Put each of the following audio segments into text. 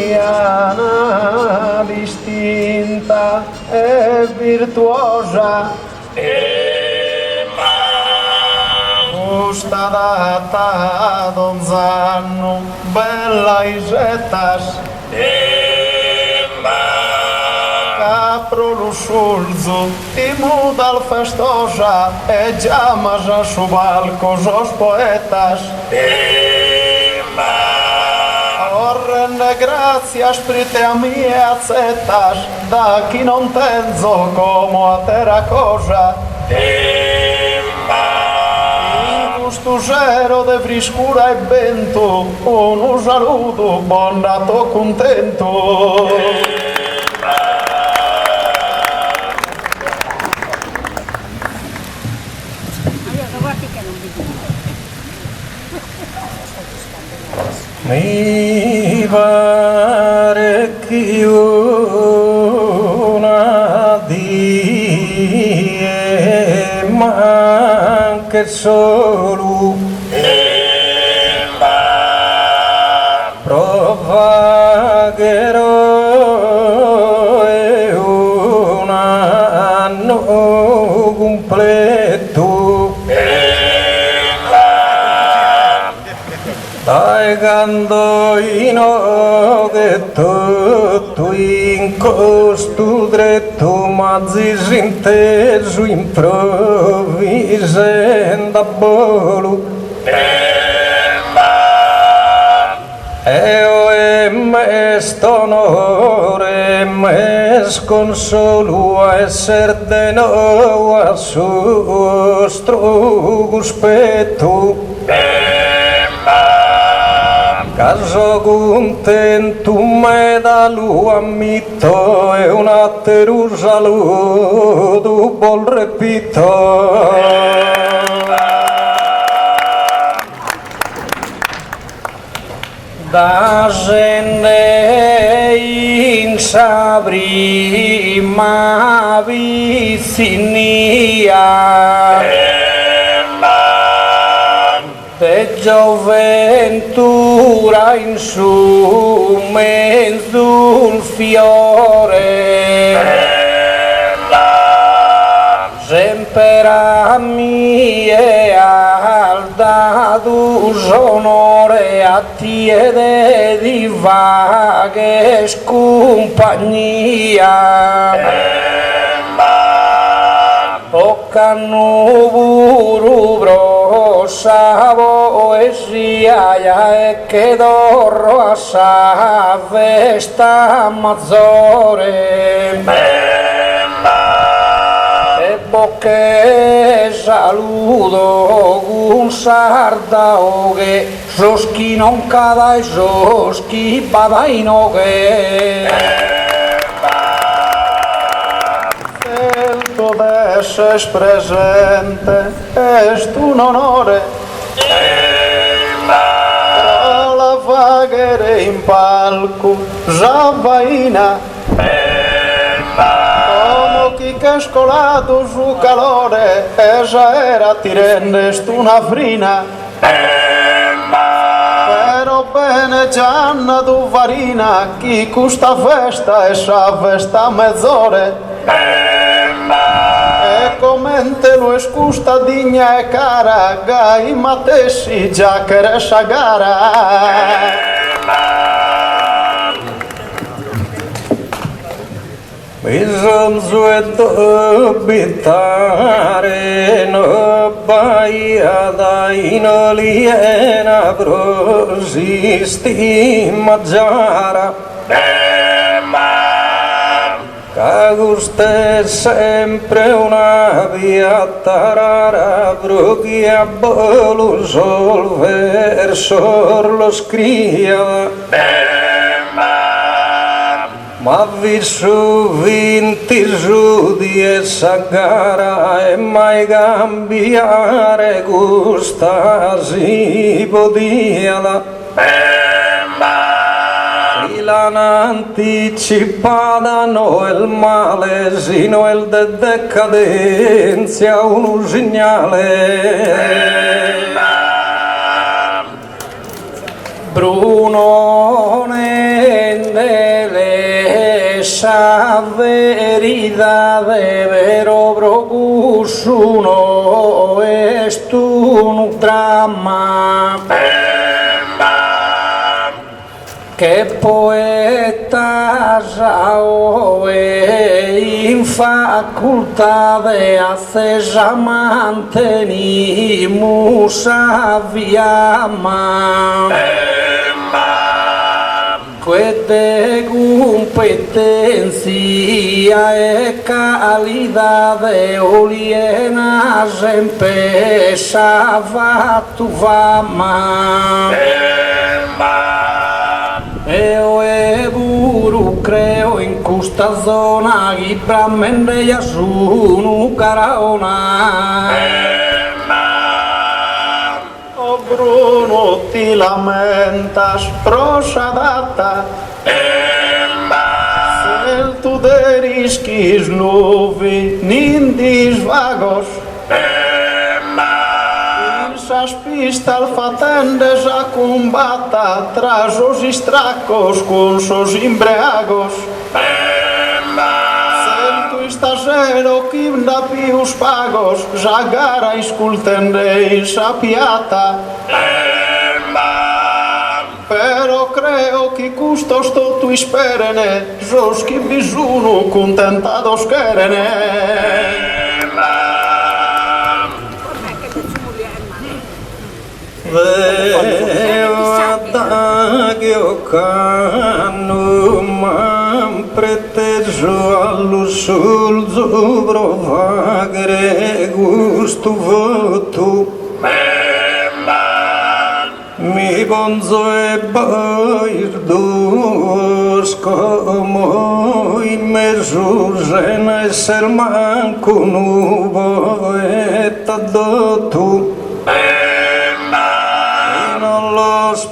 Liana distinta e virtuosa, justa data donzanno, bella isetas, capro lusulzu, imudal festosa, e llamas a su balcos os poetas. Rende gracias prite a mie acetas, da chi non tenzo como a terra cosa. In gusto zero de friscura e vento, un saluto, buon nato contento. Mi pare che una die manca solo provagherò e un anno completo. Dai canto che tutto in costo dretto, ma disinteso improvvisando a bolo. Eo e me stonore, me sconsolo a esser de nuovo a suo cospetto. Caso contento me da lu ammitto e un atteru saluto buon repito. Da gente in sabri ma vicinia de gioventura in su mezzo il fiore, sempre a mie al dato onore a tiede di vaghe compagnia. Toccano puru brossa poesia e che dorro a sa festa maggiore e bocche saluto un sardao che soschi non cada e soschi badaino che Esses presente, est un onore. Tra la vaghere in palco, Zavaina, come chi che scolato su calore, esa era tirende est una frina. Però bene Gianna du varina, chi custa festa, esa festa mezz'ore. E commente lo escusta digna e cara, gai matessi già che resa gara. Bisogna abitare no baia da inoliena brosisti maggiara. Caguste sempre una via tarara, brughi a bolo sol verso lo scria. Ma vissu vinti giudi e sagara e mai cambiare gusta si podia. l'han anticipata il male, sino il de decadenza, un segnale. Bruno nelle sa verità de vero procusuno est un dramma che poeta sao e in facoltà de accesa mantenimus a viama queste competencia e calidade oliena sempre tu vama io e buru creo in questa zona i brahmene ya sono caraona O Bruno ti lamentas prosadata Sel tu deriskis luvi nindis vagos Insas pistal fatendes a combata tras os estracos con sos imbreagos Stasero kim da pius pagos Jagara iscultendeis a piata Pero creo que custos tu isperene Jos que bisuno contentados querene Adagio canum preteso all'usul zubro vagre gusto voto mi bonzo e bairdos como in mesurgen esser manco nubo et addotu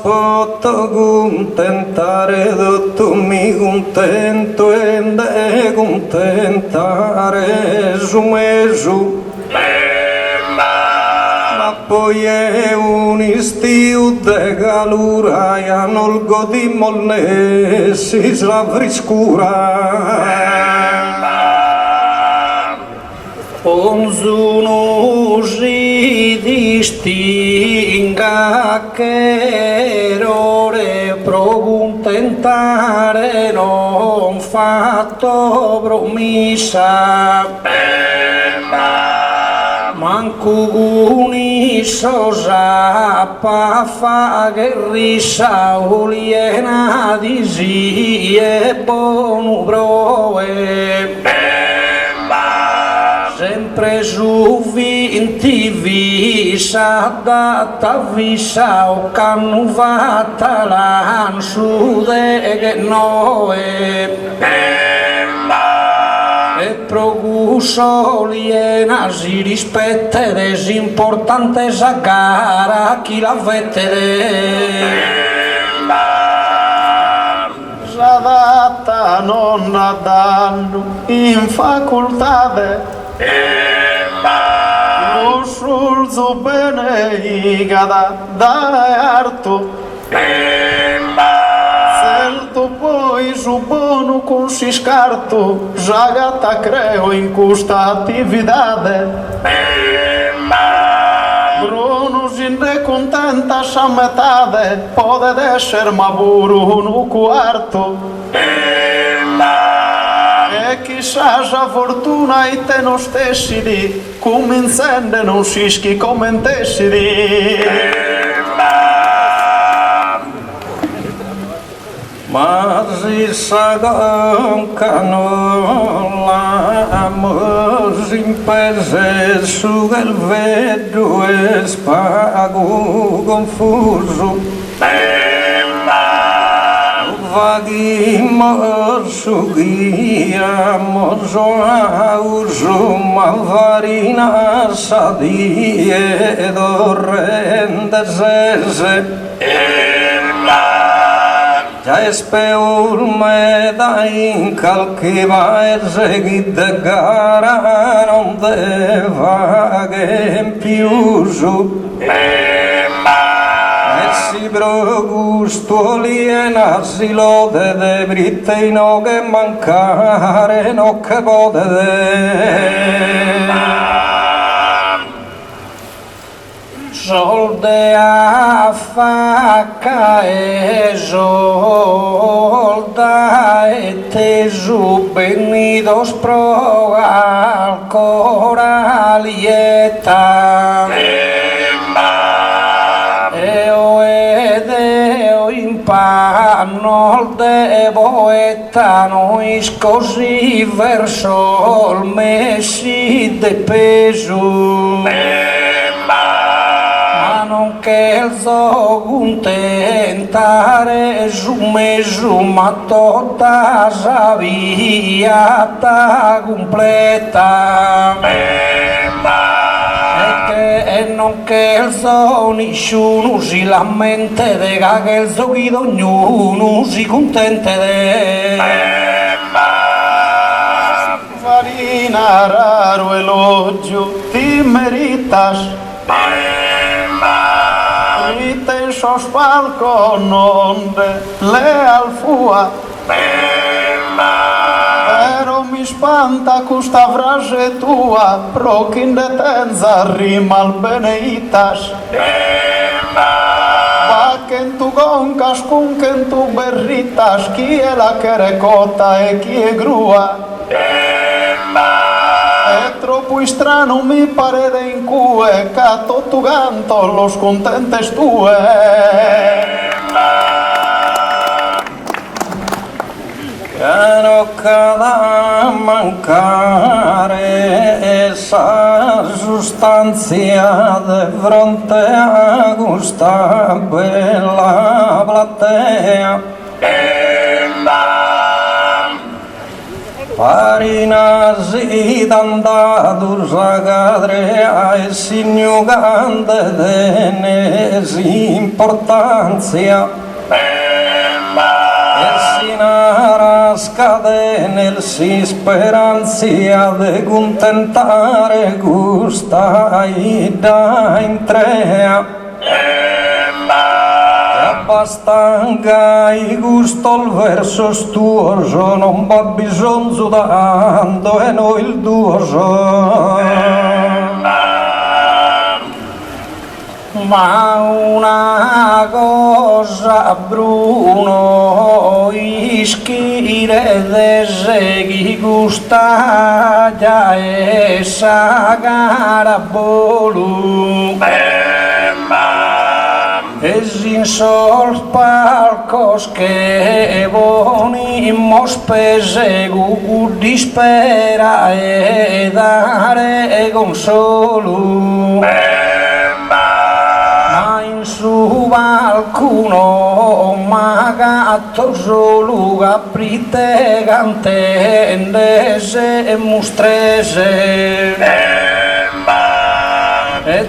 Poto contentare tu mi contento e de contentare su mesu ma poi è un istio de calura e non godimo ne si la friscura Onzuno si distinga che errore pro tentare non fatto promessa manco uniso sappa fa che risa uliena di si e buono proe sempre su vinti visa data visa o cannuvata l'ansu de che noe e proguso liena si rispetta ed è importante sa gara chi la vettere data non la danno in facoltà lo sulzo bene igada da arto Selto poi su buono con si scarto Jagata creo in questa attività Bruno si ne contenta sa metade Pode essere ma buru no quarto E chissà sa fortuna e te non stessi di come incende non si schi commentessi di ma si sa con canola in paese su che vedo e spago confuso vaghi su guia morso auso malvarina sadie dorrende sese già espeur me da incalchiva e seghi de gara non deva che più su si gusto liena si lode de britte no che mancare no che solde a facca e solda e tesu venidos pro ancora lieta eo edeo impanno devo etano is così verso il messi de peso non che il zo contentare su me su ma tutta sa via completa e non che il zo nessuno si lamenta de che il zo chi ognuno si contente de Farina raro elogio ti meritas Rite sos palco nonde leal fua Però mi spanta questa frase tua Pro chi ne tenza rima al beneitas Va che in tu goncas con che in tu berritas Chi è la che recota e chi è grua È troppo strano mi pare de in cue Cato tu canto los contentes tue Caro cada mancare esa sustanzia de fronte a questa bella platea Farina si d'andadur sagadrea e signugante denesi importanzia e si narascade nel si speranzia de contentare gusta ida intrea Abbastanza i gusto il verso stuoso non va bisogno dando e noi il duoso ma una cosa Bruno ischire de seghi gusta già essa gara bolu Es in sols palcos che vonimos pesegu dispera e dare consolo ma in su qualcuno magato solo aprite cantende se mostrese e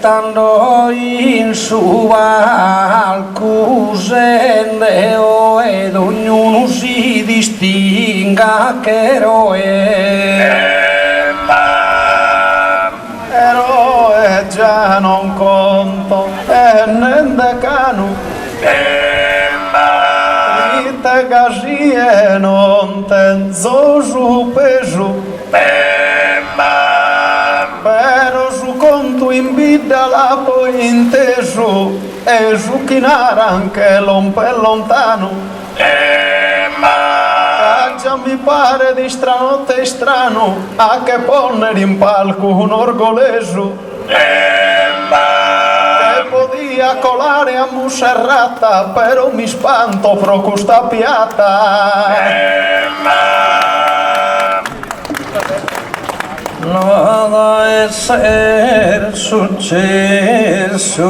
tanto in su alcusendeo ed ognuno si distinga che Eroe già non conto e nende canu Rite gazie non tenzo su pesu Però su conto in vita la poi inteso e su chinare anche lontano già mi pare di stranotte strano a che ponere in palco un orgoleso che podia colare a Musserrata però mi spanto pro questa piata Nada essere successo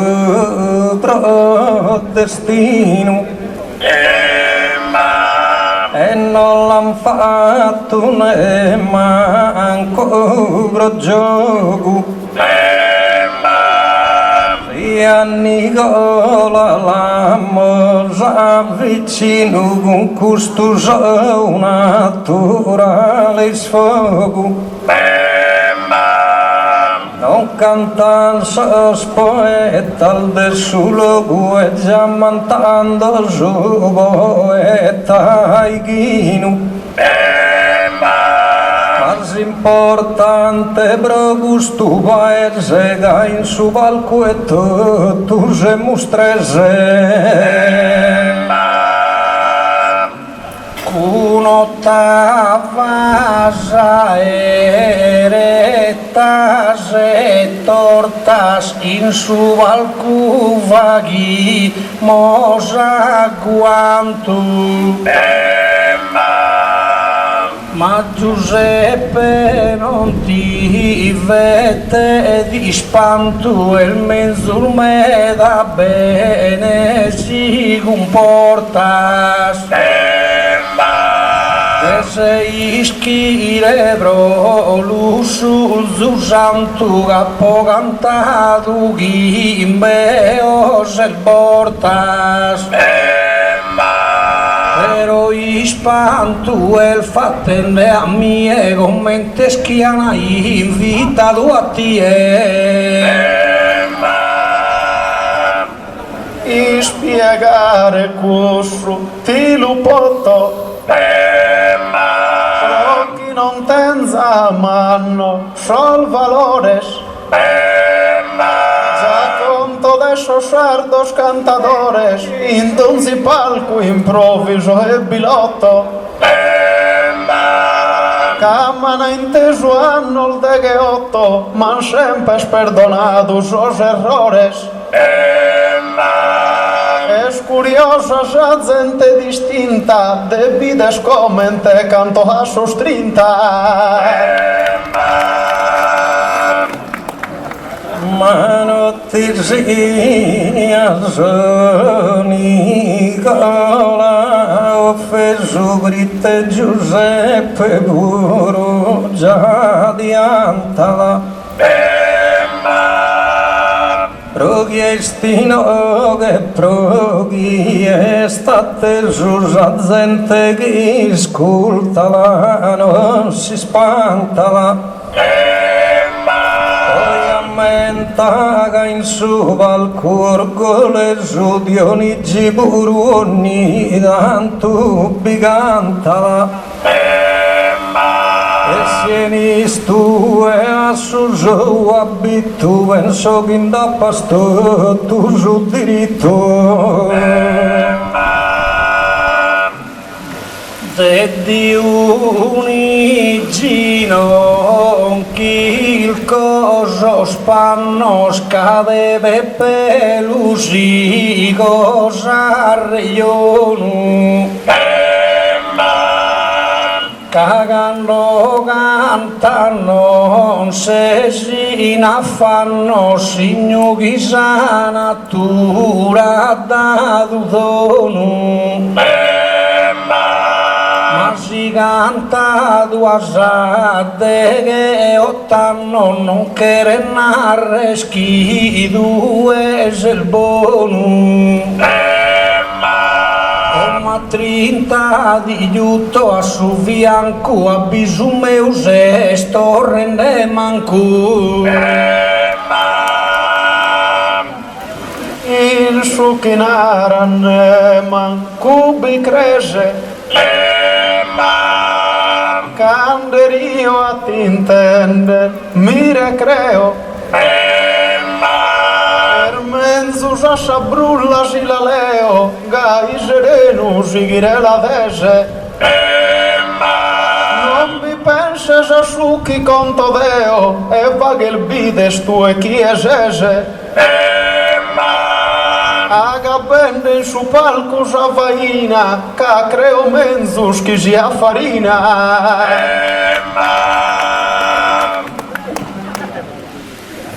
pro destino e non l'han fatto né manco pro gioco si a Nicola l'amos avvicino con custosò naturale sfogo. Non cantan sos poetas del su logo e già mantando su poeta e ghinu. Mas importante pro gustu paese ga in su palco e tu se mustrese. Cunotavas eretas e tortas in su palco vaghi mosa quantum. Ma Giuseppe non ti vede di spanto e il mezzo me da bene si comporta. E sei schirebro l'uso santo capo cantato chi me se portas. Pero ispantu el fattende a mie commenti schiana invitato a tie. I spiegare questo ti lo porto. Però chi non tenza a mano sol valores. De esos sardos cantadores, indunzi palco improviso e bilotto. Camana inteso hanno il degheotto, ma sempre perdonato sus errores. Es curiosa esa gente distinta, de vides comente canto a sus 30. Ma notizia Nicola offeso Britte Giuseppe puro già diantala. Prochiestino che proghi è state susa gente che ascoltala non si spantala. Mentaga in su valcorgole su Dionigi Buruoni tanto bigantala e sienis tu e a su giù abitu penso che da pasto tu su diritto de Dionigi non chi il coso spannos cadeve pelusi cosa reionu cagando cantano se si affanno signo chissà natura da dudonu. Si canta duasate che ottanno non che narre schidu es il bonu. Come 30 di giutto a su fianco a bisumeu se sto rende mancu. Il su chinaran mancu bi crese. Canderio a t'intende, mi recreo. Per mezzo sa brulla si la leo, gai sereno seguire la vese. Non mi penses a su chi conto deo, e va che il bides tu e chi esese. Aga bende in su palco sa faina, ca creo menzus chi si affarina.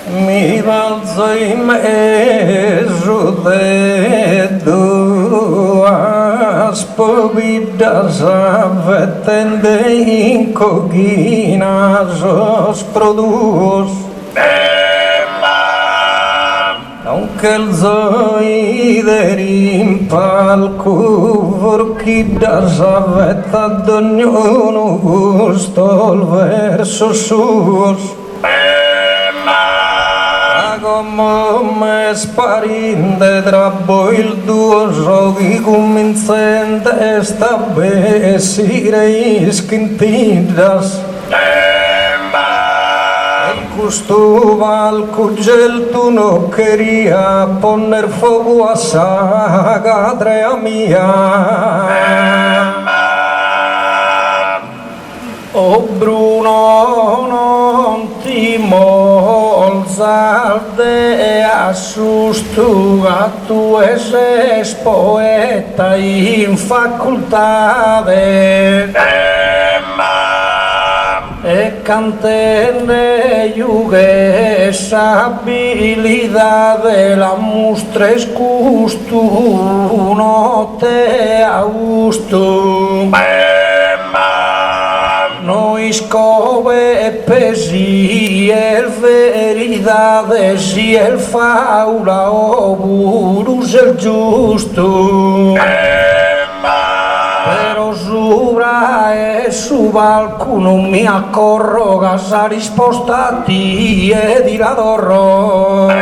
Mi balzo in mezzo de due spovidas avvettende in coghina sos produos. Non Michael Zoiderin palco vorchida savetta d'ognuno gusto il verso suo come me sparinde trabbo il tuo giochi cominciante sta besire iskintidas Gusto al cugel tu no quería poner fuego a sagadrea mía. Oh Bruno, non ti molzar de asustuga, tu eres poeta in facultade. E cantene esa habilidad de la mustres gusto no te a gusto no iscobe pesi el veridades y el faula o burus el justo però subra e su qualcuno mi accorroga sa risposta ti e di radorro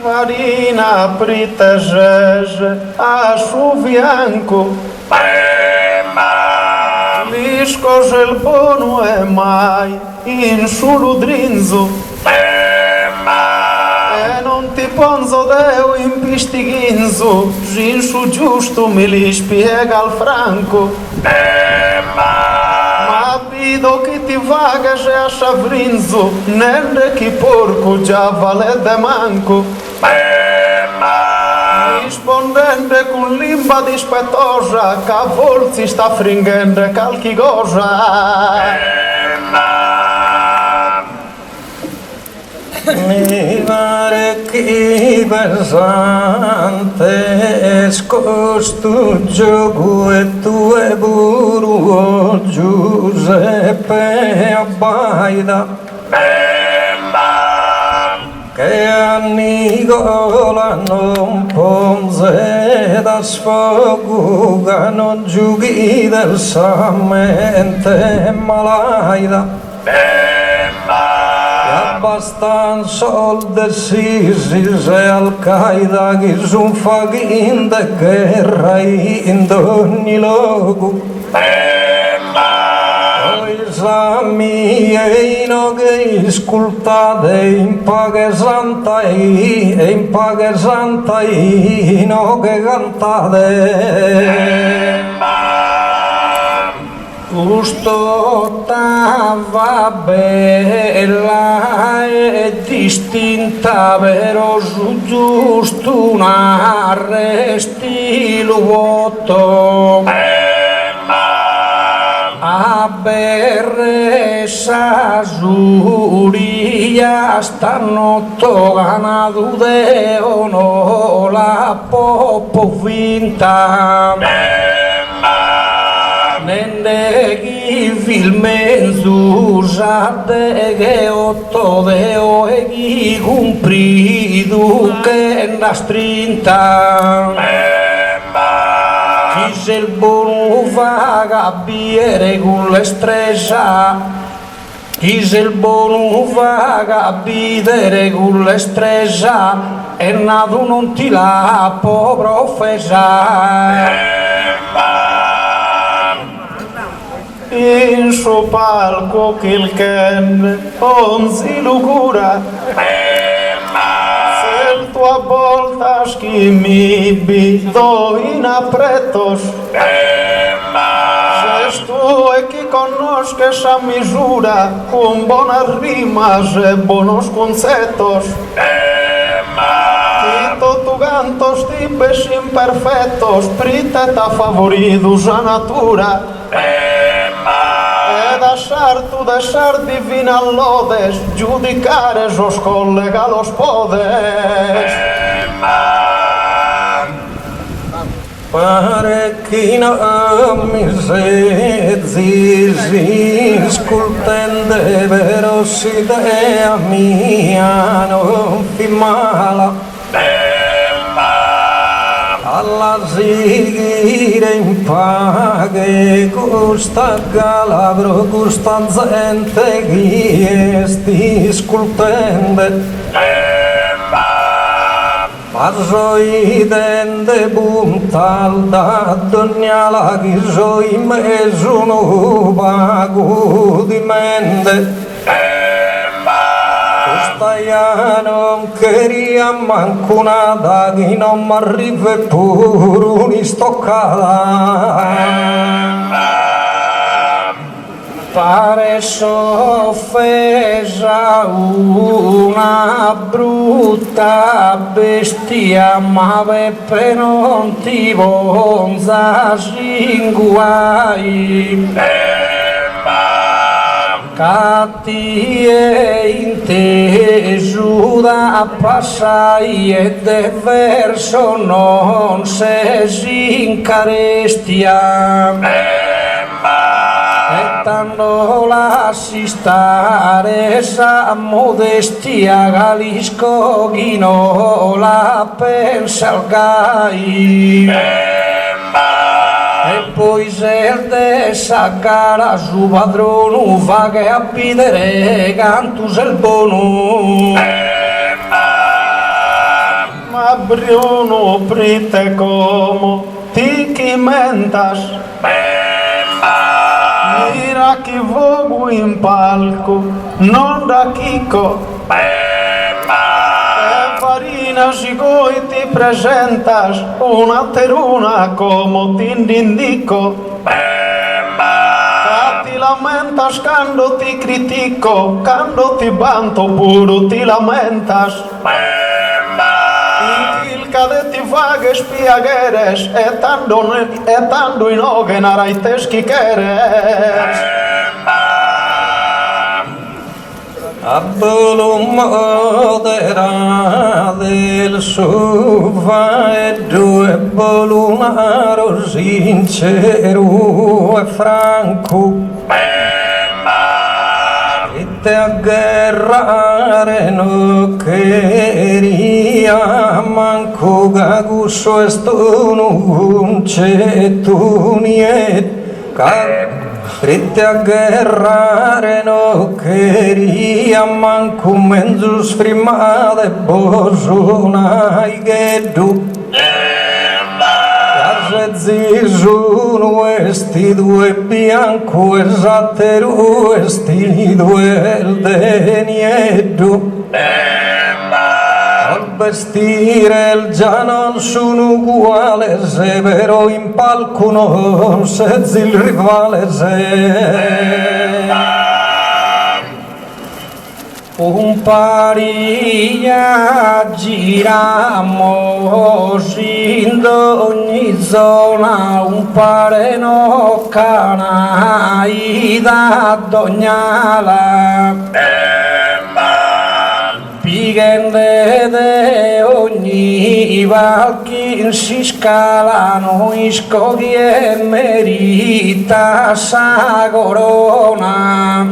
Varina pritežeže a šuvijanku Liško želbonu e maj in šulu drinzu non ti ponzo deu in pistighinzu Ginsciu giusto mi li spiega al franco Ma vedo che ti vaga e a sciavrinzu Nende chi porco già vale de manco Rispondende con limba dispettosa Che a volzi sta fringende calchi cosa Mi pare che pesante scosto gioco e tu e burro Giuseppe Abbaida che a Nicola non ponze da sfogo che non giughi del samente malaida abbastanza soldi sisi e Al-Qaeda che son faghin de guerra in ogni luogo esami e no che ascoltate in paga santa e in paga santa e no che cantate Gusto t'ava bella e distinta però su giusto una resti lo vuoto a berre sa giuria stanno togando de ono la popo vinta Nende chi filmenzu usate che otto deo e chi cumpridu che na strinta Chi se il buono fa capire con l'estresa Chi se il buono fa capire con l'estresa E nato non ti la può professare In suo palco kilken onzi lucura Se il tua volta schimibi do in apretos Se tu e chi conosce esa misura con buonas rimas e buenos conceptos Tito tu cantos tipes imperfectos prite ta favoridos a natura deixar divina lodes, giudicares os collega los podes. Pare che non mi sei si scultende verosidea mia non fi mala alla sigire in paghe costa calabro costa gente chi sti scultende Marzoi dende puntal da donnala chi soi mesuno pago di mente Questa non queria manco nada che non m'arriva pure un'istoccata Pare s'offesa una brutta bestia ma Beppe non ti vonza singuai Catti e inteso da passai e de verso non se si incarestia e tanto lasci stare sa modestia Galisco chi non la pensa al gai e poi se de sacara su padrone va che a pidere cantus il bono Ma Bruno prite como ti chi mentas Mira chi vogu in palco non da chicco Farina si coi ti presentas una teruna como t'indico ti lamentas quando ti critico quando ti vanto puro ti lamentas il cade ti vaghe spiagheres e tanto in oghe naraites chicheres Abbolo modera del suva e due bolunaro sincero e franco e te agguerrare non queria manco gagusso e stono c'è tu niente Fritte a guerrare no queria manco mezzo sfrimade bosonai geddu Case sono esti due bianco esatteru esti due il denieddu Al vestire il già non sono uguale se vero in palco non sezzi il rivale se un paria giramo in ogni zona un pare no canai da dognala Pigende de ogni valchi si scalano iscoghi e merita sa corona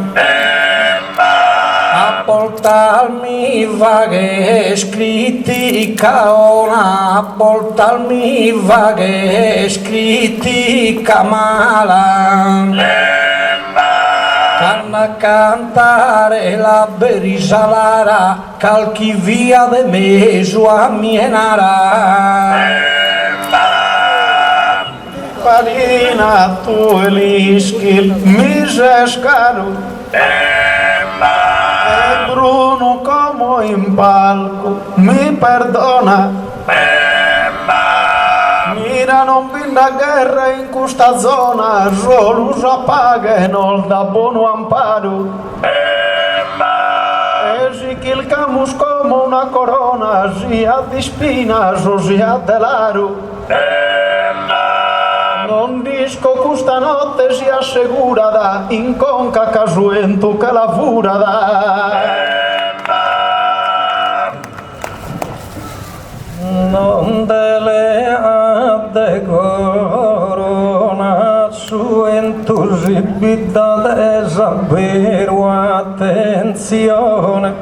a portarmi vaghe scritti caona a portarmi vaghe scritti camala Canna cantare la berisalara calchi via de mesu a mienara Palina tu eliskil misescaru E Bruno como in palco mi perdona Mira non vinda guerra in questa zona solo s'appaga e non da buono amparo E si chilcamus come una corona sia di spinas o sia dell'aro Non disco questa notte si assicurada in conca casuento che lavurada Non delle adde corona su entus possibilità di sapere attenzione.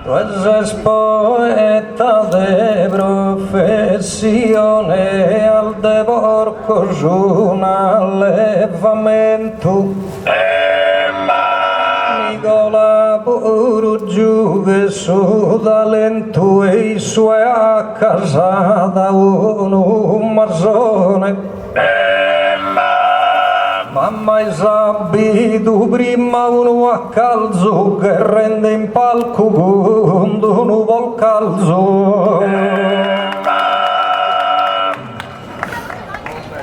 Tu sei poeta di professione, al de porco su un allevamento. Nicola pure giù che su talento e i suoi a casa da un marzone. Ma mai saputo prima uno a calzo che rende in palco quando uno vuol calzo.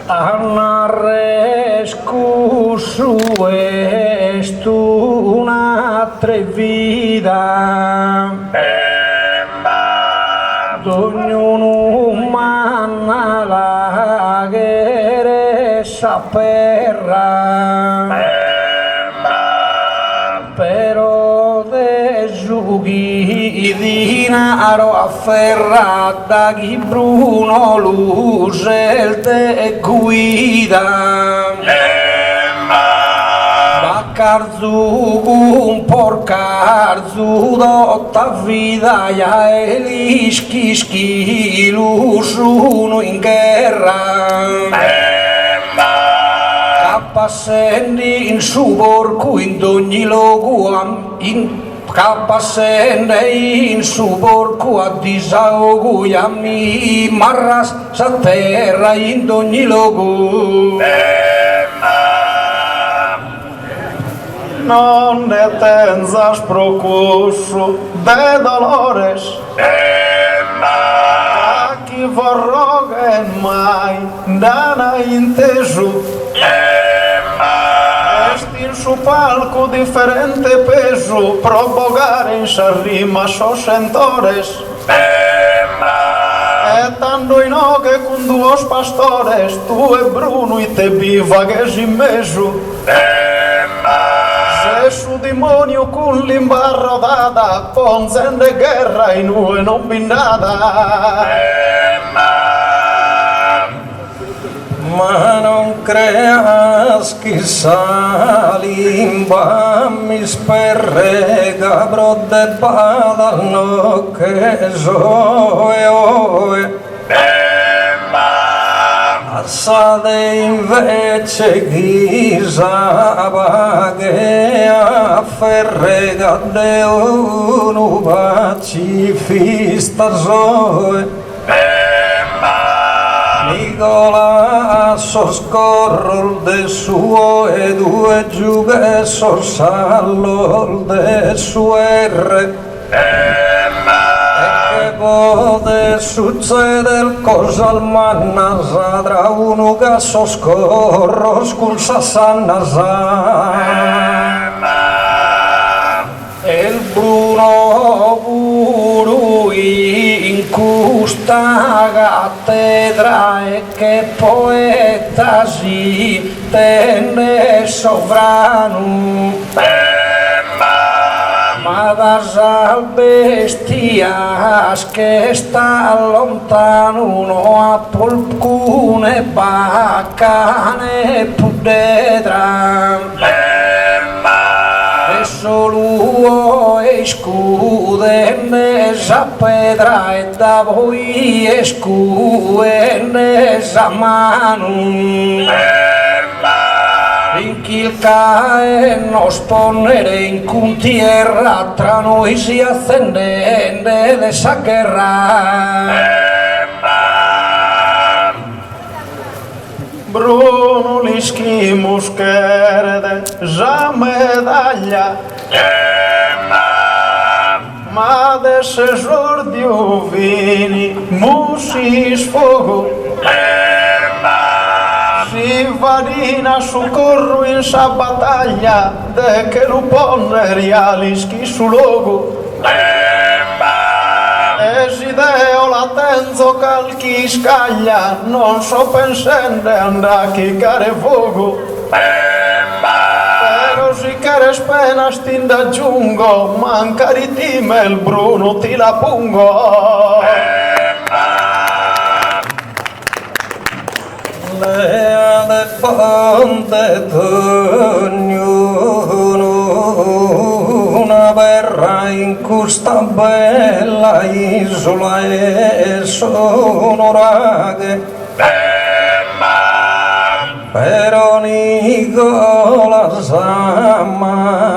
Annare scusu est una atrevida, ognuno manna la che saperra, però de giughi dinaro afferrata chi Bruno luce te guida. Baccarzu un porcarzu dotta vida ya elischi schilu sono in guerra. Capassendi in su porco in ogni luogo Capassende in su porco a disaogo mi marras sa terra in ogni luogo. Non ne tenzas procurso de dolores, a chi vorroghen mai dana inteso. Esti in su palco differente peso, probogare in sarrima so sentores. E tanto in oghe con duos pastores, tu e Bruno e te bivaghes in meso. Se su demonio con l'imbarra data, ponzende guerra in ue non bindata. Ma non creas che salimba mi sperrega bro de badano che soe. Assade invece ghisa che afferrega de uno pacifista soe. Nicola soscorro de suo e due giughe sorsallo de suer. E che può succedere cosa al manna tra uno che soscorro scursa sannasa. E il Bruno puro in questa cattedra e che poeta si tenne sovrano. Ma da salvestias che sta lontano no a polcune baccane pudedra. Solo escude esa pedra e da voi escude esa mano. In chi cae nos ponere in con tierra tra noi si accendende de esa guerra. Bruno lischi muscherde, già medaglia, ma de sejor di uvini, musi sfogo, si varina socorro in sa battaglia, de che lupone rialischi su logo. Desideo la tenzo calchi scaglia, non so pensende andà chi care fuoco. Però si care spena stinda aggiungo, manca di time il Bruno ti la pungo. Lea de ponte d'ognuno una berra in questa bella isola e sono raghe però Nicola Sammanera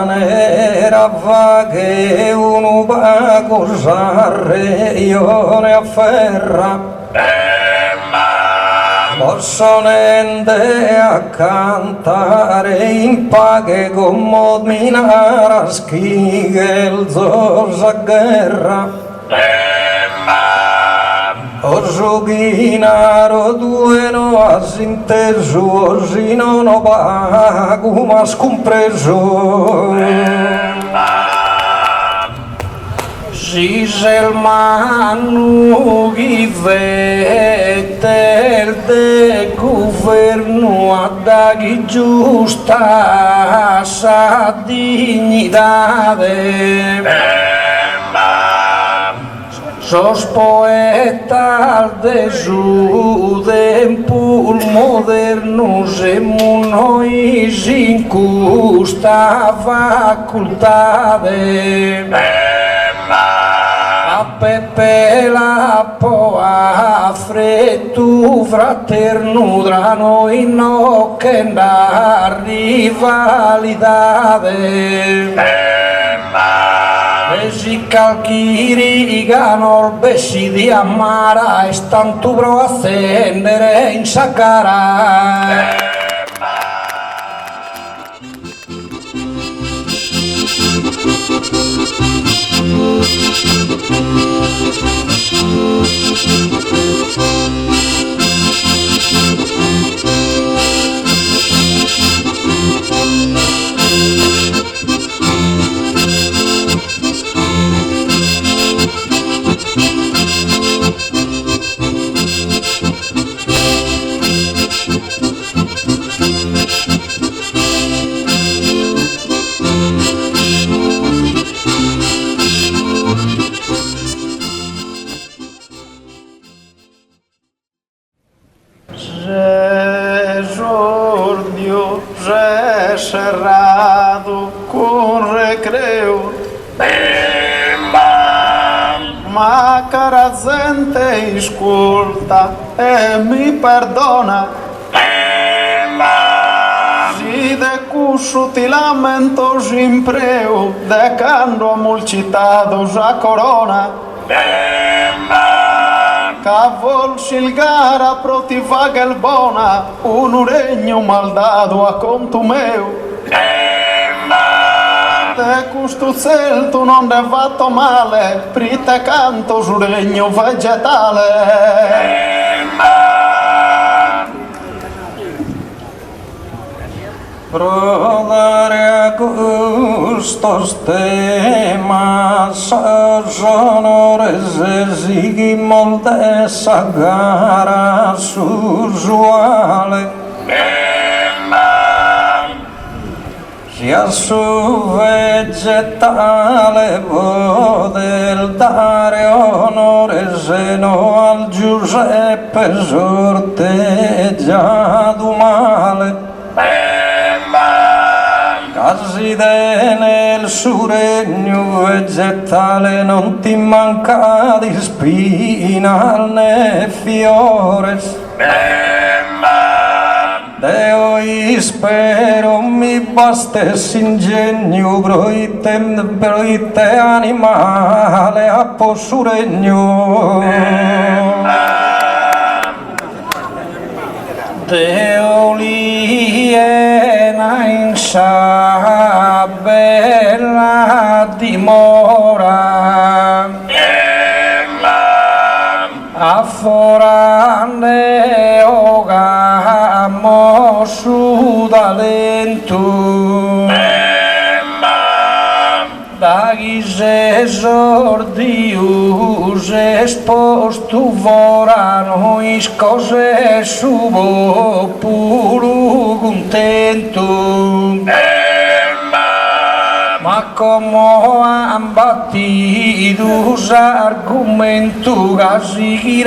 vaghe uno va cosare io ne afferra posso nende a cantare in paghe con modminara schighe il zosa guerra Oso ghinaro due no has inteso osi non ho pago ma scompreso Giselmanu ghivette il de governo a daghi giusta sa dignidade Sos poeta de tempul modernus emunois in custa facultade a Pepe la poa frettu fraternu tra noi no che da rivalidade si calchiri ganor bessi di amara e stantu pro a scendere in Saqqara Esordio, cerrado con recreo ma cara gente ascolta e mi perdona si de cusso ti lamento simpreo de cando amulcitados a corona Cavol silgara protivaga el bona un uregno maldado a conto meu te custo celto non è fatto male prite canto suregno vegetale Prodare a gustos temas sonores esigi molte sagara usuale sia su vegetale poter dare onore se no al Giuseppe sorteggiato male Casi nel suo regno vegetale non ti manca di spina né fiores Deo spero mi bastesse ingegno proite animale a posso regno Deo liena in sa bella dimora a forane ogamo su talento da esordius espostu vorano iscose subo puro contento ma come han battido l'argomento che si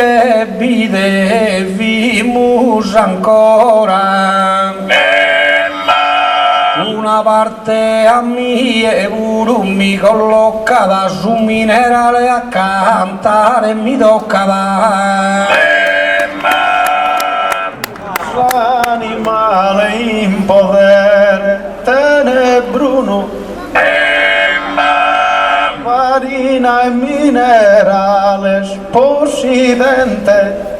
devimus ancora una parte a mia pure mi collocata su minerale a cantare mi tocca l'animale in potere tenebruno, farina e minerales possidente,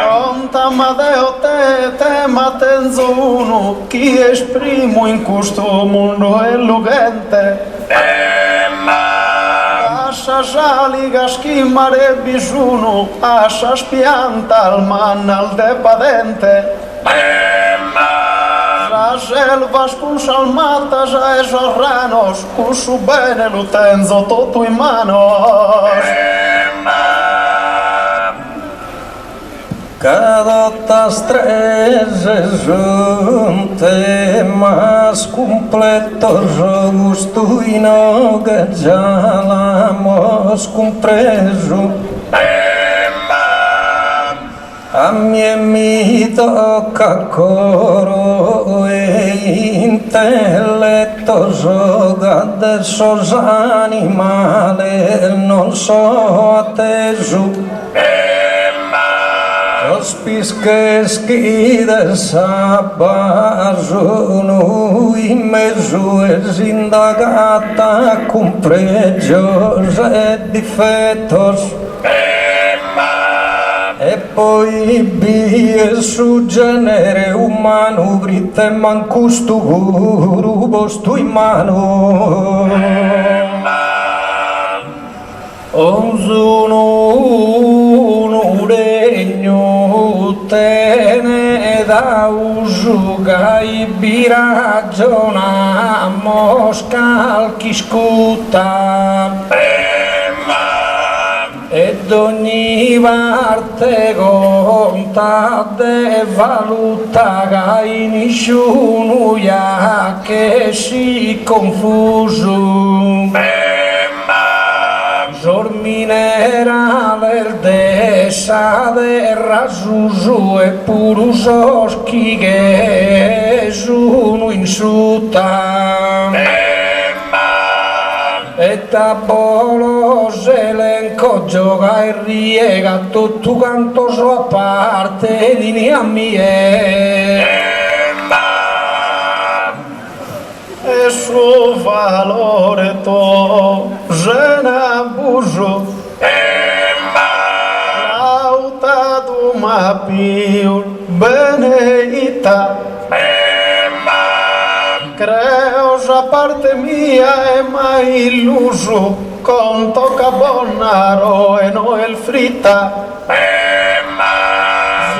conta Madeo te matenzuno, chi esprimo in questo mondo elegante. Ascia saliga schimmare bisuno, ascia spianta al manal depadente. La selva spulsalmata a esos ranos, con su bene lo tenzo tutto in mano. Cadotas tres temas completos gusto y no que ya la hemos compreso. A mi tocca coro e intelletto gioca adesso animale non so atteso. Spische del sabbasono in mezzo è indagata con pregios e difettos e poi bie su genere umano brite mancustu rubostu in mano onzuno regno tene da usuga i biragionamos calchi scuta ed ogni parte conta de valuta che nessuno ya che si confuso Zor minerale desa de rasusu e purusos che sono insuta e tabolos elenco gioca e riega tutto quanto so a parte di mia E suo valore to žena bužu lauta duma piul beneita creo già parte mia e mai illuso con tocca bonaro e no el frita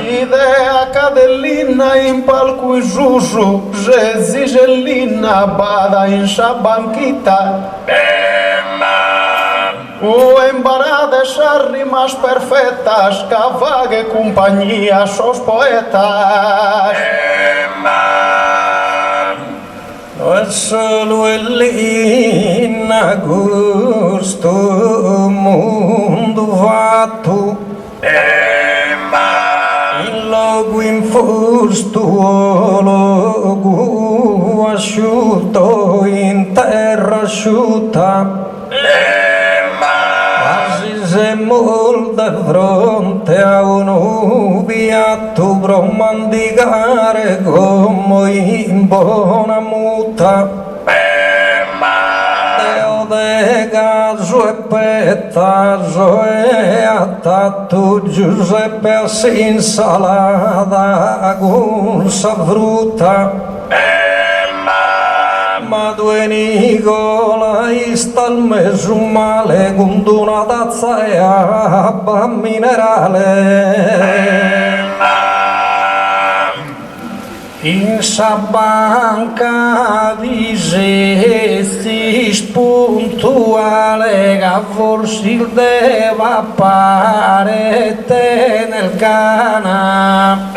idea cadellina in palco isusu, zizellina bada in sa banquita. O embaradas as rimas perfeitas, cavague companhia sos poetas. No è solo l'ina gusto mundo vato. Logo infusto, logo asciutto in terra asciutta. Quasi se molta fronte a un piatto bromandicare come in buona muta. De caso e petaso e attatto Giuseppe insalata con sa frutta ma due Nicola sta al meso male con una tazza e abba minerale in sa banca di gesti spuntuale che forse il deva apparete nel cana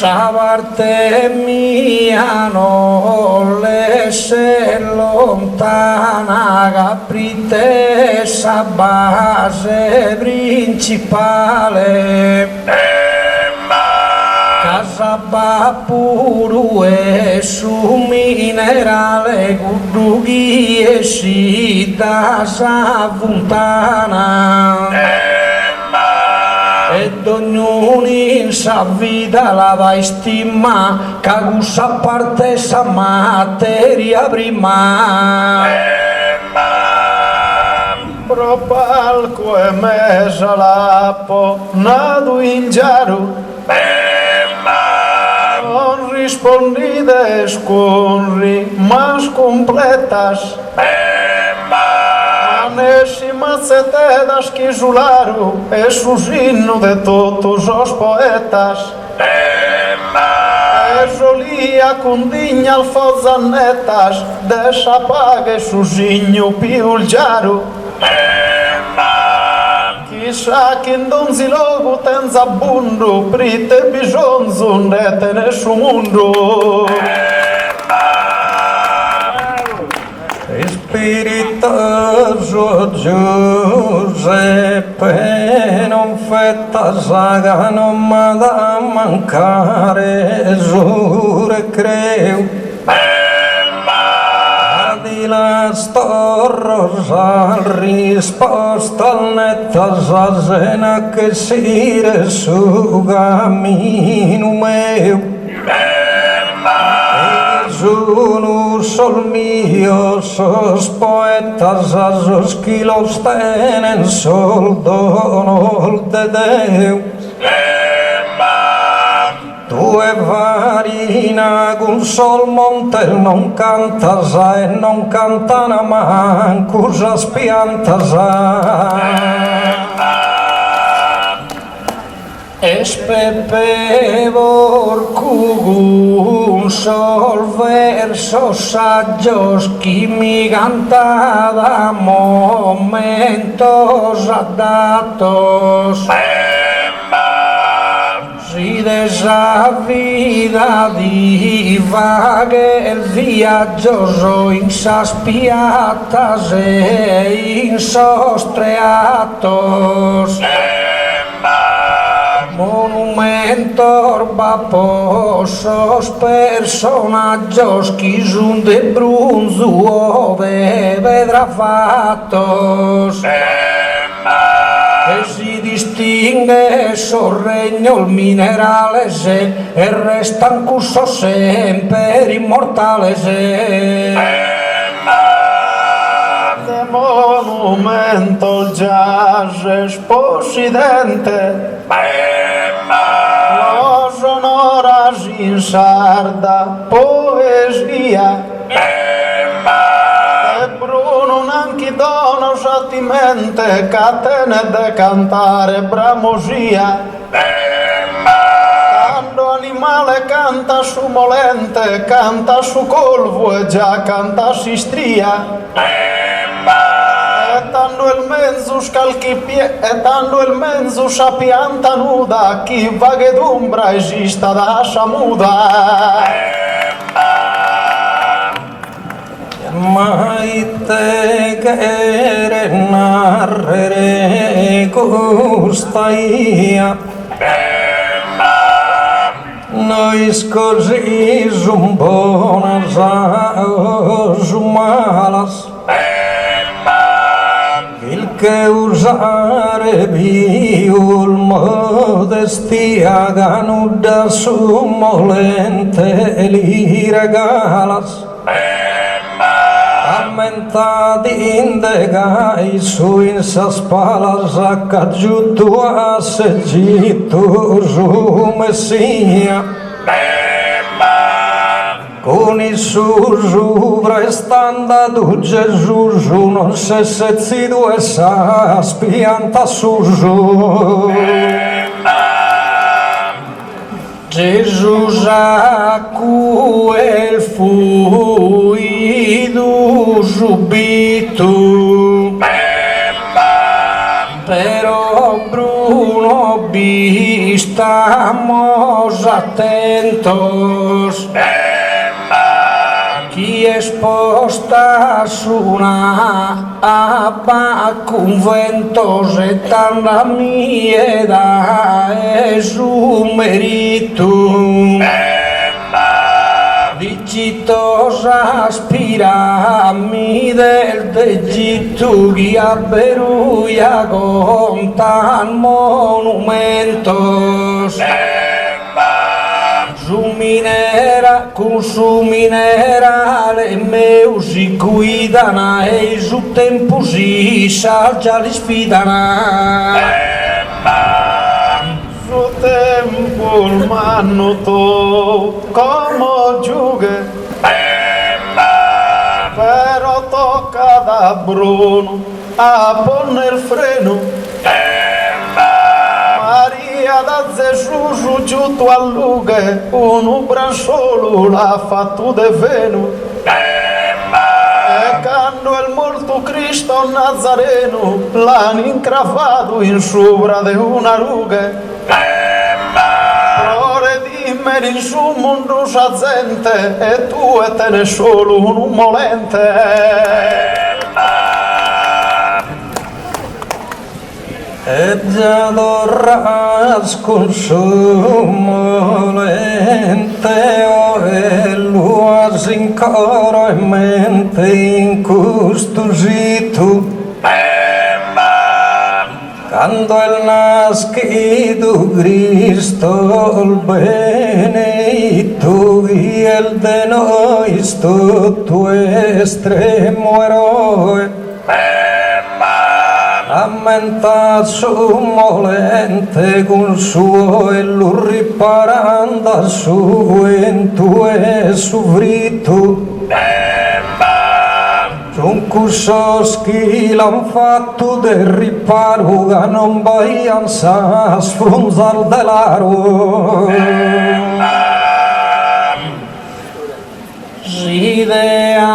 sa parte mia non l'esse lontana, caprite sa base principale. Casa Bapuru e su minerale Gudughi e si da sa vuntana. Ed ognuno in sa vita la va stima, cagussa parte sa materia prima. Pro palco e mesa lapo, nadu in giaru, non rispondide scorri, mas completas. Nesse macetedas que jularam é suzinho de todos os poetas. É jolia cundinha alfozanetas, deixa pague suzinho piuljaro. Chissà che donzi logo tens abundo, prite bisonzo nete nesse mundo. Spiritoso Giuseppe, non fetta saga, non mi da mancare, giure creu. Di la storrosa risposta netta sasena che si su cammino meu. Sono sol mio, sos poetas, sos kilos tenen sol dono de Deu. Tu e varina cun sol montel non cantas e non cantana manco as piantas. Espepe borcugun sol versos saggios chi mi cantava momentos adatos. Si de esa vida divague el viaggio so in sas piatas e in sos treatos. Monumentor vaposos personaggios qui sun de bronzo o de vedra fattos. E si distingue sul regno il minerale e restan cusso sempre immortale De monumento giace sposidente, los honoras in sarda poesia. E Bruno nanchi dono satimente catene de cantare bramosia. Quando animale canta su molente, canta su colvo e già canta si stria. E tanto il mezzo scalchipie, e tanto il mezzo sa pianta nuda, chi vaghe d'ombra esista da samuda. Mai te che narrere costaia, noi così son buonas o son malas, il che usare viul modestia ganuda su molente li regalas. Ammentati indegai su in sas palas accagiutu a seggitu su messia. Con il suo prestanda du Gesù non se sezzidu e sa spianta su. Gesù sa quel fuidu subito, però Bruno visto estamos atentos. Chi esposta una a conventos e tanta mieda es un meritum. Dicitos aspirami d'Egitto chi abberuia con tan monumentos. Con su minerale meu si cuidana e su tempo si salgia li sfidana. Su tempo il mannuto come giughe, però tocca da Bruno a ponere il freno. Maria da Gesù giunto a Lughe, un branzolo l'ha fatto de veno. E quando il morto Cristo Nazareno l'hanno incravato in sopra di una rughe. Prore di me in su mondo sa gente e tu e te ne solo un molente. E già dorras con somolente e luas in coro e mente incustosito. Quando el nascido Cristo el benedito y el de nos tu extremo eroe. Ammenta sommolente con suo e lo riparando al suo in tu e sovrito. Son cussos che l'han fatto del riparo che non vogliano sa sfronzar dell'aro. Idea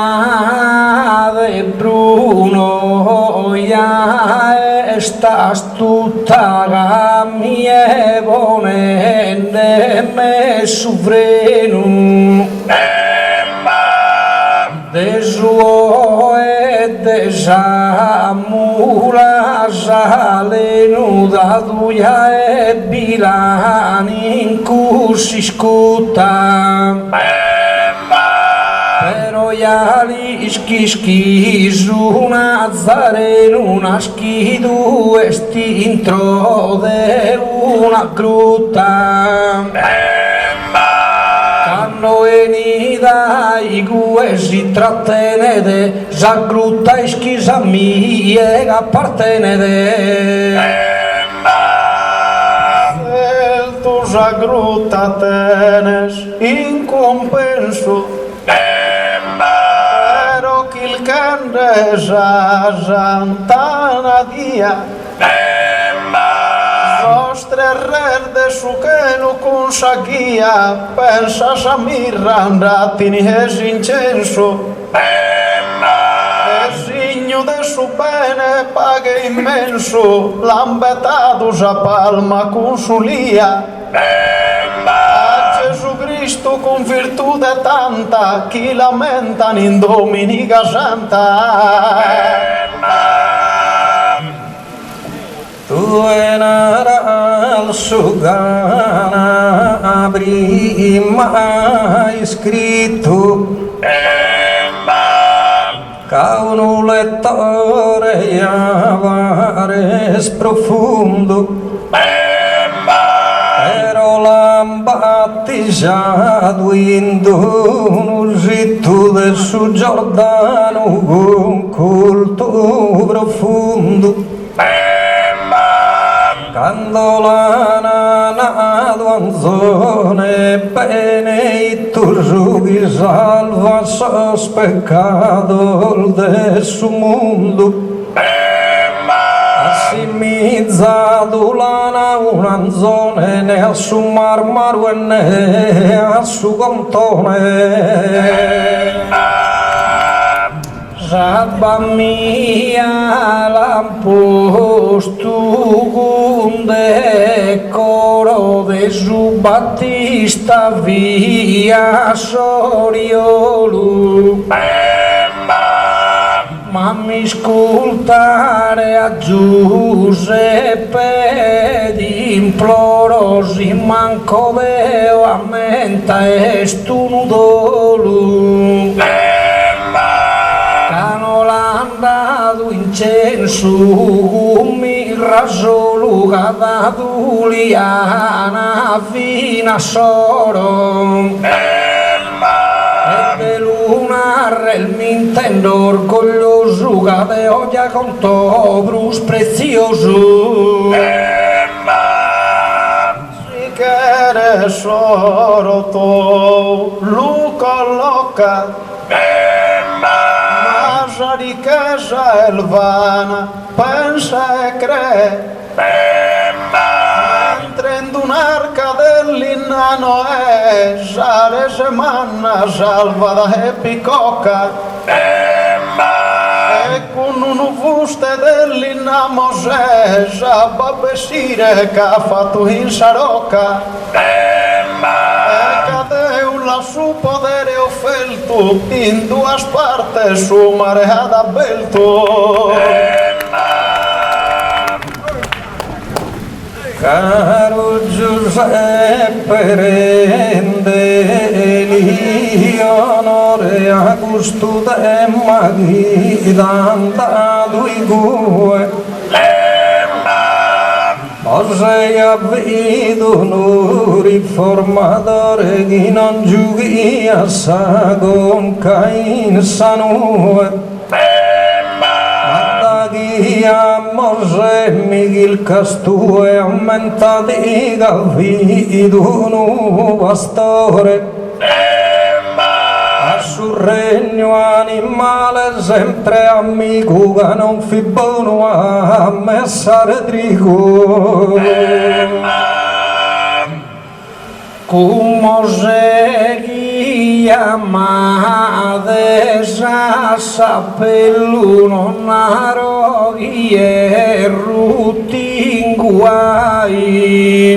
de Bruno ya estás tutta la mia bonende me sufrenum de suo e de samula salenuda duia e bilani in cursi scuta. Pero ya li su Nazareno una schidu estintro de una gruta. Canno venida i gue si trattene de sa gruta e schisa mie che appartene de. Tu sa gruta tenes in compenso. Pero qu'il cande sa santana dia. Vostre rer de su che lo consaghia, pensa sa mirra andati ni es incenso. E signo de su bene paga immenso, l'ambetato sa palma consulia. Gesù Cristo con virtù tanta, chi lamenta in Domenica Santa. Tu enara al sugana prima iscritto ca un lettore avares profondo. Pero l'han battezzato in un zitto del su Giordano con culto profondo. Quando l'hanno anzone bene tu giughi salva sos peccato del suo mondo. Assimizzato l'ana un'anzone ne a su marmaro e ne a su contone. Sabba mia l'han posto un decoro de Gesù Battista via Soriolu. Ma mi ascoltare a Giuseppe di implorosi manco deo a menta estu nudolu. Cano l'andato in censu mi rasolu cadatu liana fino a soro. El mi intendo orgoglioso che oggi con tobrus prezioso. Si quiere soro to lu coloca, ma la riqueza el vana pensa e cree. Mentre in un'arca dell'innano è sale semanna salva da epicocca e con un fuste dell'innamo se sabba bessire che ha fatto in sarocca e cadeu la su podere offerto in due parti su mare ad abbelto. Caro Giuseppe rende l'onore a gusto de maghidanta dui gue. Posei avvido riformatore che non giughi a sagon cain sanue. Mose Miguel Castue aumenta di gavido nu pastore a sul regno animale sempre amico che non fi buono a messare trigo con Mose chiamate sa sapellu non aroghi e rutti guai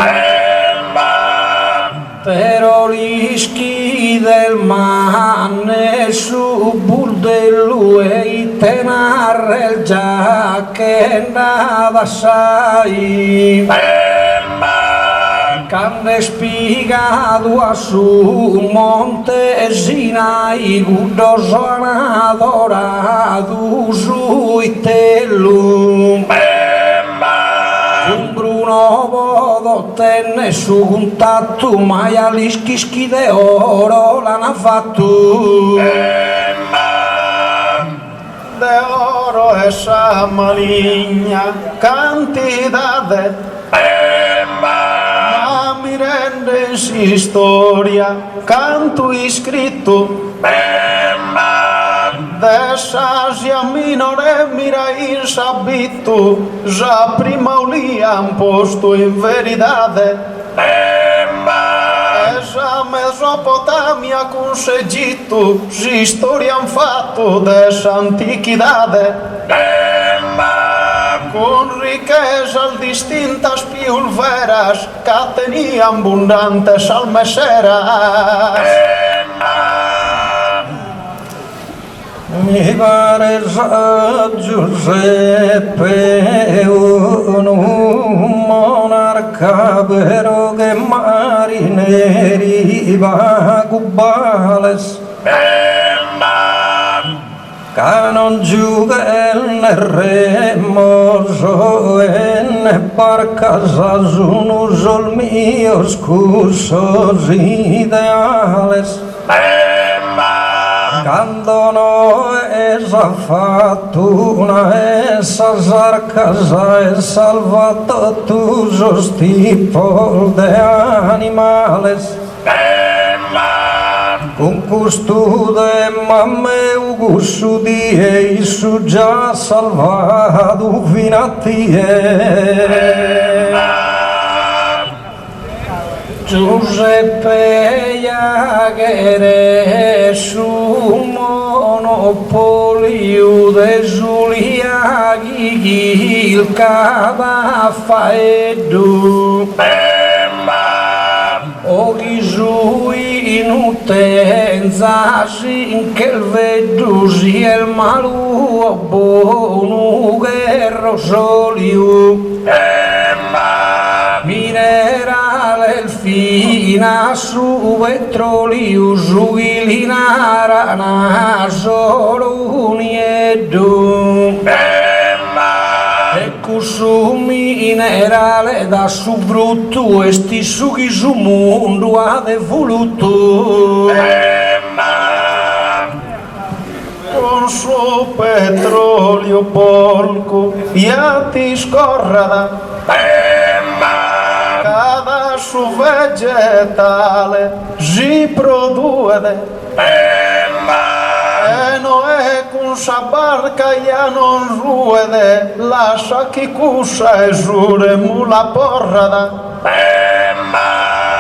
però rischi del mane su burdello e tenare già che nada sai Canne spiegato a su monte Sinai gudo sono adorato sui tellu un Bruno Bodo tenne su contatto mai all'ischi de oro l'hanno fatto de oro esa maligna cantidad mi rende si storia canto iscritto de sasia minore mira insabito già prima ulian posto in veridade esa Mesopotamia con Egitto si storian fatto dessa antichidade con riquezas distintas piulveras que tenía abundantes almeseras. Mi pare a Giuseppe un monarca però che marineri va cubales che non giuga nel remoso e ne par casa sono sol mio scusos ideales quando no es fatto una esa zarcasa e salvato tuos tipos de animales con custude mammeu gussu di eisu già salvato fino a tie Giuseppe Iaghere su monopolio de Giuliaghi il cava faedu Oggi sui inutenza sin che il veggio sia il maluo buono guerro soliu minerale il fina su petrolio su linara na solo unieddu su minerale da su brutto e sti sughi su mondo ha voluto con suo petrolio porco e ti scorrada cada su vegetale si produce e no è con sa barca ya non ruede lascia chi cusa e giure mula porrada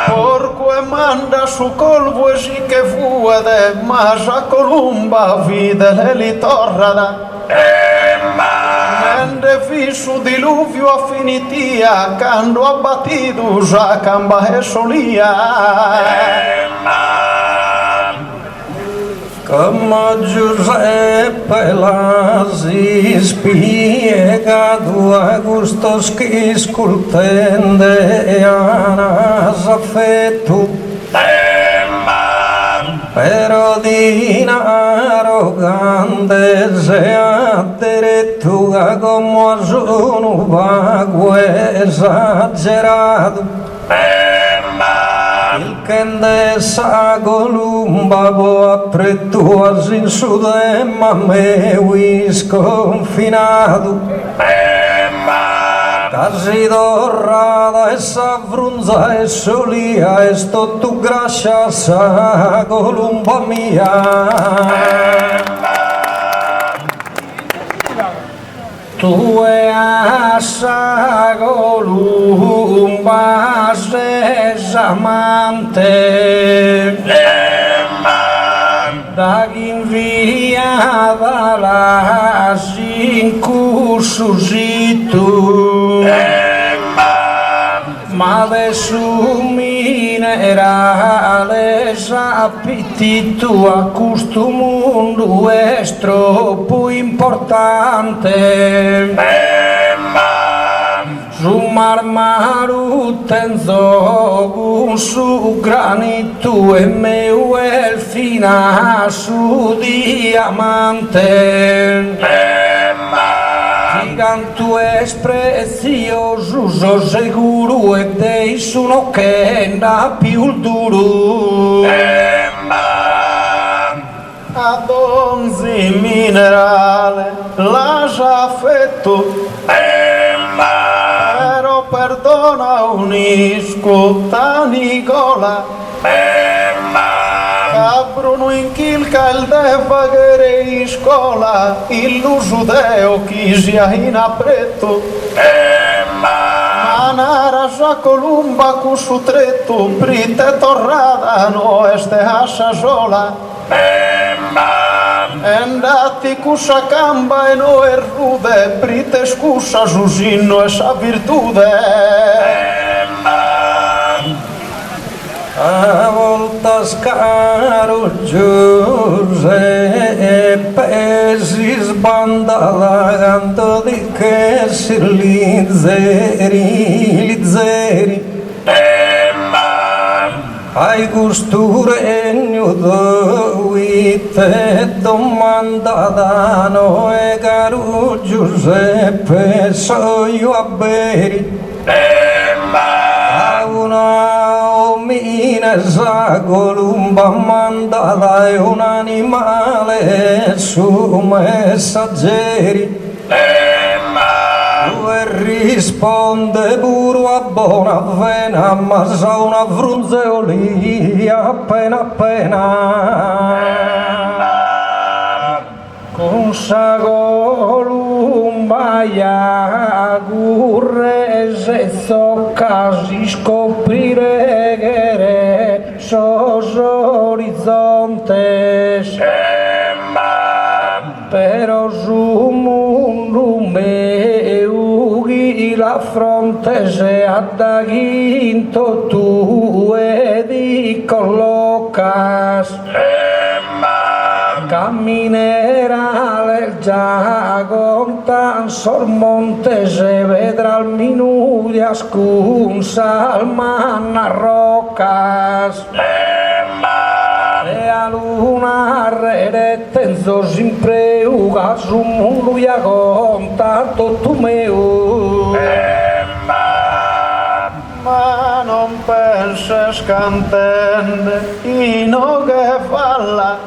porco e manda su colvo e si che vuode ma sa columba vide le li torrada Nende fisu diluvio affinitia quando abbattido sa camba e solia come Giuseppe Lasi spiega due gustos che scultende affetto però di arrogante se addirittura come sono vago esagerato il che ne sa columba può apprettuarsi in su ma me sconfinato casi dorrada e s'avrunza e solia e sto tu grascia sa columba mia tu e assa columba sesamante da via dalla incursusito ma adesso minerale appetito a questo mondo è troppo importante su marmaro tenzo su granito e meu el fina su diamante giganto es prezioso so sicuro e dei sono che da più duro ad onzi minerale lascia affetto però perdona unisco tanicola Bruno in chilca il devaghere in scuola l'uso deo chi sia in appretto manara sa columba cu su tretto prite torrada no este assa sola andati cu sa camba e no er rude prite scusa su sinno e sa virtude a voltas caro Giuseppe si sbandalando di che si lizzeri ai gusto regno dovite domandano e caro Giuseppe so io a beri a una omina sa columba mandata è un animale su messaggeri e risponde pure a buona vena ma sa una frunzeoli appena con sa columba ya curre se zocca si scoprire che sos orizzontes però su mondo meu la fronte se da quinto tu di collocas camminerà il giago tan sormonte se vedrà il minuto scunsa al manna roccas e a luna rete tenzo sempre uga su mundo ya contatto tu meu ma non penses cantende ino che falla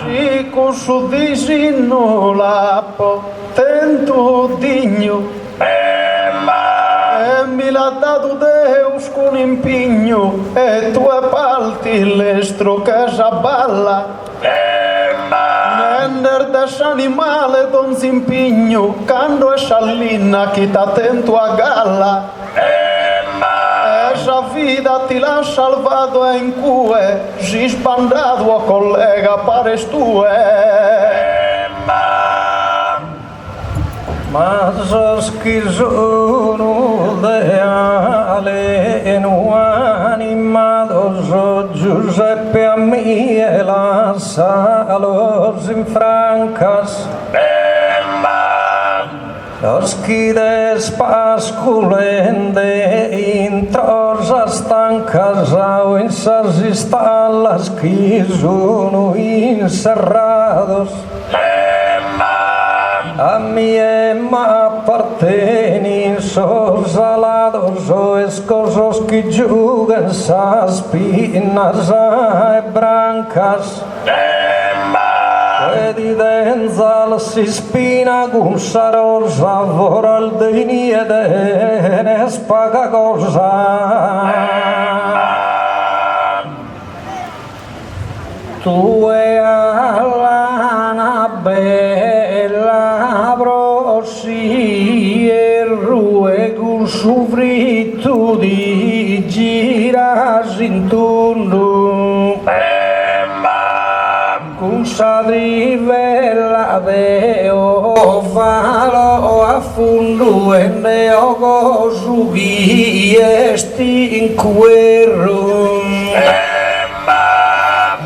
si su disino lappo tento digno e mi l'ha dato Deus con impegno e tu appalti l'estro che s'abballa nender des'animale don s'impigno quando è sallina chi t'attento a galla esa vida ti l'ha salvato in cue si sbandato a collega pares tue ma che sono leale e non animato so Giuseppe a me e la salos in francas los chides pasculende introsa stancas o in sas stallas che sono inserrados a mí me apparteni sos alados o escosos que juguen sas pinas e brancas di denzal si spina con sarosa voral de niede ne spaga cosa tu e alana bella brossi e rue con soffritto di giras intorno con sadrivella deo falo a fondo e neo gosu esti in cuero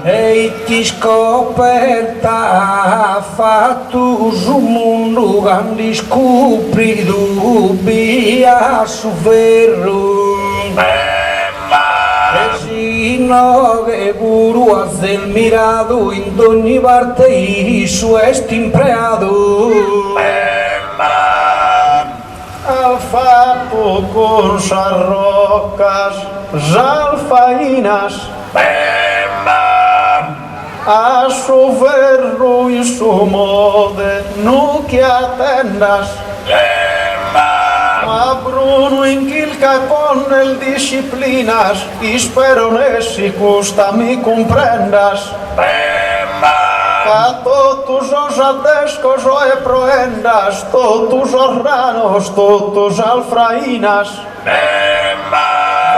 e ti scoperta fatto su mondo quando scopri dubbi a su ferro no che guru del mirado in ogni parte y su est impreado al fatto con sarrocas zalfainas a su ferro y su mode no que atendas ma Bruno in quilca con el disciplinas y spero nessi custa mi comprendas a totus os adescos o e proendas totus os ranos totus alfrainas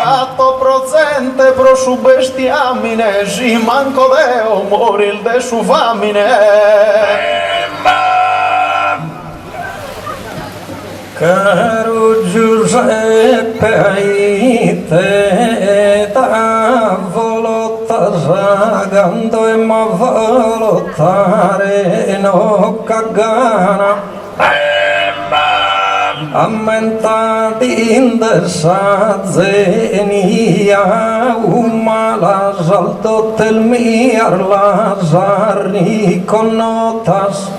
fatto procente pro su bestiamine si manco deo moril de su famine caro Giuseppe te da volotta sagando e ma volottare no cagana ammentati in dessa zenia umala salto tel miar lazarni con notas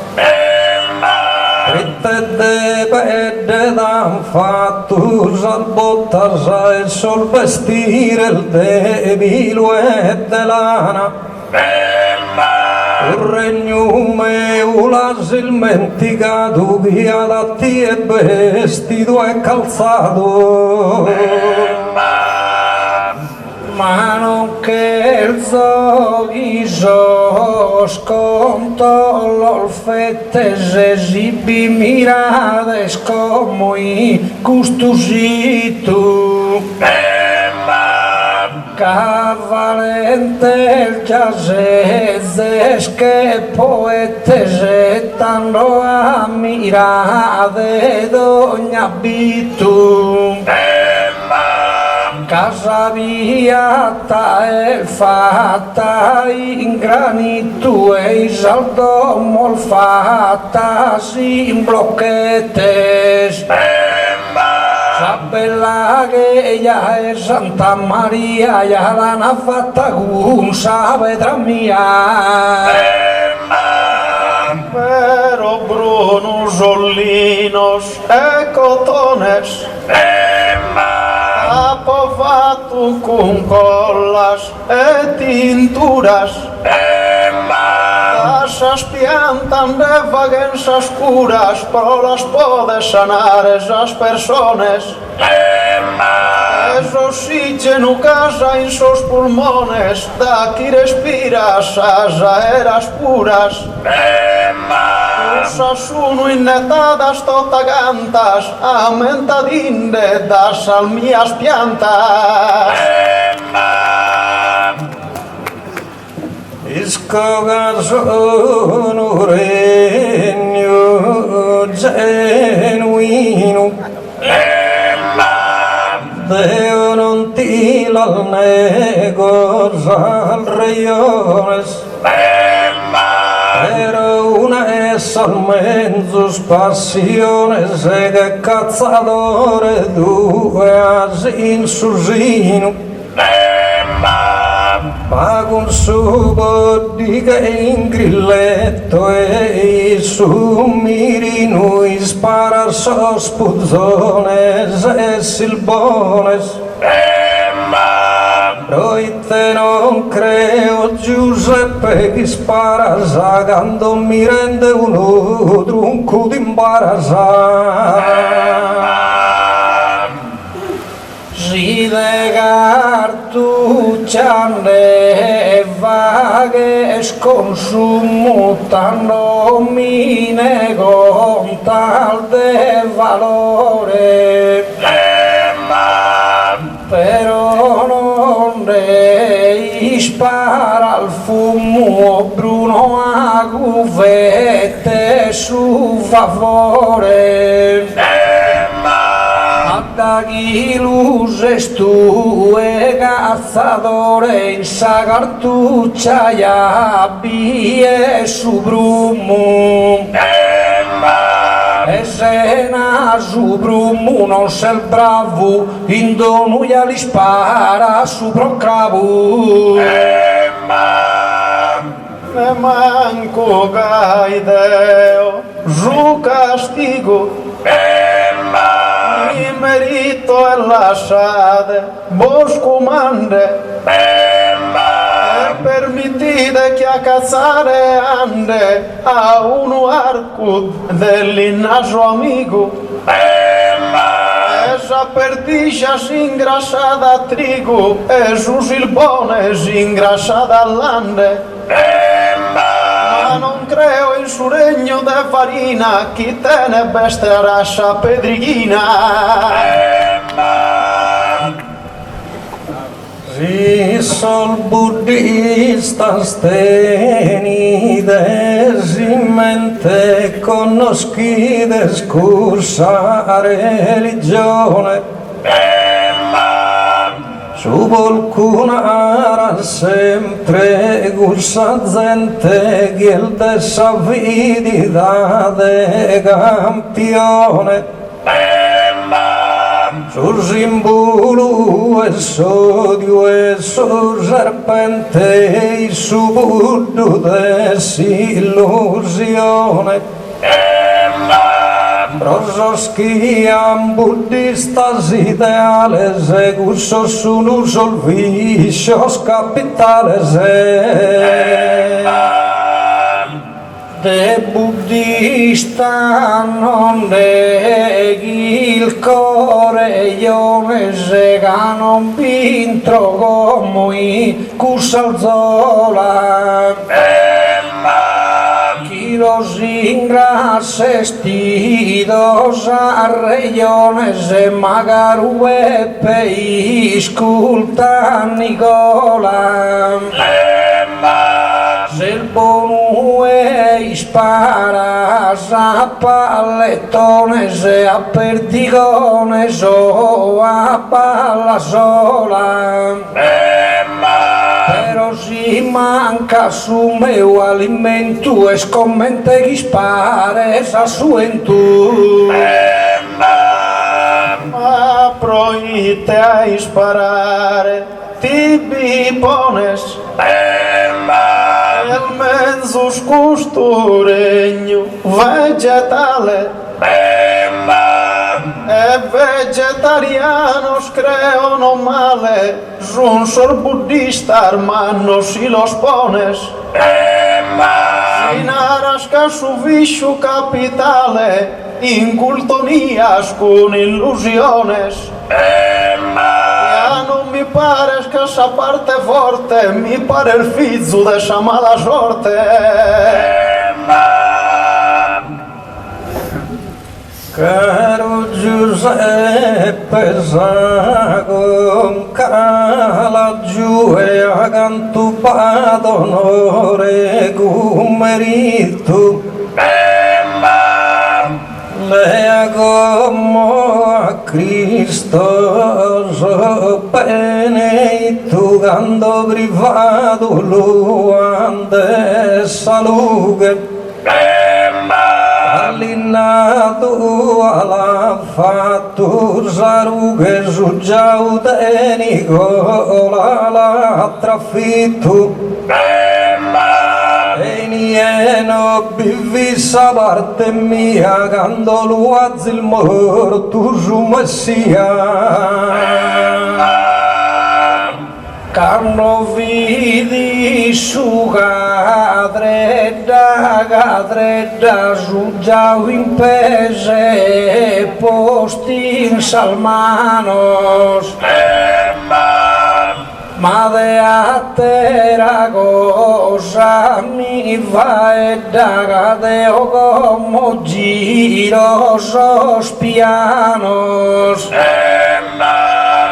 Ritte de bede dan fattus al bottas e sol vestire il debilo e de lana un regnume ulas menticato che adatti e vestito e calzato ma non che il zogiso sconto l'olfette se si mirades como i custusito Cavalente il chiasese che poetes tanto a mirare d'ogni abitum. Casa viata e fatta in granito e saldo mol fatta in blocchetes. La bella che ella è Santa Maria, ya l'hanno fatta gunsa vedrà mia. Pero brunus ollinos e cotones apovato con collas e tinturas esas piantan de vaguensas curas pero las podes sanar esas personas es oxígeno casa en sus pulmones daqui respiras as aeras puras usas uno innetadas totagantas aumentadinde das almias piantas Iscoga sono regno genuino Deo non ti la nego al reiones Pero una es al mezzo passiones e che cazzatore due asin susino Pago un subo di che in grilletto e su mirino spara sos puzzones e silbones Proite non creo Giuseppe che spara sagando mi rende uno trunco d'imbarazza Si de cartucciane vaghe sconsumutano mine con tal de valore però non ne spara al fumo bruno a cuvette su favore da chi luces tu e cazzatore in sa cartuccia e abbie su brumo e se na su brumo non sei bravo in dono gli li spara su procravu ne manco gaideo su castigo mi merito e lasciate vos comande e permettite che a cazzare ande a uno arco dell'innaso amico esa perdicia si ingrassata a trigo e su silbone si ingrassata all'ande ma non creo in su regno de farina chi te ne bestia rascia pedrighina Si sol buddista stenides in mente conoscides cursa religione su qualcuna sempre cursa gente che il dessa vidità de campione Sul simbolo e sodio e sul serpente su buddo desillusione Prososchia buddistas ideales e cursos sono solvicios capitales De buddista non neghi il core io ne sega non vintro come i cusalzola chi lo los ingrasestidos arregliones e magarue iscultan Nicola. Se il bonue isparas a palletones e a perdigones o a palla sola. Però si manca su meu alimento e scommente che spares a su entu. Ma proite a disparare, ti pones el mensus costuregno vegetale e vegetarianos creono male, un sol buddista hermano si los pones sin arasca su viscio capitale incultonías con ilusiones. Ya non mi pare che esa parte forte mi pare il figlio de esa mala sorte. Caro Giuseppe Sago, cala giù e agantupato onore cum merito. Lea como a Cristo so beneitu gando privado luande salughe. Allinnato alla fatto zarughe su giaude Nicola la trafitto. E nieno bivissa parte mia quando luazzi il morto su messia. Quando vidi su cadredda su giau in pese posti in salmanos. Ma de attera cosa mi va e da cadeo como giro sos pianos.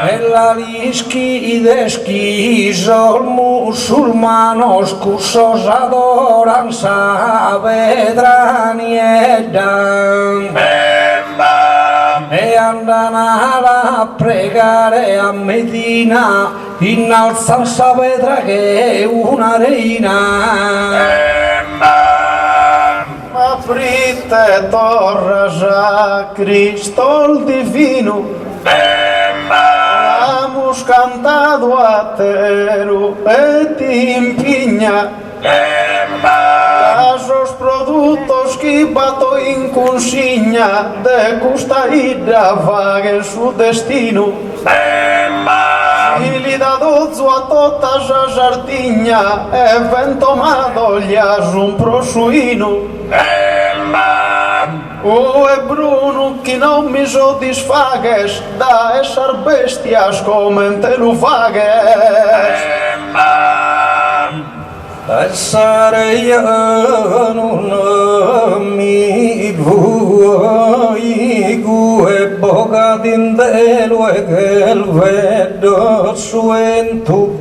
E la lischi deschi sol musulmanos cusos adoran sa vedraniedan. E andan a pregare a Medina, innalzan sa vedra che è una reina. Ma fritte torras a Cristo il divino, hemos cantado a Teru e ti impigna. Casos productos que bato in consigna de custa ida vague su destino. Si li da dozzo a totas a giardinha e ben tomado lias un prosuino. O è Bruno che non mi soddisfagues da essar bestias come te lo fagues. Essere io non mi vuoi gue boca d'indelo e che il vedo suento.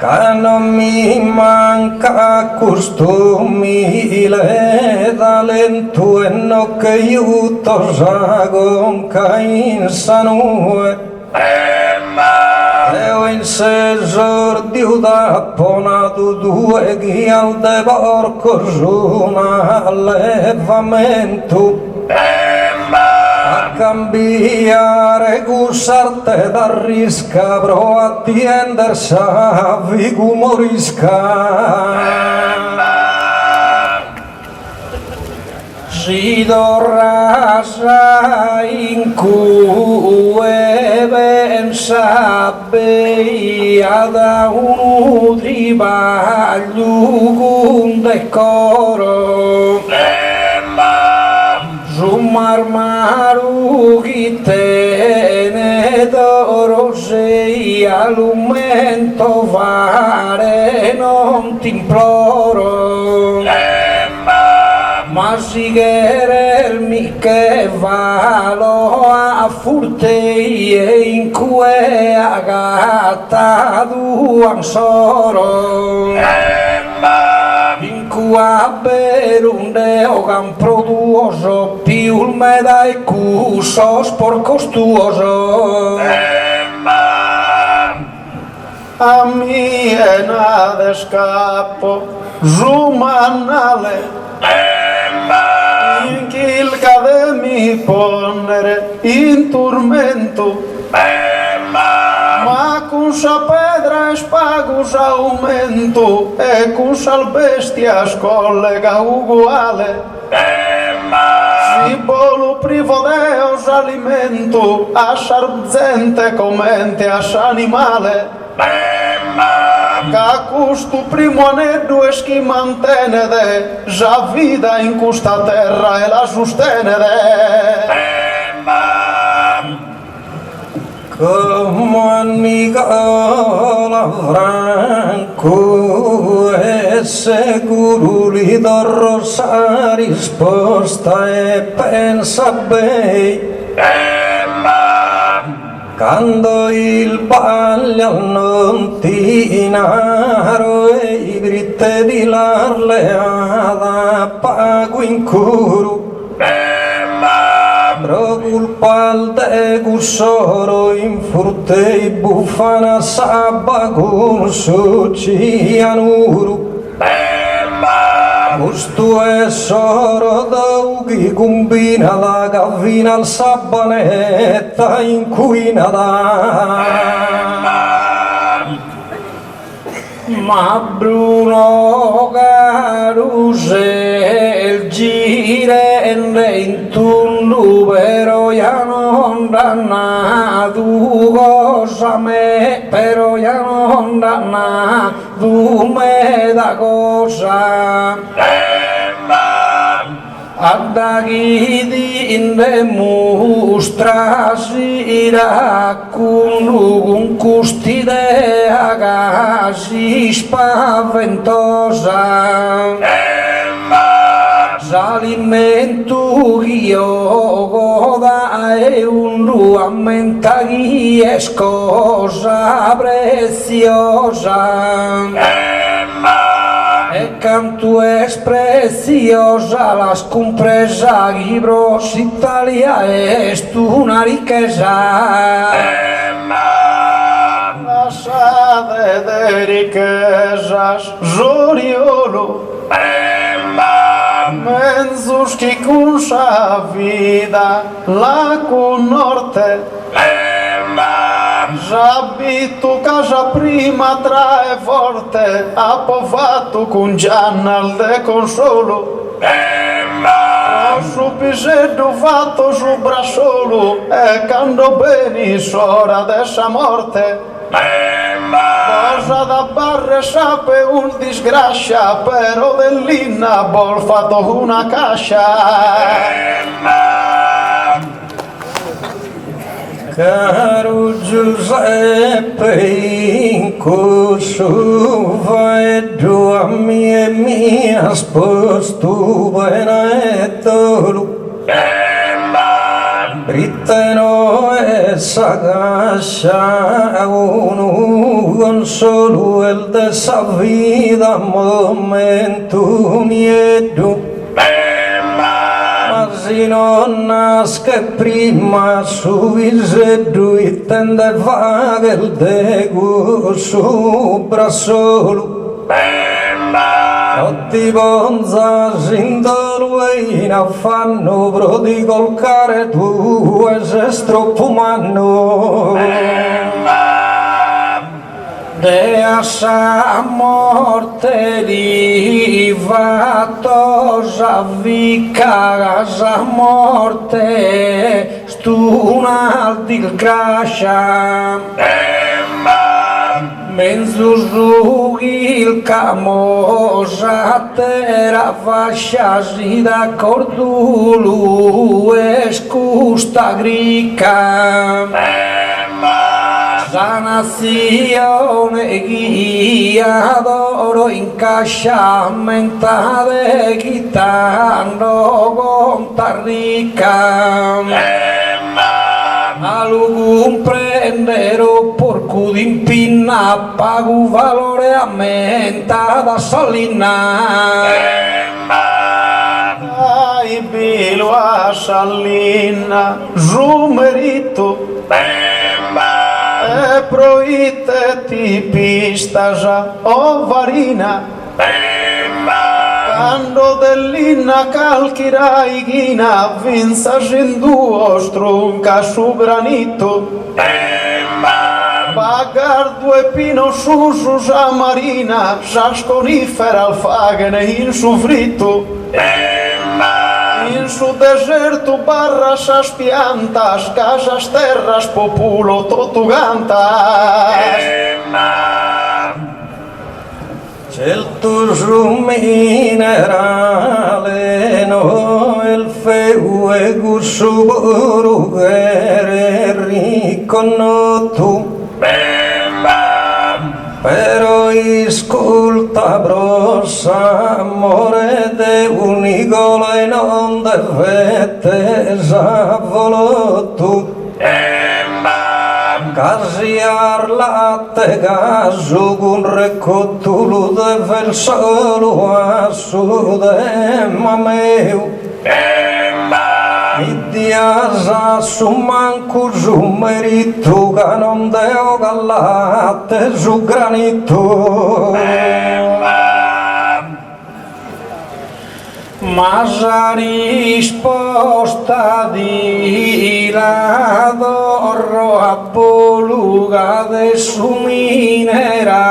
Che non mi manca costumi le talento e no che aiuto sagon che insanue. Eo in sesordio da ponato due che al de porco su un allevamento. A cambiare cusarte da risca pro attender savi umorisca. Si dorrasa in cue ben sabbia da un tribaglio con decoro. Su marmaru chi te d'oro sei all'umento fare non ti imploro. ma si mi che valo a furtei e in cui agatta duan soro in cui berunde o camproduoso più il meda e cuso spor costuoso a miena de scappo rumanale in chilca de mi ponere in turmento ma con sa pedra spagus aumento e con sal bestias collega uguale Sibolo privo deos alimento a sarzente comente a animale ca custo primo aneddu eschi mantenede già vida in custa terra e la sostenede come Nicola Franco è sicuro li darò sa risposta e pensa bene quando il baglio non ti naro e i dritte di l'arleada pago in curu pro culpa al de gussoro in furte i bufana sabba con socianuru Gusto e soro d'augi combina la gavina al sabbanetta inquinata ma Bruno Garusel girende in tundu però ya non dannato cosa me però ya non dannato me da cosa Addaghi inde mustra sira con custide agasi spaventosa S'alimento io goda e un ruamenta chi è cosa preziosa e canto es preciosa las compresa libros Italia es una riqueza lasciate de riquezas Zoriolo menzus chi con sa vida la con norte J'abito casa prima trae forte appovato con giannal de consolo su piseddu fatto su brassolo e cando beni sora dessa morte cosa da barre sape un disgrazia però dell'inna bol fatto una cascia Caro Giuseppe, in corso vai giù a mia sposto benedetto Brittano e sagascia uno solo el de sa vida momento miedo si non nasce prima su viseddu e tende vaga il dego su brassolo tutti bonza sindolo e in affanno prodigo il care tu e se troppo manno de a sa morte di vatosa vica sa morte stuna di grascia menzu il camosa terra fascia si da cordulu e scusta grica La nazione guia d'oro incasciamenta de gitano conta ricca. Algún prendero porco d'impinna pagu valore aumenta da solina. Ai bilo a sallina, zumerito. E proite ti pistaja o varina. Quando dell'inna calchirai ghina, vinza genduo strunca su granito. Pagar due pino su già marina, già sconifera al fagene in su fritto. In su deserto barra sas piantas, casas terras populo totugantas. Certo su minerale no il feu e gussu borughere riconosciuto. Però iscolta brossa amore de unigolo e non devete zavolotto. Casiar latte gaso con recottolo deve il solo a sude mameu. Idiasa su manco su merito che non deo latte su granito. Ma la risposta di l'adoro a poluga de su minerale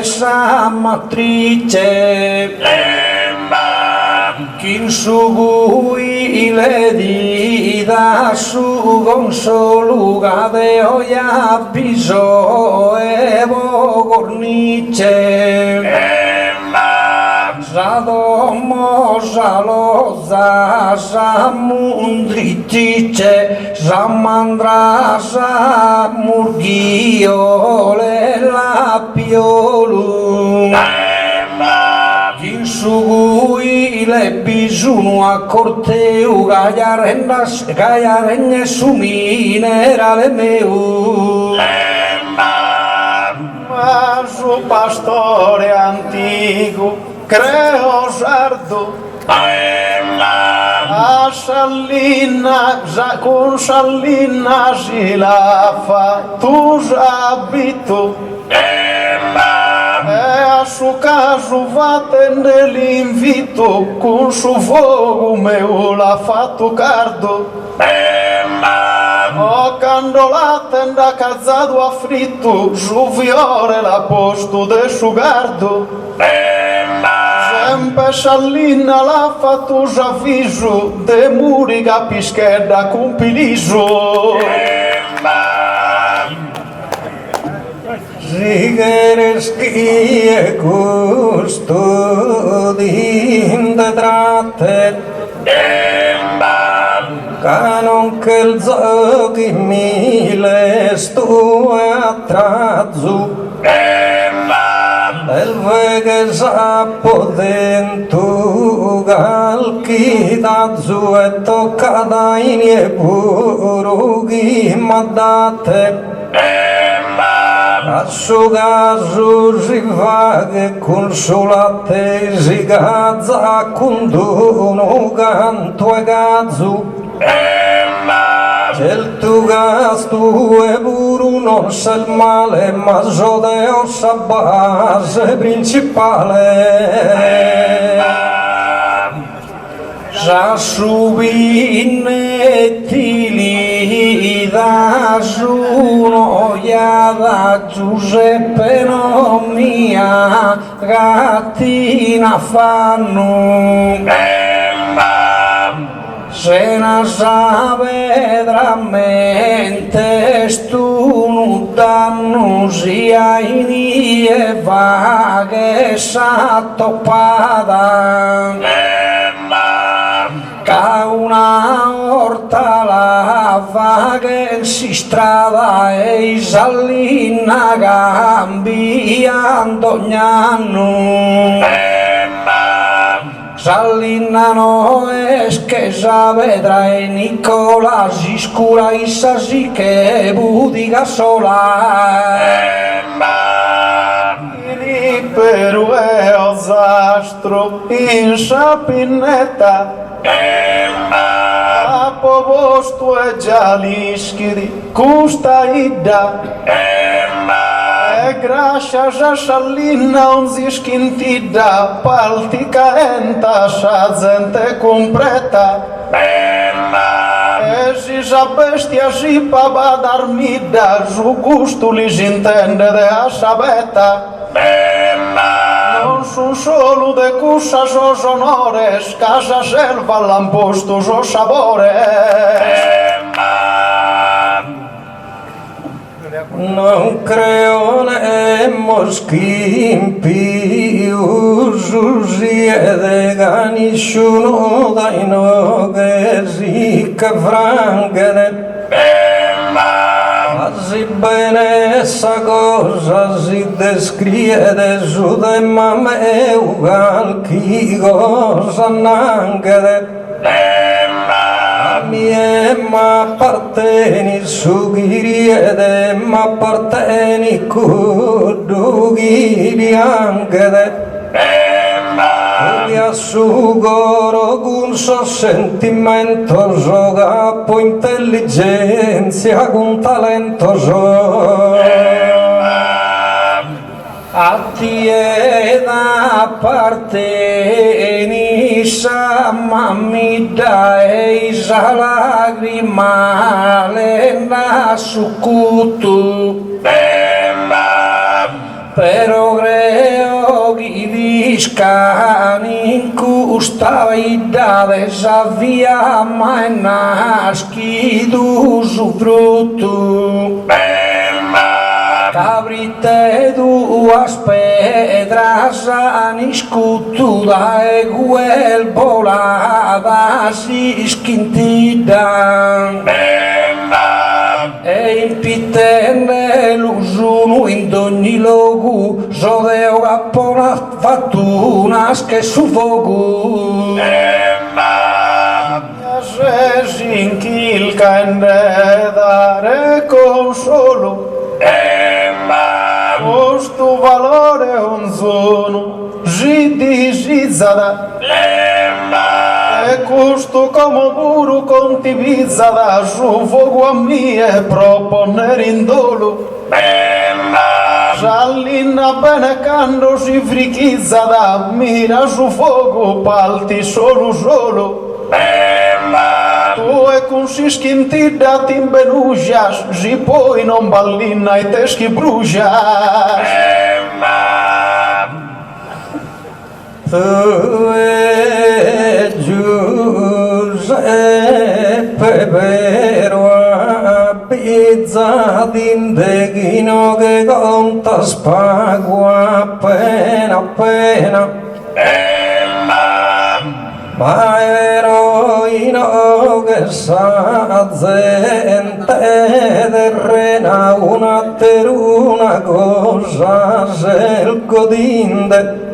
sa matrice. Chin su gui le dida su consoluga de oia piso e cornice. Zadomo zaloza zamundritice zamandra zamurghiole la piolu. Insugui le bisunu a corteu gaiarennes su minerale meu. Ma su pastore antico creo sardo. A sallina, con sallina si lava tu abito. E a su caso va tende l'invito, con su fuoco meu l'ha fatto cardo. O quando la tenda cazzato a fritto, su fiore l'ha posto de su gardo. Sempre sallina l'ha fatto già viso, de muri capischedda con piliso. Zigereski e custodin de tratte. Canon che il zoghi mille stu attrazzu. Del vege sappo dentro galchi d'azzu e tocca da inie burughi maddate. Asciugasu si vaghe consolate si gazza condono canto e gazzu. Certo gasto e buru non sa il male, ma sodeo sa base principale. Sa subinetti li da su noiada Giuseppe non mia gattina fanno. Se non sa veramente stu non danno sia in e vaghe sa toppada. Ca una orta lava che si strada e salina cambiando ogni anno. Salina no es che sa vedra e Nicola si scura issa sì che budiga sola. Peru è osastro in sapinetta. A povostu e gialiskiri custa idda. E gracias a Salina on ziskintida paltica enta sa gente compreta. E si sa bestia si pa badarmida su gusto li si intende de a sabeta. Non son solo de cusas os honores, casa selva l'han postos os sabores. Non creo nemmos che più succede nessuno dai noi si che frangere. Quasi bene essa cosa si descrive su de me qualche cosa n'anche. Ma apparteni su chi riede, ma apparteni con chi bianche. Che assugoro con suo sentimento, suo capo intelligenza, con talento suo. A te da apparteni sa mamma e sa lagrima lena su cutu. Però creo che discani in questa vita desavia mai nascido su frutto. Cabrite duas pedras han iscutuda e quel volada si schintida. E impitene l'usuno in ogni luogo, so deo cappona fattunas che suffoco. Se si inchilca in dare consolo. Questo valore un sono gidizizzata e questo come puro contivizzata su fuoco a mie proponere in dolo. Salina bene quando si frichizzata mira su fuoco palti solo. Tu e con si schintida ti imbenugias, si poi non ballina e te schibrugias. Tu e Giuseppe però pizza d'indeghino che conta spago appena. Ma eroino che sa gente terrena una teruna cosa sel godinde.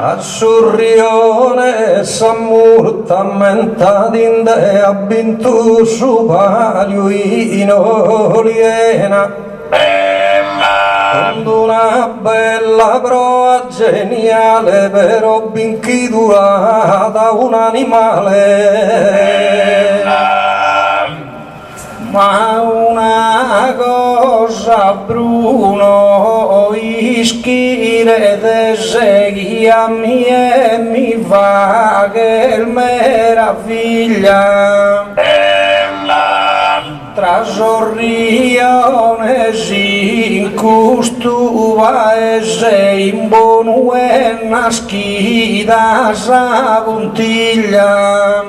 A Surrione s'ammurtamenta dinde ha vinto su palio in oliena. Con una bella proa geniale però binchi durata un animale. Ma una cosa Bruno ischire de segui a mie mi fa che meraviglia. Tra sorrione si incustuva e se in buona schida sa puntiglia.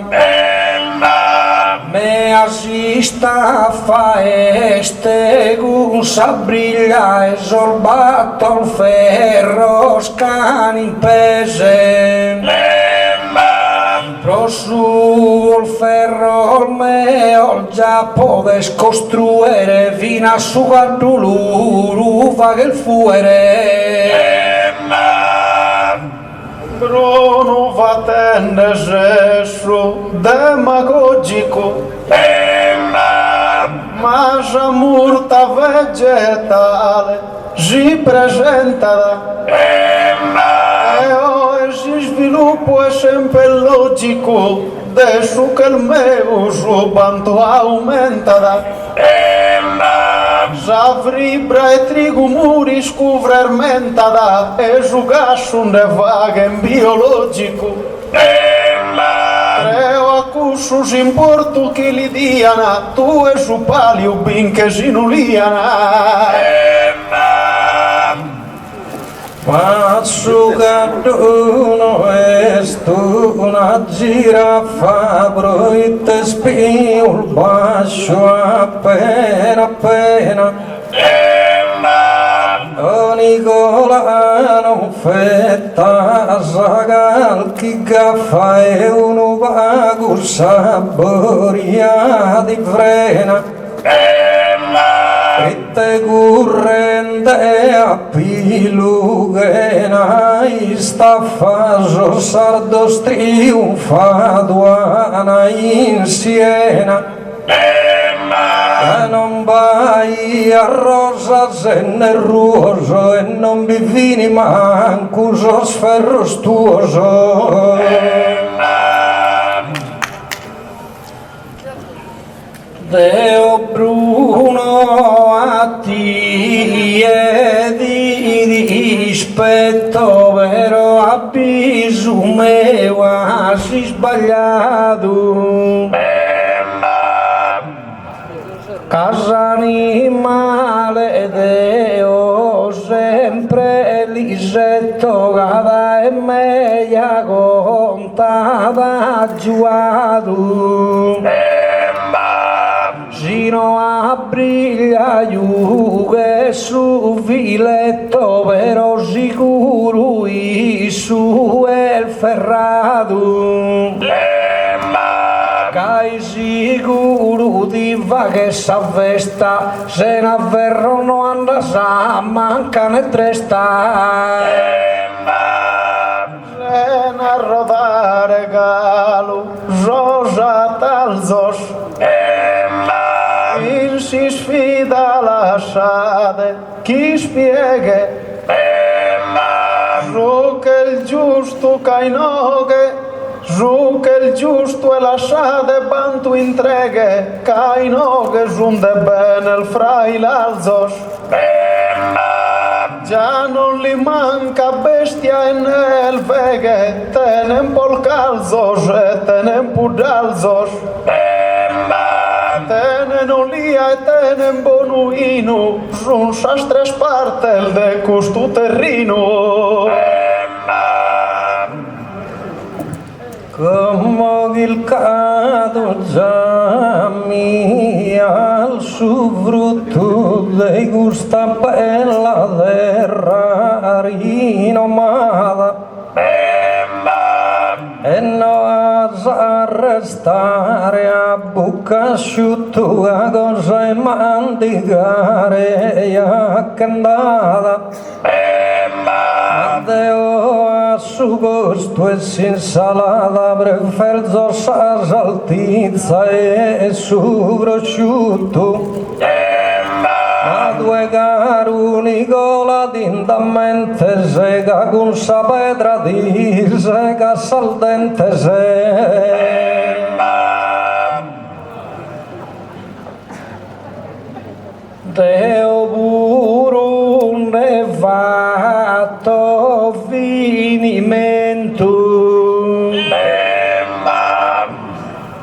Me assista fa este con sa briglia e sorbatto il ferro scani in pese. Pro su il ferro il meo già podes costruire fino a su quando fa che il fuere. Bruno va tenne gesso demagogico. Ma già murta vegetale si presenta. E si sviluppo è sempre logico, adesso che il mio suo quanto aumenta. Già vibra e trigo muri scuvre e su gas un vaga in biologico. Creo a cussus in porto che li diana, tu e su palio bin che si nuliana. Massugaduno estu una giraffa broite spiul bascio appena appena Nicolano fetta sagal chi gaffa e uno vago saboria di frena e te currente a pilugena istaffaso sardo striunfaduana in Siena e non vai a rosa se ne ruoso e non vi vini manco sos ferros tuoso Deo Bruno a ti e di rispetto vero avviso mio hai sbagliato casa animale Deo sempre lisetto cada e meglio contata giuato Sino a briglia che su filetto però sicuro su el ferrato Cai sicuro ti va che s'avvesta se n'avverro non anda sa manca ne tresta Se ne rodare galo rosa talzos si sfida lasciate chi spiega su che il giusto cainoghe su che il giusto è lasciate bantu intreghe cainoghe giunde bene il frai l'alzos già non li manca bestia e nel veghe tenen pol calzos e tenen pudalzos tenen olia e tenen bonuino son sas tres partes de custo terrino Como il cado già mi al su frutto dei gusta bella terra rinomata e no a restare a bocca asciutta cosa e mandigare e a candata Adeo a su gusto e s'insalata preferzo sa saltizza e su prosciutto a due caruni cola tintamente sega con sa pedra di sega saldente Deo puro ne fatto finimento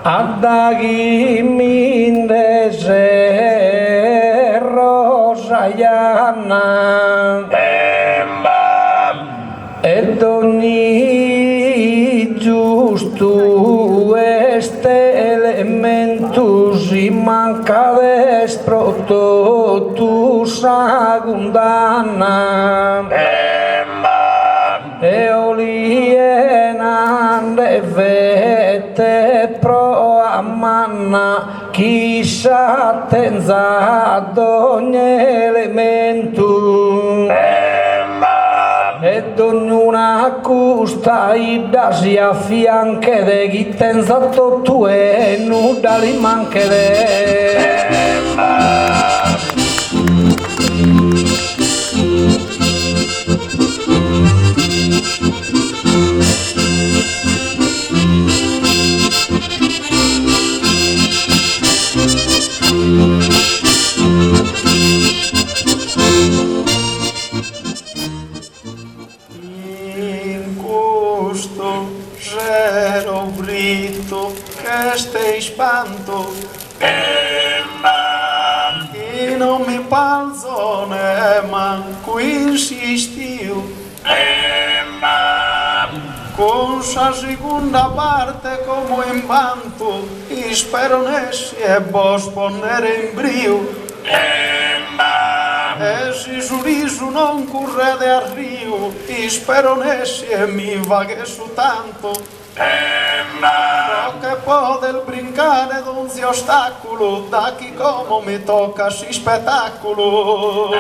a chi mi indese rosa ianna ed ogni giusto este elemento si manca destro tu sa condanna e oliena de pro a manna chi s'attenza ad ogni elemento ed ognuna accusta i dasi a fianche de chi tenza tutto e nulla li manche de Zero brito che stai spanto e non mi palzo ne manco insistiu con sa seconda parte come in vanto e spero ne si è boh ponere in brio e si sorriso non correde al rio e spero ne si e mi va che su tanto che può del brincare d'onzi ostacolo da chi come mi tocca si spettacolo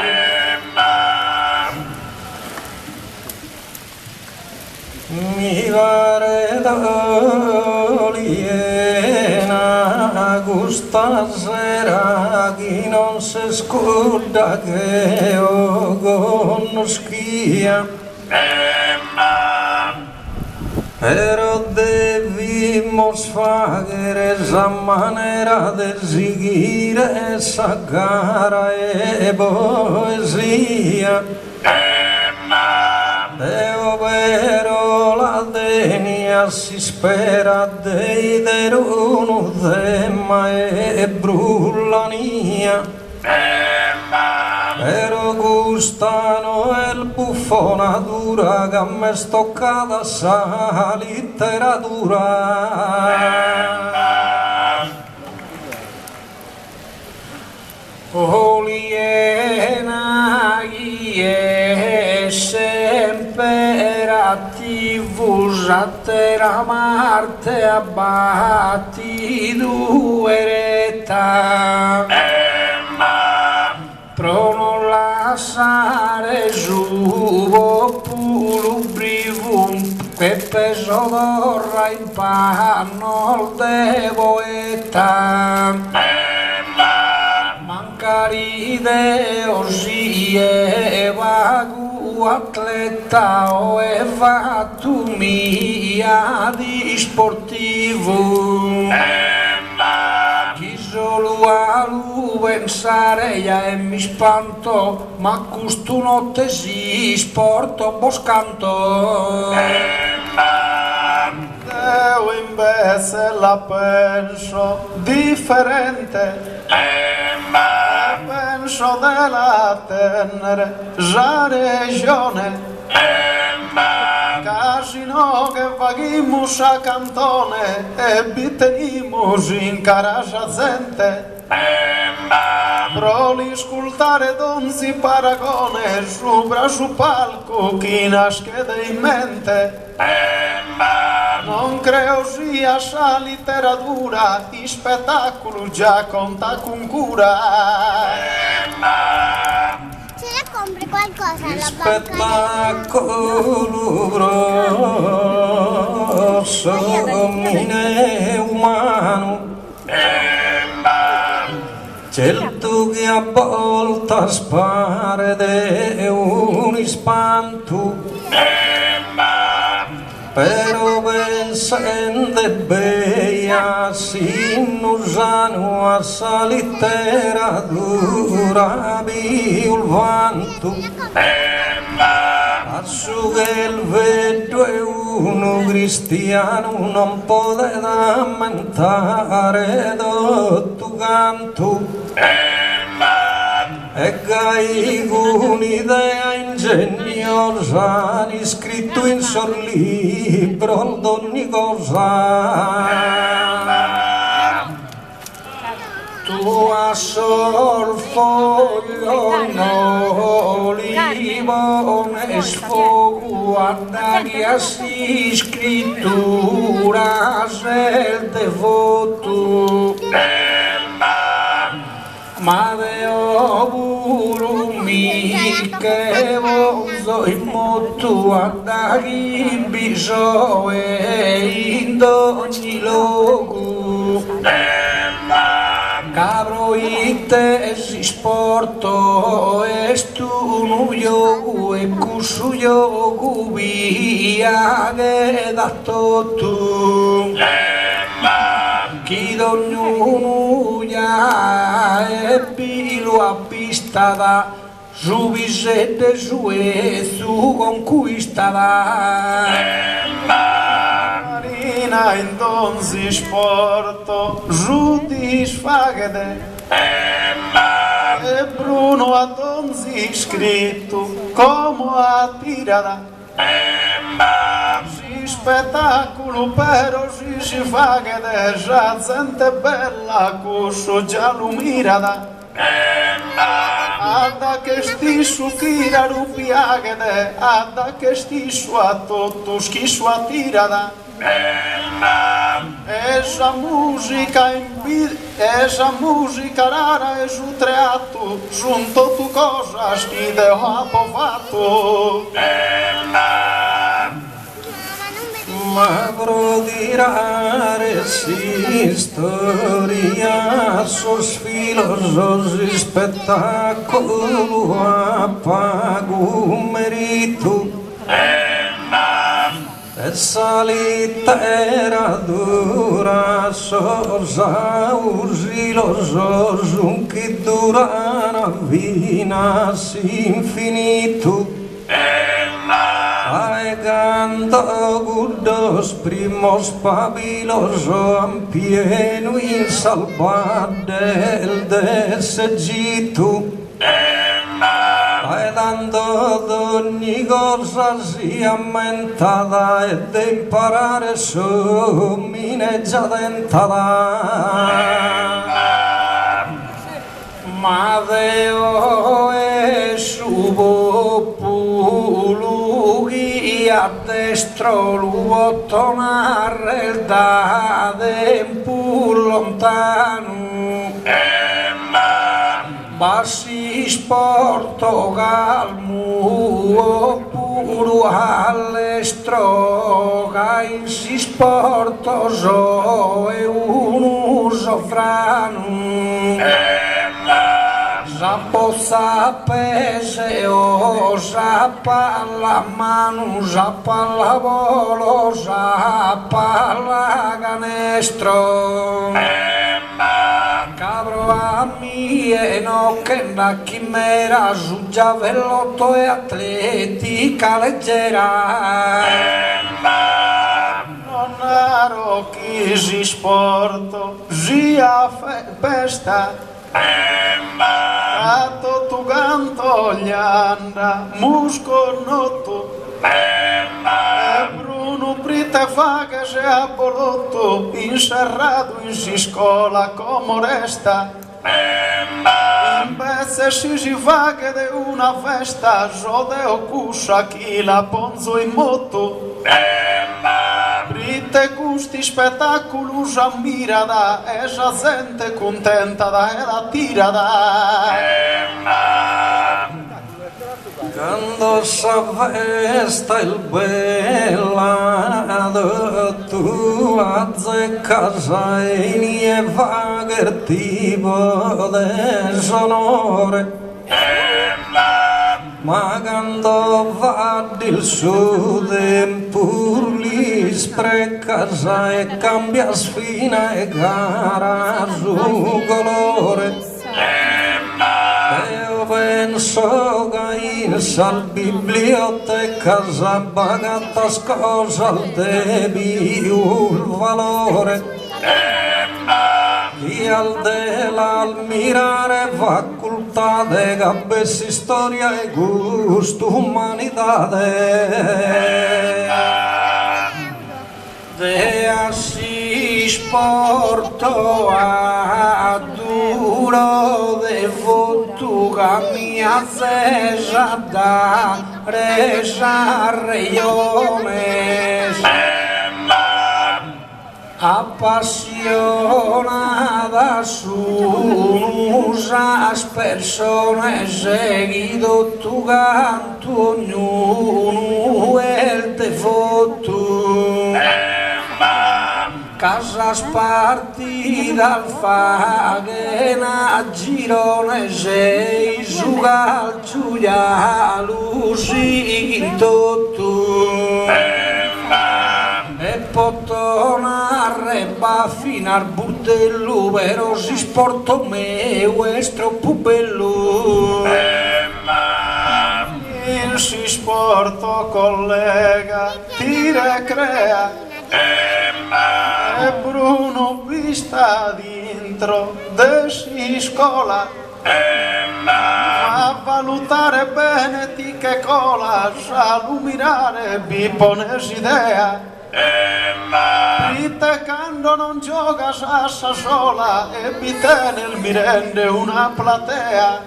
mi pare d'oliena questa sera chi non si scorda che io conoscia però debimos fare esa manera de seguire esa gara e poesia però la denia si spera de uno tema e brullania però gustano el buffonatura che mi stoccata sa letteratura Oliena è sempre attivus a terra Marte abbatti due retta pro non lasciare giù pulubrivum che peso d'orra in panno devo età mancari deosi e vagu atleta o e fatto mia di sportivo chi solo a lui pensare e mi spanto ma questo notte si sporto boscanto io invece la penso differente penso della tenere già regione casino che vaghimus a cantone e bitenimus in carasa gente pro l'iscultare donzi paragone sopra su palco chi nascede in mente non creo sia sa letteratura in spettacolo già conta con cura se le compri qualcosa alla spettacolo grosso mine umano certo che a volte spare de un ispanto però pensando bene si usano a sa letteratura il vanto asciuga il vedo e uno cristiano non può lamentare tutto canto e gai un'idea ingegnosa scritto in sor libro d'ogni cosa tua sol foglio no olivone sfogo Adagias escrituras el devoto Madeo burumi che vozo in motu adagi bisoe in ogni luogo Cabro ite si sporto estu nu yogu e kusu yogu via che da totu Chi ognuno ya e pilu a pista da subisete su conquistada Marina in donzi sporto, giudis fagede e Bruno a donzi scritto come a tirada si spettacolo però si fagede già gente bella cusso già lumirada Ada che sti su kira rupiagede Ada che sti su a totus chi su a tirada Esa musica rara e su treato Junto tu cosa sti de ho appovato Ma prodirare si storia sos filosofi spettacolo a pago merito e salita era dura sosa usiloso che durana vinas infinito Aegando gudos primos pabilos ampieno in salvade el desegito Aedando d'ogni cosa si ammentada e de imparare sommineggia dentada Madeo e subo pulugi a destro l'uoto narrelda pur lontano Bassi sporto galmu puru all'estro in si sporto so e un sofrano Zappo sapese o zappa la mano, zappa la volo, zappa la canestro. Cabro a mie no che da chimera su giavellotto e atletica leggera. Non ero chi si sporto, sia festa Ato tu canto gli anna, musco noto Bruno prita fa che si è bolotto Inserrato in si scola come resta Invece si fa che de una festa Jodeo cuscia chi la ponzo in moto Prite gusti spettacolo ammirada E la gente contenta da e la tirada Quando s'avvesta il bella tu azzecca e vaga tipo de sonore ma quando va il suo tempo li spreca e cambia sfina e gara su colore io penso che in sal biblioteca s'abbagata scosa devi il valore chi al mirare facoltà de gabbessi storia e gusto umanità de assi sporto a duro devoto luga mia zesa da reiones appassionada sunusas persones seguido tu canto ognuno el te fotu casas partida al faguen a girones e jugar giuia lusin totu e potona reba fino al burdello vero si sporto meu è troppo bello il si sporto collega ti recrea e Bruno vista dentro de si scola a valutare bene ti che cola sa luminare bipones idea Vite quando non gioca sassa sola e vite nel mirende una platea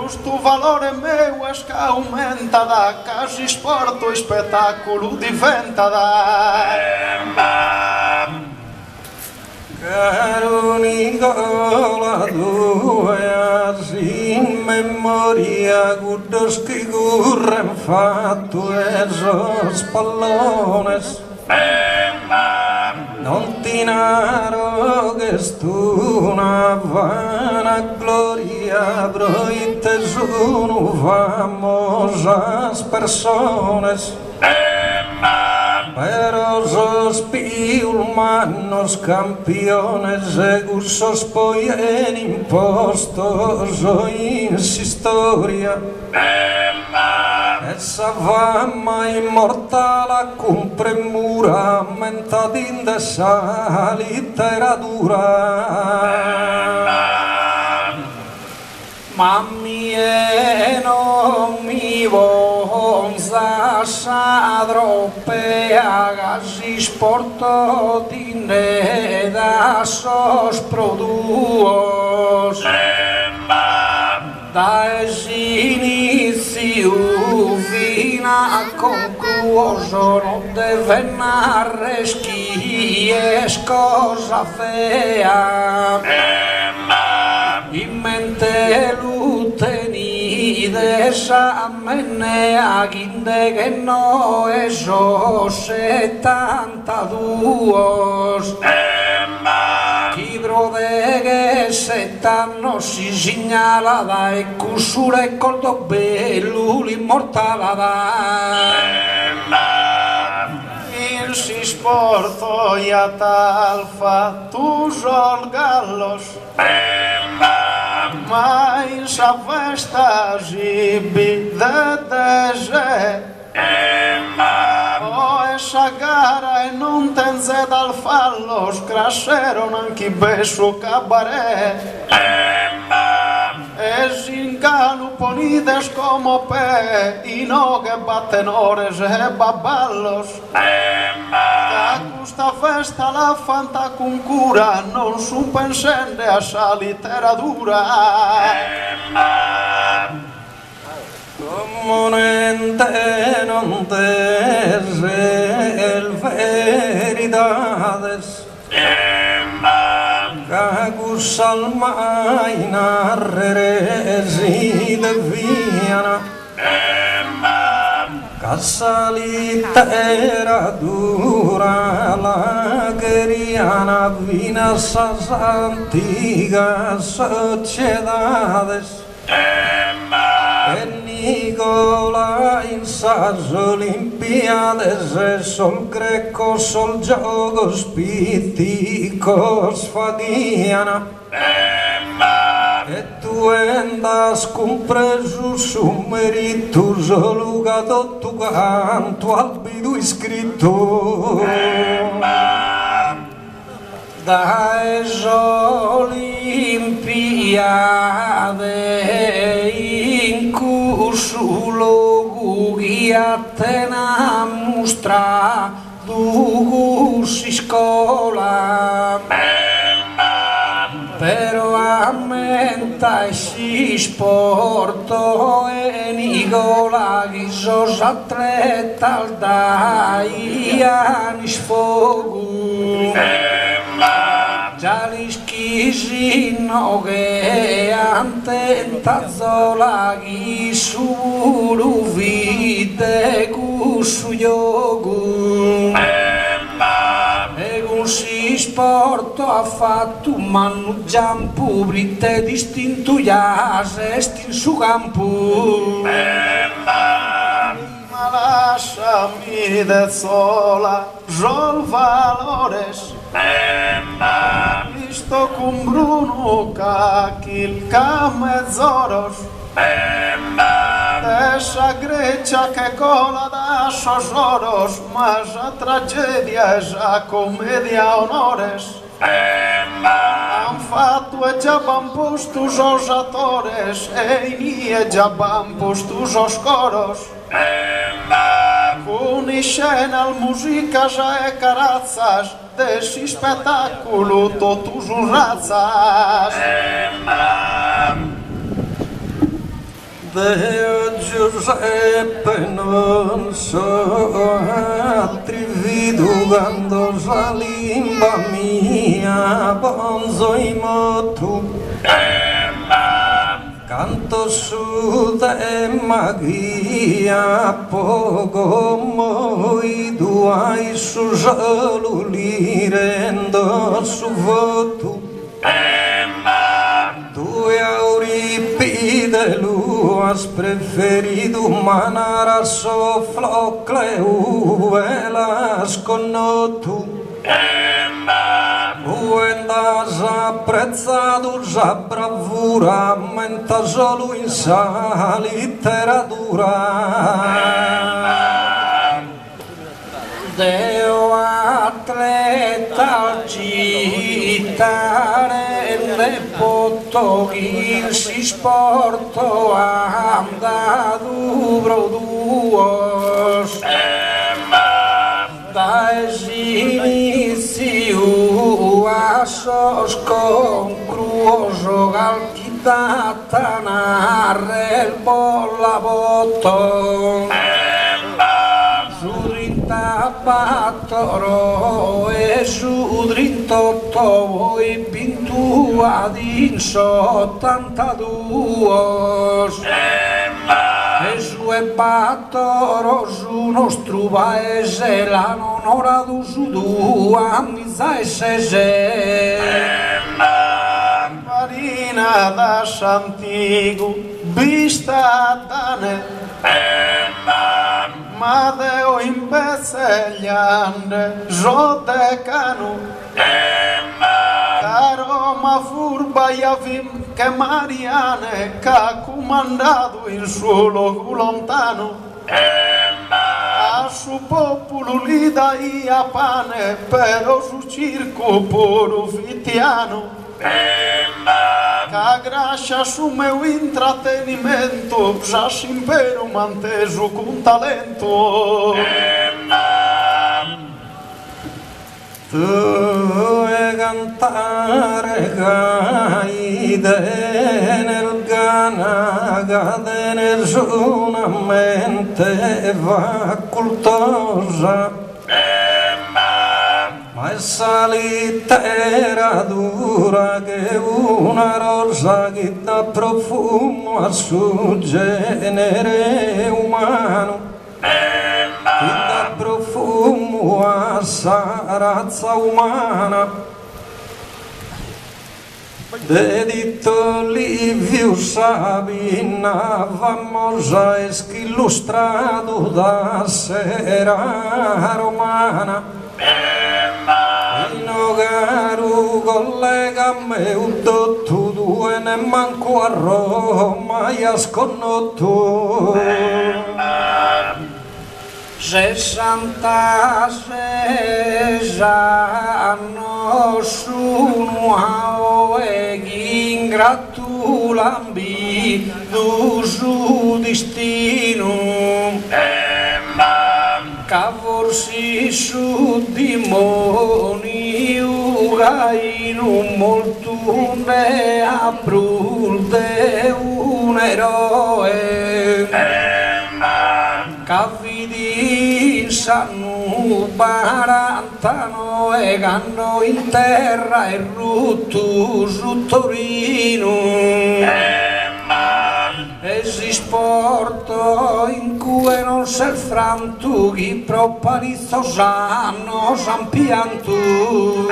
questo valore meu es che aumenta da casi sporto e spettacolo diventa da Caro Nicola, due in memoria guddos che curren fatto esos pallones non ti narrogues tu una vana gloria broite sono famosas personas pero sos piulmanos campeones e cursos poi en impostos o in historia essa fama immortale con premura aumenta in dessa letteratura Mammi e non mi vonza sa troppe agasi sporto dinne da sos produos da inizio fino a concluso non deve narrare chi è cosa fea in mente l'utenide s'ammenne a chinde che no e so 72 chi prove che 70 si segnala da e cusura e colto bello l'immortale il si sporto ja tal fatto sol gallos ma in sa festa zibi de dese o essa gara e non tenze dal fallo scrasserono anche beso cabaret e zingano ponides como pe y no que batenores e baballos a questa festa la fanta con cura non su pensende a sa literatura Comunente non tese el veridades Cacus almai narrere si deviana Casa literatura la queriana vinas as antigas sociedades Nicola in sas olimpiades e sol greco sol giogos piticos fadiana e tu endas compreso su meritus lugato tu canto al bidu iscritto das olimpiade in curso logo guiate na mostra do curso escola pero ammenta e si sporto e Nicola che sos atleta al dai anni sfogu già li schisino che antenta zola che su vite su yogu e con si sporto ha fatto un mangiam pubrite distinto ya sesti in su campo Ma lasciami de sola, jol valores. Visto cum Bruno cachil ca mezzoros. Esa Grecia che cola da sosoros, ma ja tragedia e ja comedia honores. Han fatto e già ban postus os atores e inie già ban postus os coros. Con scena al musica già e carazzas desi spettacolo totus un razzas. Deo Giuseppe non so attrivido quando la lingua mia bonzo in motu canto su te magia poco moi duai su solo li rendo su votu tu Euripide lu has preferido manara Sofocle velas connotu Uendas apprezzato già bravura menta solo in sa letteratura Deo atleta citare le potoghi si sporto andato broduos da inicio a sos concluoso galchitata narre il bolla botto Tabattoro e su drintotto voi pintu ad inso 82 e su e battoro su nostro paese la non ora du su due mizza e sese Marina da Santigo vista dane Madeo invece gli anni, jode canu. Caro ma furba Yavim che Mariane, che ha comandato il suo luogo lontano. A suo popolo lì dai a pane, però su circo puro fittiano. Ca gracia su meu intrattenimento già s'impero manteso con talento tu e cantare caide nel gana nel solamente facoltosa ma è letteratura che una rosa che dà profumo al suo genere umano che dà profumo alla razza umana dedito Livio Sabina famosa e illustrato da sera romana no caro collega meu tutto due ne manco a Roma e sconnotto 66 anni sono e ingratulambi do suo destino che forse su demonio sugainu molto ne abrul de un eroe cavidi sanno barantano e ganno in terra e rutto su Torino e si sporto in cui non se frantu chi pro palizzo sanno san piantu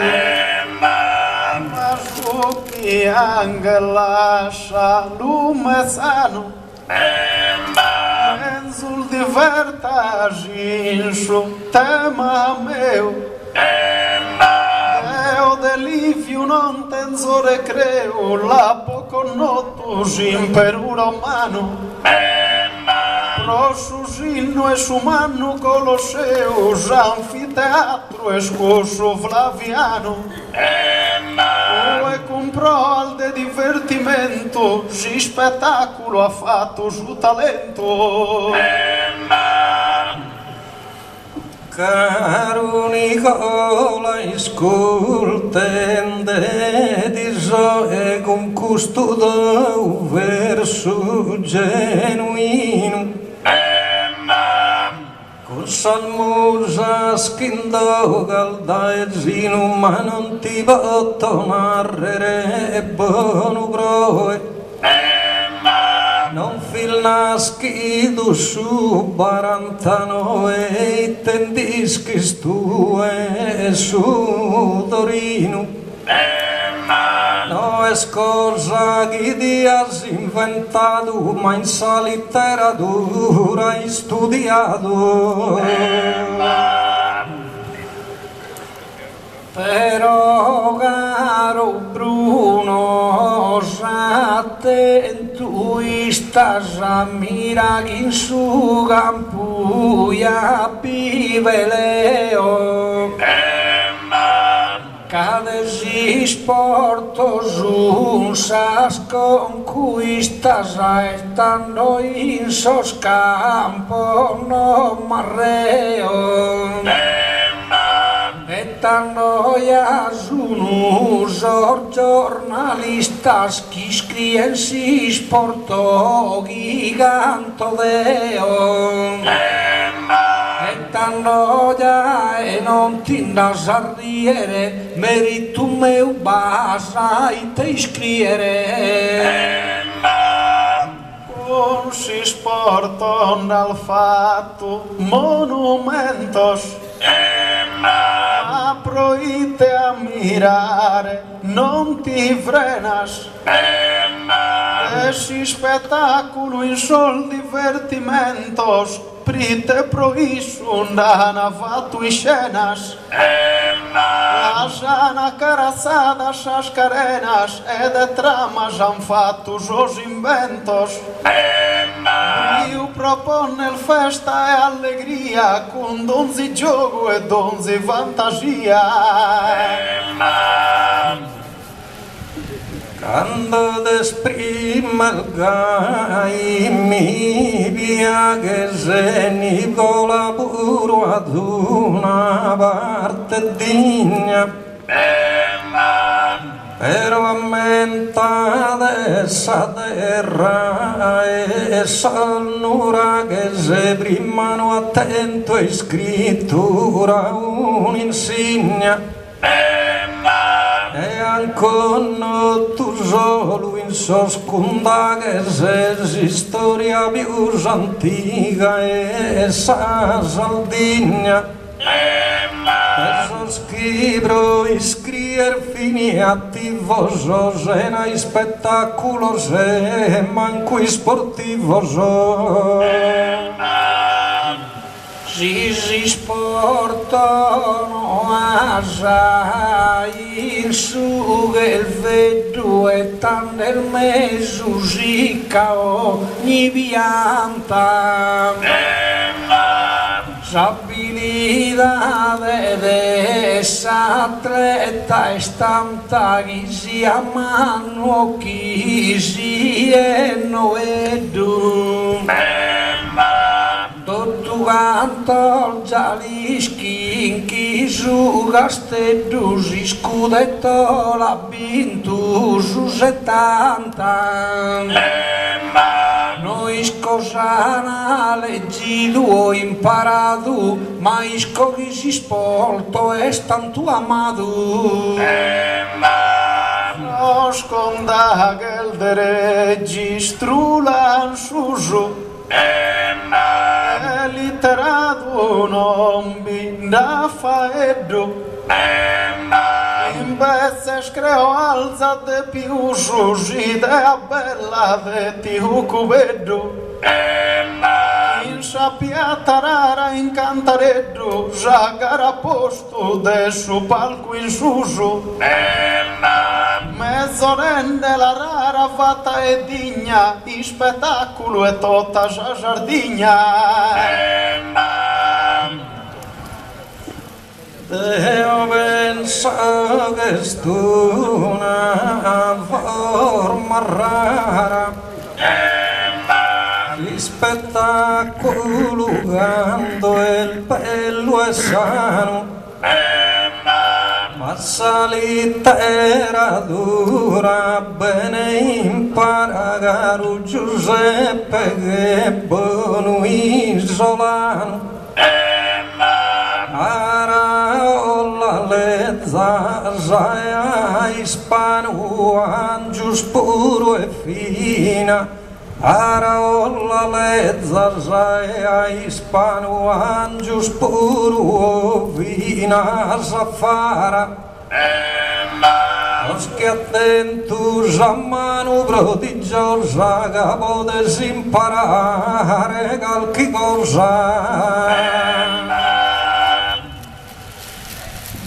ma su chi anche lascia lume sano sul divertagin su tema meu eo deliviu non tenzo recreo la poco notus imperu romano pro su sinno e su mannu colosseus anfiteatro e scorso flaviano e comprò al de divertimento si spettacolo ha fatto su talento Caro Nicola, ascoltende di e con custodio verso genuino. Con salmusa schindo calda e zino, ma non ti posso narrare e buono proe. Non fil nascido su Barantano e tendischi stue su Torino no è cosa che ti has inventato ma in sa letteratura hai studiato però caro Bruno attento stas a mira in su campo a Biveleo cade si sporto su sas conquistas estando in sos campo no marreo e tanto ja sono giornalistas che scriven si sporto giganto deo e tanto ja e non ti das a riere merito meu basta e te iscriere con si sporton dal fatto monumentos proite a mirare, non ti frenas e si spettacolo in sol divertimentos prite proisun dana fatto escenas la sana carazadas as carenas e de tramas han fatto os inventos io propone il festa e allegria con donzi gioco e donzi fantasia Quando esprime il gai mi piace se Nicola puro ad una parte digna però ammenta dessa terra e s'annura che se primano attento e scrittura un'insegna e ancora tu solo in soscunda che se storia più antica e sa Sardegna e scrivere e scrivere fini attivo se nei spettacolo se manco sportivo si sportano assai il su che il vetro e tanto il meso si ogni pianta s'abilità de s'atleta e stanta chi si amano chi si è noedo tutto giugando Zalischi in chi su Castellusi scudetto l'ha vinto su 70. Noi scosana leggido ho imparato, ma isco che si sporto è tanto amato. Osconda geldere gistrulan susu literato non binda faeddo invece screo alzate più susi dea bella de tiu cubeddo in sapiata rara in cantareddo zagara posto de su palco in susu mezzo rende la rara fatta e digna in spettacolo e tutta sa giardigna Io penso che stu una forma rara di spettacolo quando il bello è sano ma salita era dura bene impara caro Giuseppe che buono isolano Araola le zazaia ispano angius puro e fina Araola le zazaia ispano angius puro e fina Zafara Os che attentus a mano prodigiosa che potes imparare qualche cosa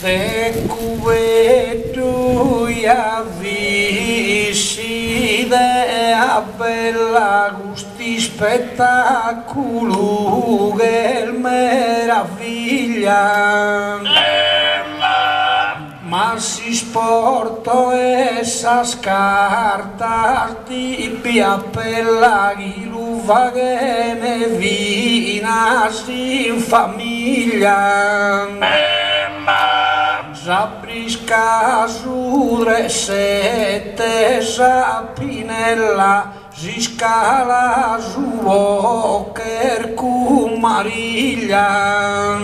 de cubetu ya visi de a bella gusti spettacolo che meraviglia ma si sporto esas cartas tipia bella giluva che ne vinas in famiglia Zabrisca sudre sette sapinella si scala su bocher cu mariglia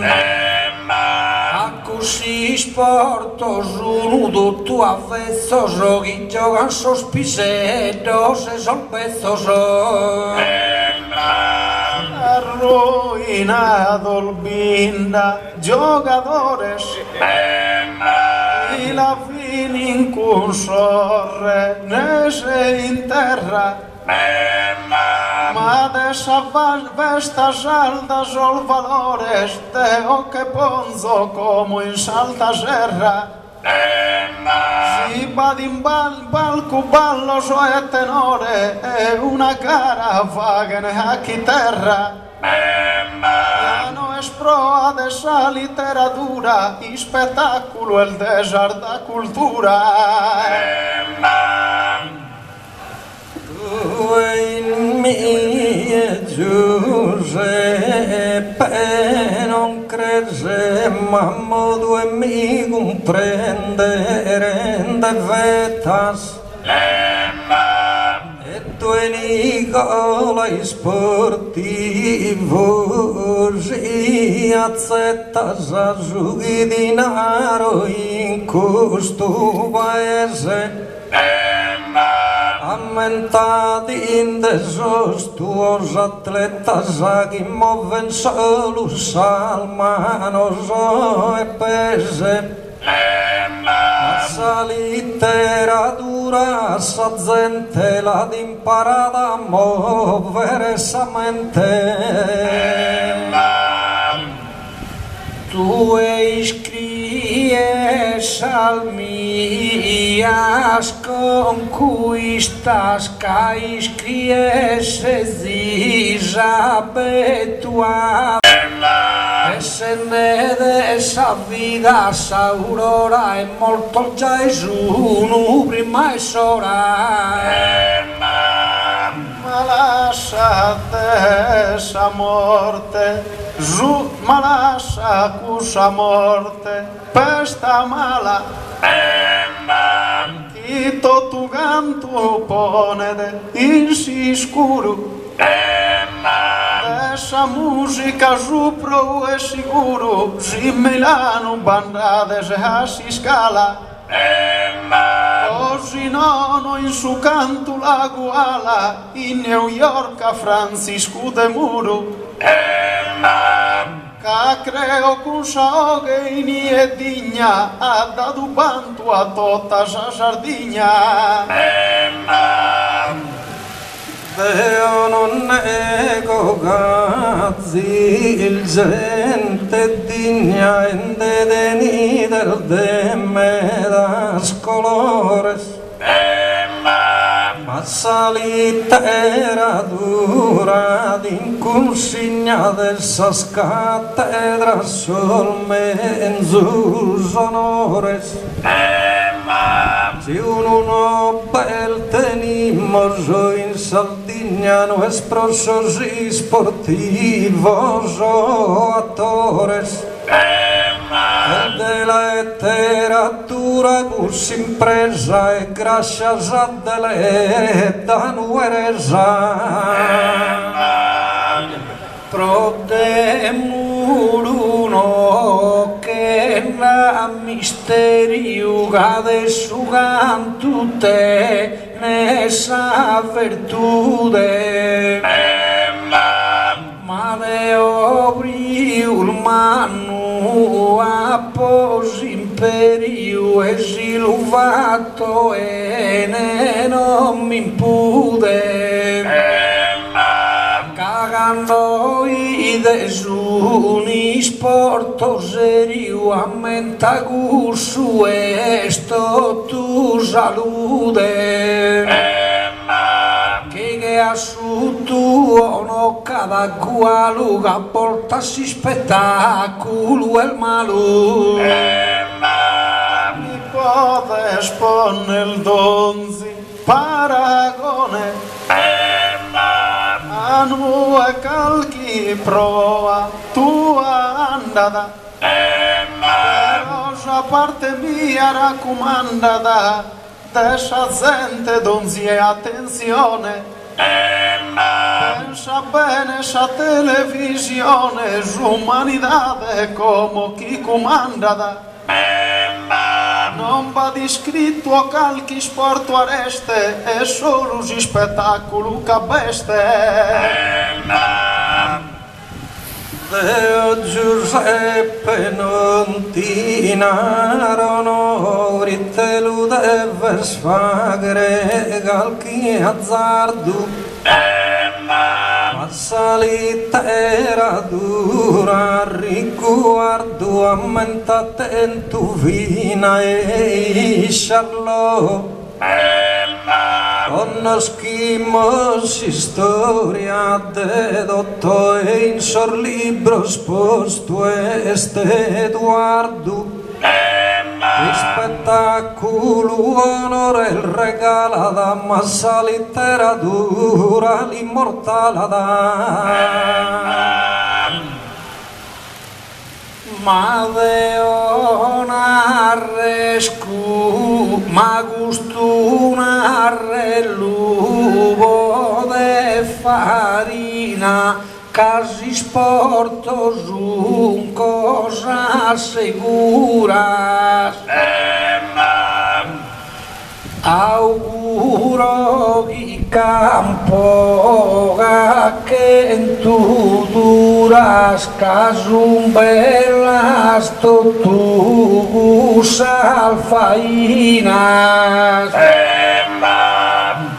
a così sporto nudo tu avvezzoso chi giocan sospisetos e son pezzoso arruinado el binda jugadores y la fin incursorre nese in terra ma de vestas altas ol valores de o que ponzo como in salta serra si balco ballo so e tenore e una cara vagane a chi terra ya no es proa de esa literatura y spettacolo el desar da cultura tu in mie Giuseppe non crese mammo due mi comprendere de vetas e tu Nicola sportivo si accettas a giughi dinaro in questo paese ammentati in desos tuos atletas a chi moven solus almanos e pese sa literatura sa gente l'ha imparata a muovere sa mente tu iscries al mias conquistas ca iscries Isabetua se ne de esa vida sa aurora è molto già Gesù prima è ora ma lasciate esa morte Giù ma lascia cusa morte, pesta mala. Ito tu canto ponede in si scuro. Essa musica giù pro è sicuro, si Milano bandade se si scala. Così nono in su canto la guala, in New York a Francisco de Muro. Ca creo con saoghe in e digna, ha dato banto a tutta sa Sardigna. Deo non nego gazzi il gente digna in dedeni del demme das colores. Ma salita era dura d'inconsigna del sascatedra solme in sus honores. Si uno bel tenimos in Sardigna no es prosos y sportivos o actores. El de la literatura gus impresa e gracias a deleta nueresa. Pro de muruno che la misterio de su cantute ne sa virtude. Ma de obriul manu apos imperio e siluvato e ne non mi impude. Cagando i desunis porto serio aumenta gusu esto tu salude. Che a su tuo no cada qualuga porta si spettacolo el malu. Mi podes poner el donzi paragone. Anu e calchi prova tua andata. Però a parte mia raccomandata, dessa gente donzi e attenzione. Pensa bene sa televisione, l'umanità come chi comanda. Non va di scritto a calchi sporto areste, è solo si spettacolo che beste. Deo Giuseppe non ti narono, ritelu deves fagre calchi azzardo. Ma salita era dura, riguardo ammentate in tu vina e Charlot. Conoscimos historia de dotto e in sor libros posto este Eduardo. Spettacolo onore il regala da massa letteratura l'immortalità. Ma deo narrescu, ma gustu narreluvo de farina, casi sportos un cosa seguras. Auguro di campo che en tu duras casum belas totus alfainas.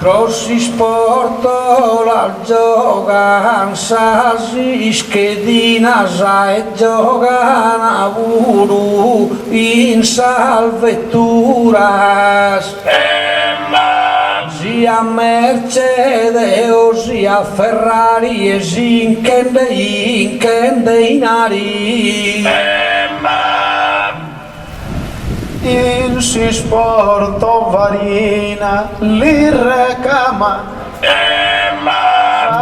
Prosis porto la giogan sas ischedinas e giogan a buru in salvetturas. Sia Mercedes sia Ferrari e zinkende inari. In si sporto varina li recama.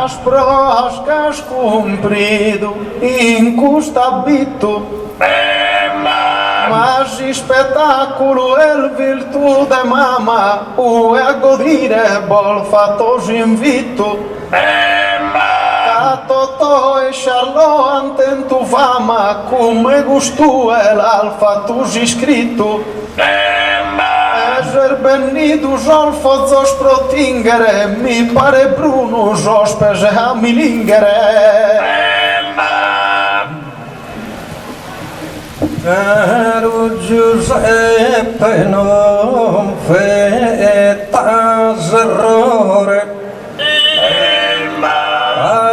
As proas que has cumprido incustabito. Mas espetáculo el virtude mama, o ego dire bol fatos invito. A toto e charlo antem tu fama, come gustu el alfa tus iscrito. Ezer benido jol fozos protingere, mi pare bruno jos peze a milingere. Caro Giuseppe, non fetas errore,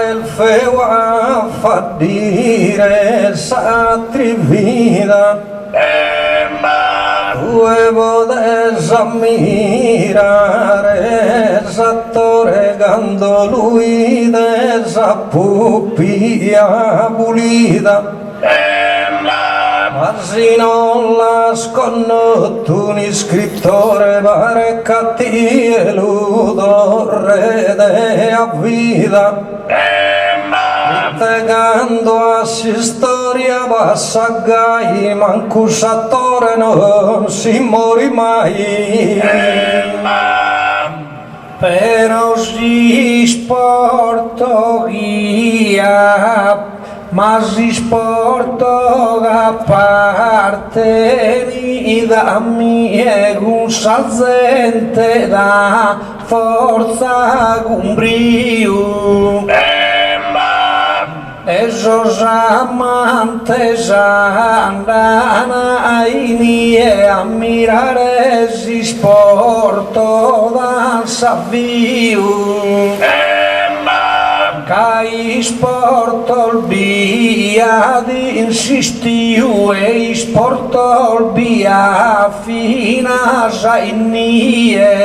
il feo a fa dire s'attrivida, Huevo desammirare s'attore gando lui desapupia pulida. Ma se non la sconnoto un scrittore pare cattivo re a vita. Tegando a si storia passagai, manco s'attore non si mori mai. Però si sporto via, ma si sporto a parte da mie gunsa gente da forza con brio. E sos amantes andano e a mirare si sporto da savio. Cai sporto il via di insistiu e sporto il via fino a sainie.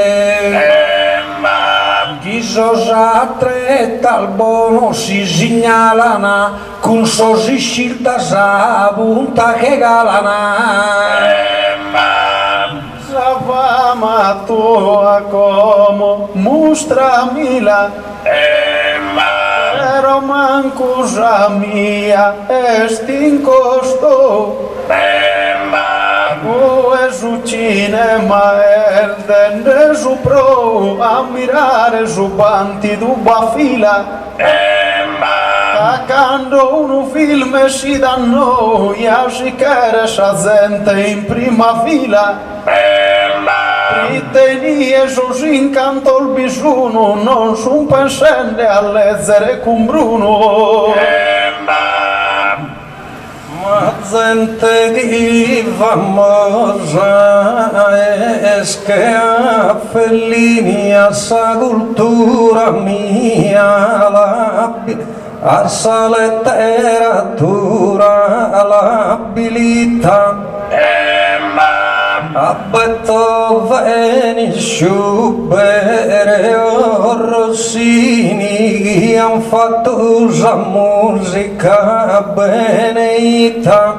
Chi sosa tretta al bono si segnalana con sosi scelta sa punta che galana. Sa fama tua como mostramila, però manco sa mia estincosto. O è su cinema el dende su pro a mirare su banti d'uba fila. Quando un film si dà noia si chiede sa gente in prima fila. Ritenie sus incanto il bisuno, non sun pensende a leggere con Bruno. Ma gente di famosa che a Fellini a sa cultura mia a sa letteratura l'abilità a Beethoven, Schubert o Rossini che han fatto la musica beneita.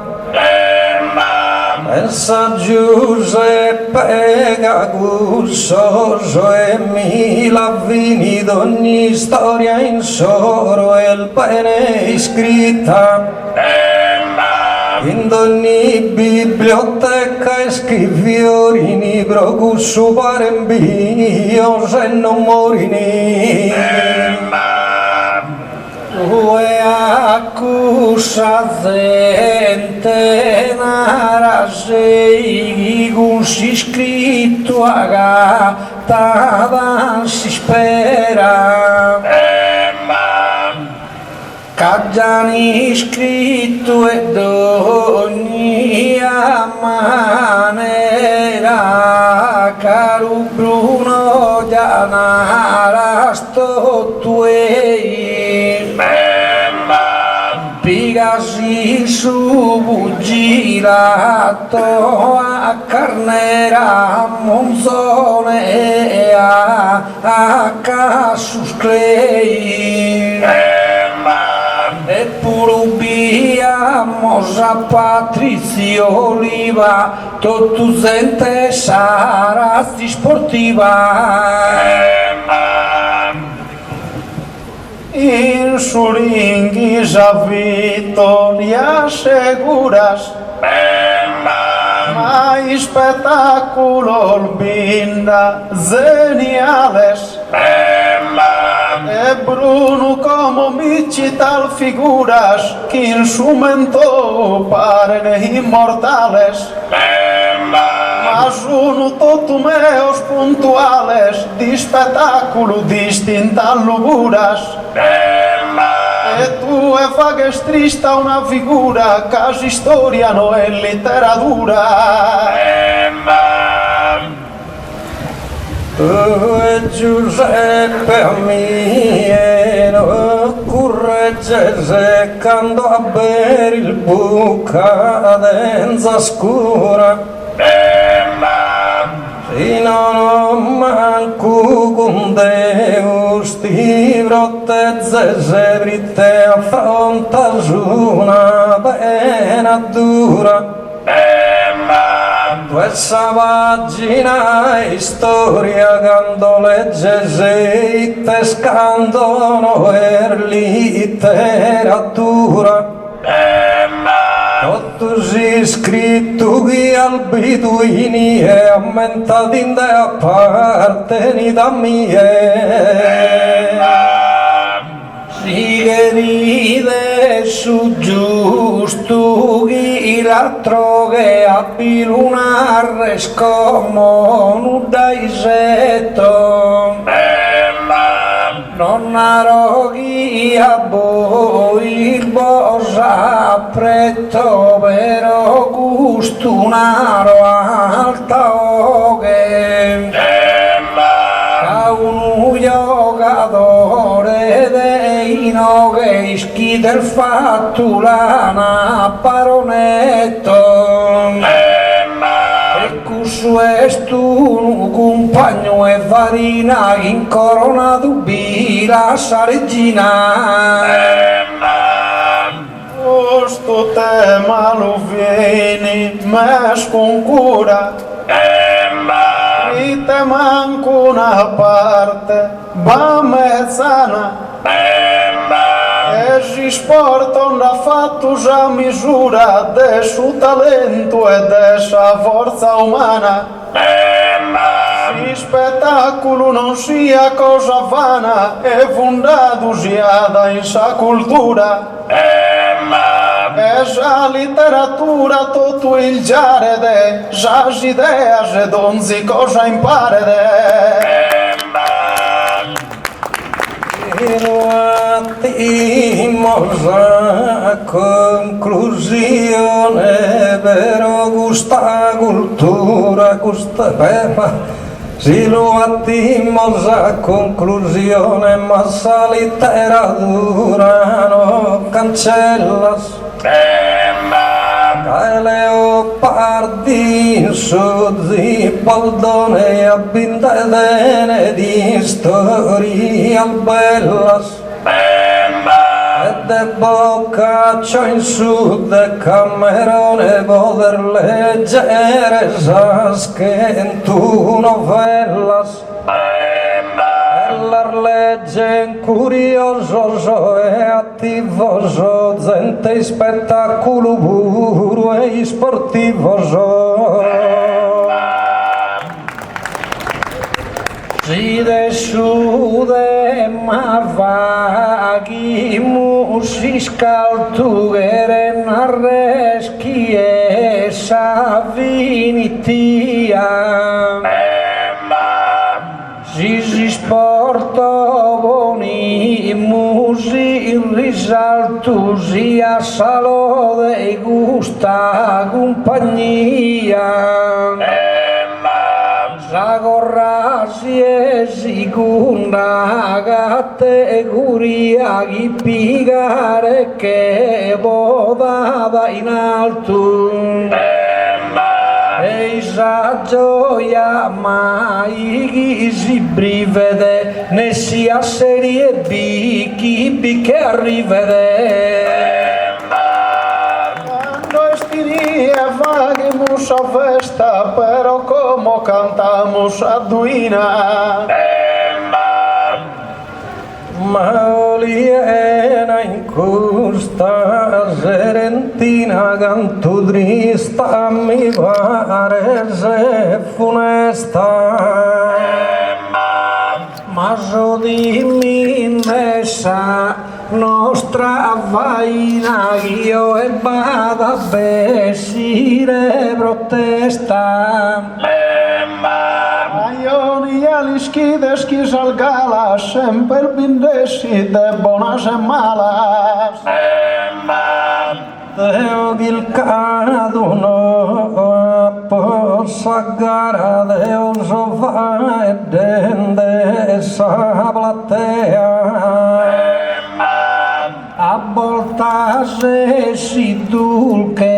Pensa Giuseppe Gagusso e Milavini d'ogni storia in soro e il bene scritta. In ogni biblioteca scriviori libro Gussu parembio se non morini. Ue accusa gente narasei Gussi scritto agata si spera. Caggiani scritto e d'ogni manera, caro Bruno Gianara sto tuei. Pigasi su girato a Carnera, Monzone e a Casus Clay. E pure a Patrizio Oliva, tutto gente sarà sportiva. In suringhisa vittoria seguras, mai spettacolo binda geniales, e Bruno como michital figuras que en su mento paren inmortales, mas uno totu meos puntuales di spettacolo distinta luguras. E tu fagues trista una figura casi storia no è letteratura. Giuseppe Amieno corregge seccando a bere il bucadenza scura. Si non ho manco con Deus ti brottezze se britte affronta su una pena dura. Questa pagina è storia quando legge se te scandono per letteratura. Tutto si scritto che al bituini e ammentati in te apparteni da mie. Si che ride su giusto chi l'altro che abbi lunare scomono dai setto. Non arroghi a voi il bosa pretto però gusto un'aro alta oghe. A un giocatore dei noghe schi del fatto lana paronetto. E questo è un compagno e farina incoronato la saregina. Questo tema lo vieni mes con cura, e te manco una parte va mezzana. E si sportano da fatto a misura del suo talento e della sua forza umana. Si spettacolo non sia cosa vana e fondato sia in sa cultura. E sa letteratura tutto il giarede, sa idea se donzi cosa imparede. Mosa conclusione però questa cultura questa pepa si lo attimos a conclusione ma sa letteratura no cancellas Leopardi in sozzi paldone abbindene di storia bellas e de boccaccio in sud Camerone poter leggere saskentu novellas legge curioso e attivoso gente spettacolo puro e sportivoso si de sude marvaghi musi scaltugere narreschi e savinitia si sporto boni musi in risalto sia salo dei gusta compagnia Sagorra si è sicunda categoria chi pigare che bodava in alto e sa gioia mai chi si brivede ne sia serie B chi che arrivede Quando estiria vaghimus a festa però come cantamos a duina Maliena in costa serentina canto trista mi pare se funesta ma so dimmi invece nostra vaina io e vada besire protesta Aioni aliskides kisalgalas sempre bindesi de bonas e malas Deo il caduno possa gara Deo sova e dende sa platea a volta se si dulce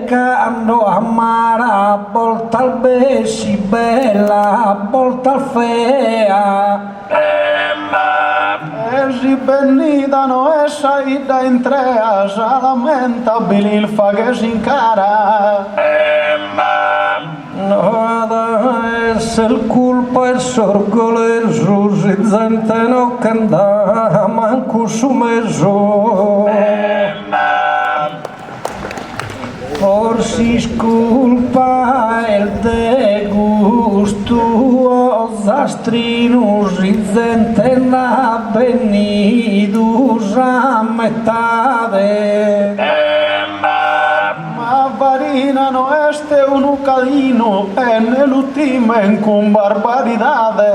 cando amara a volta al besi bella a volta al fea Esi bennida no essa ida in treas a lamentabili il fa si incara Nada es el culpa el sorgoleso si gente no canta manco su meso Forsi sculpa el de gusto zastrinus i gente na venidus a metade Ma varina no este un ucadino e nell'ultima con barbaridade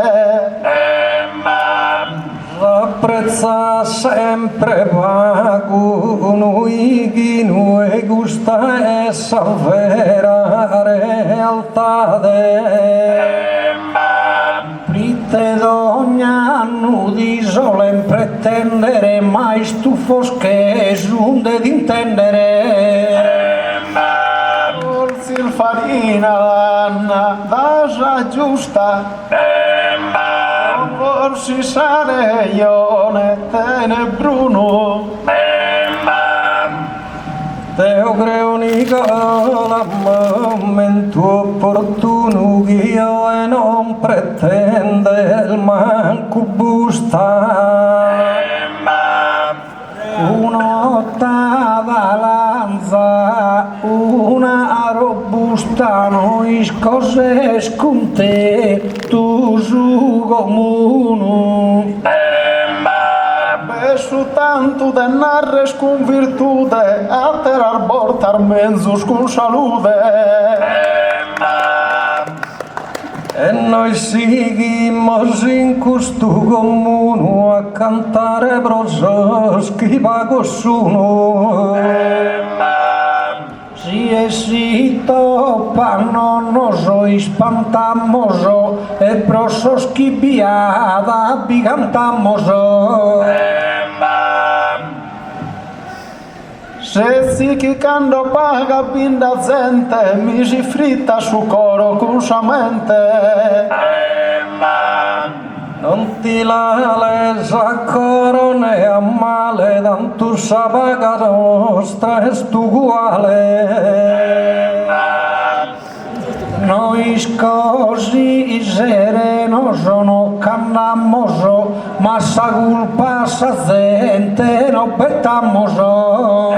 Apprezza sempre paguno ighino e gusta essa vera realtà Prite d'ogni anno di sole pretendere mai stufos che esunde d'intendere Forse il farina l'anna d'asa giusta Forse sare io ne tenebruno Teo creo Nicola momento opportuno che io e non pretende il manco busta un'ottava lanza una robusta noi cose scunte tu su comune Besu tanto de narres con virtude alterar portar menzus con salude E noi seguimos in questo comune a cantare brosos che pago sono Si si topan no soy espantamoso e brosos que viada bigantamoso Se si chi quando paga binda gente mi si fritta su coro con sa mente Non ti la lesa corone a male tanto sa paga nostra è uguale Noi così sereno sono cannamoso ma sa culpa sa gente no pettamoso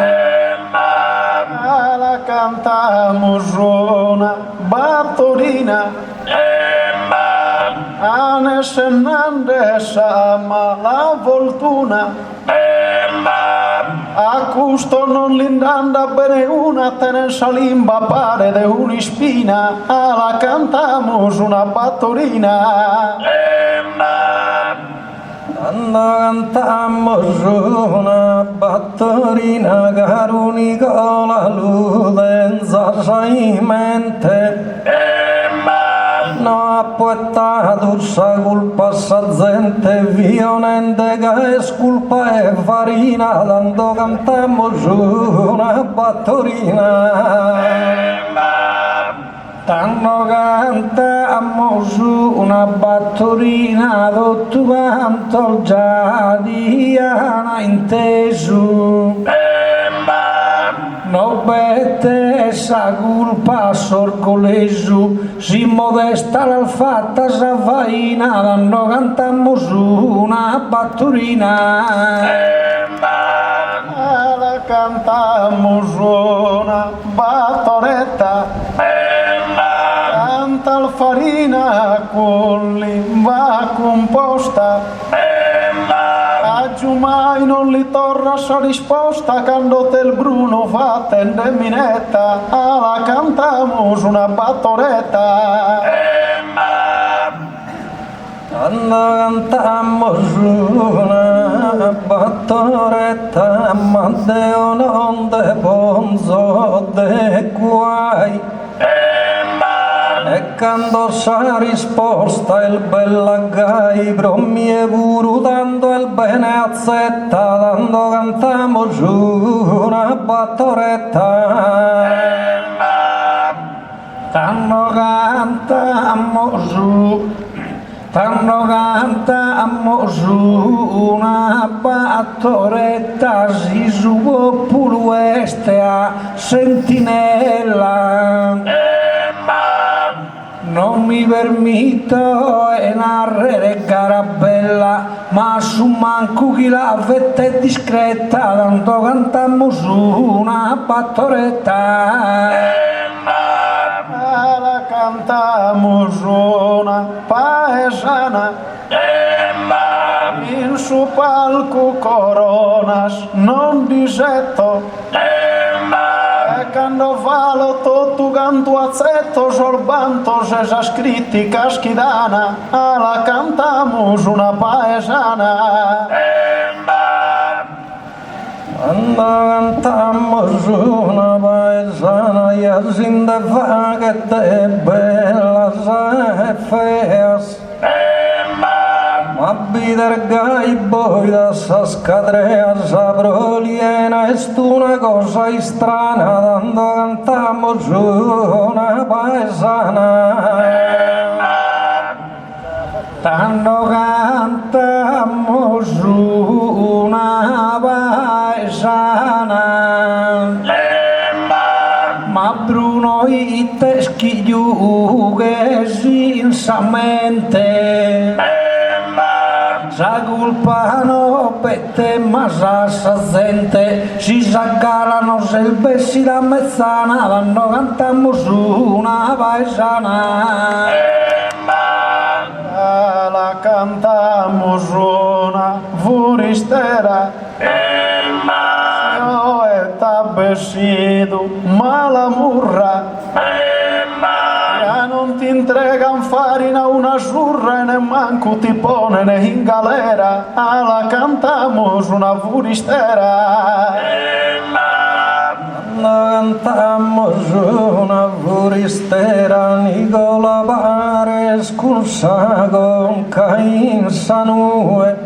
la cantamos una bartolina Anes Hernandez ama la voltuna a custo non l'indanda bene una tenenza limba pare de un'ispina la cantamos una battorina Quando cantamos una battorina caro Nicola l'udenza sai mente No appoettato sa colpa sa gente violente che è colpa e farina tanto cantamos una battorina Tanto cantamos una battorina tutto quanto già Diana inteso no vete esa culpa sorcoleso, si modesta l'alfatta sa faina, no cantamos una batturina. La cantamos una battoretta, canta la farina con l'imba composta, aggiù mai non li torna sa risposta, quando te il Bruno fa tende minetta, la cantamos una battoretta. Quando cantamos una battoretta, Matteo non te ponzo de guai. E quando sa risposta il bellaggai, brommie puru dando il bene azzetta, quando cantamos una battoretta. Quando cantamos una battoretta, si subo puru este a sentinella. Non mi permetto narrare carabella, ma su manco chi la vetta è discreta, tanto cantamos una battoretta. La cantamos una paesana, in su palco coronas non disetto, e quando valo tutto canto azzetto sorbanto se sa scritti caschidana, la cantamos una paesana. Quando cantamos una paesana, y sin de fa que te bellas e feas, ma vider gai boida sas cadreas a broliena, est una cosa strana, quando cantamos una paesana. Quando cantamos una paesana, ma Bruno i teschigliughe sinsamente, sa colpa no pette ma sa gente, si s'aggalano se il bessi la mezzana, quando cantamos una paesana. La cantamos una furistera, io e tabbessido mala murra, non ti entregan farina una surra e nemmanco ti ponene in galera, la cantamos una furistera. Cantamos una furistera, Nicola pare scursa con Cain sanue,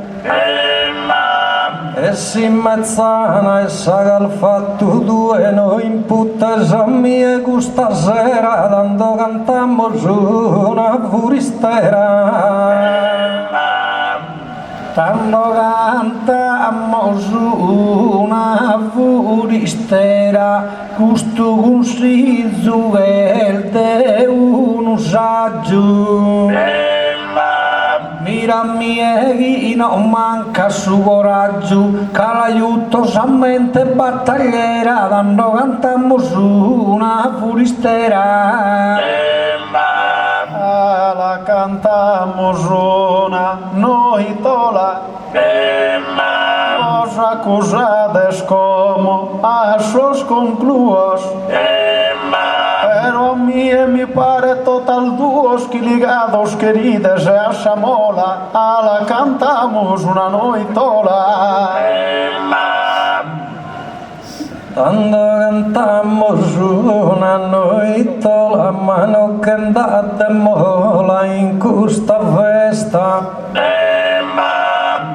e si mezzana e sa che fatto due, noi in puttesa mia questa sera, tanto cantamos una furistera. Tanto cantamos una furistera, questo consiglio è de un saggio. Mira miei non manca su coraggio, che l'aiuto sa mente battagliera, quando cantamos una furistera. La cantamos una noitola, cosa acusades como a sos concluos, pero a mí mi pare total duos que ligados querides e a xamola, la cantamos una noitola. Quando cantamos una noitola, ma non cantate mola in questa festa,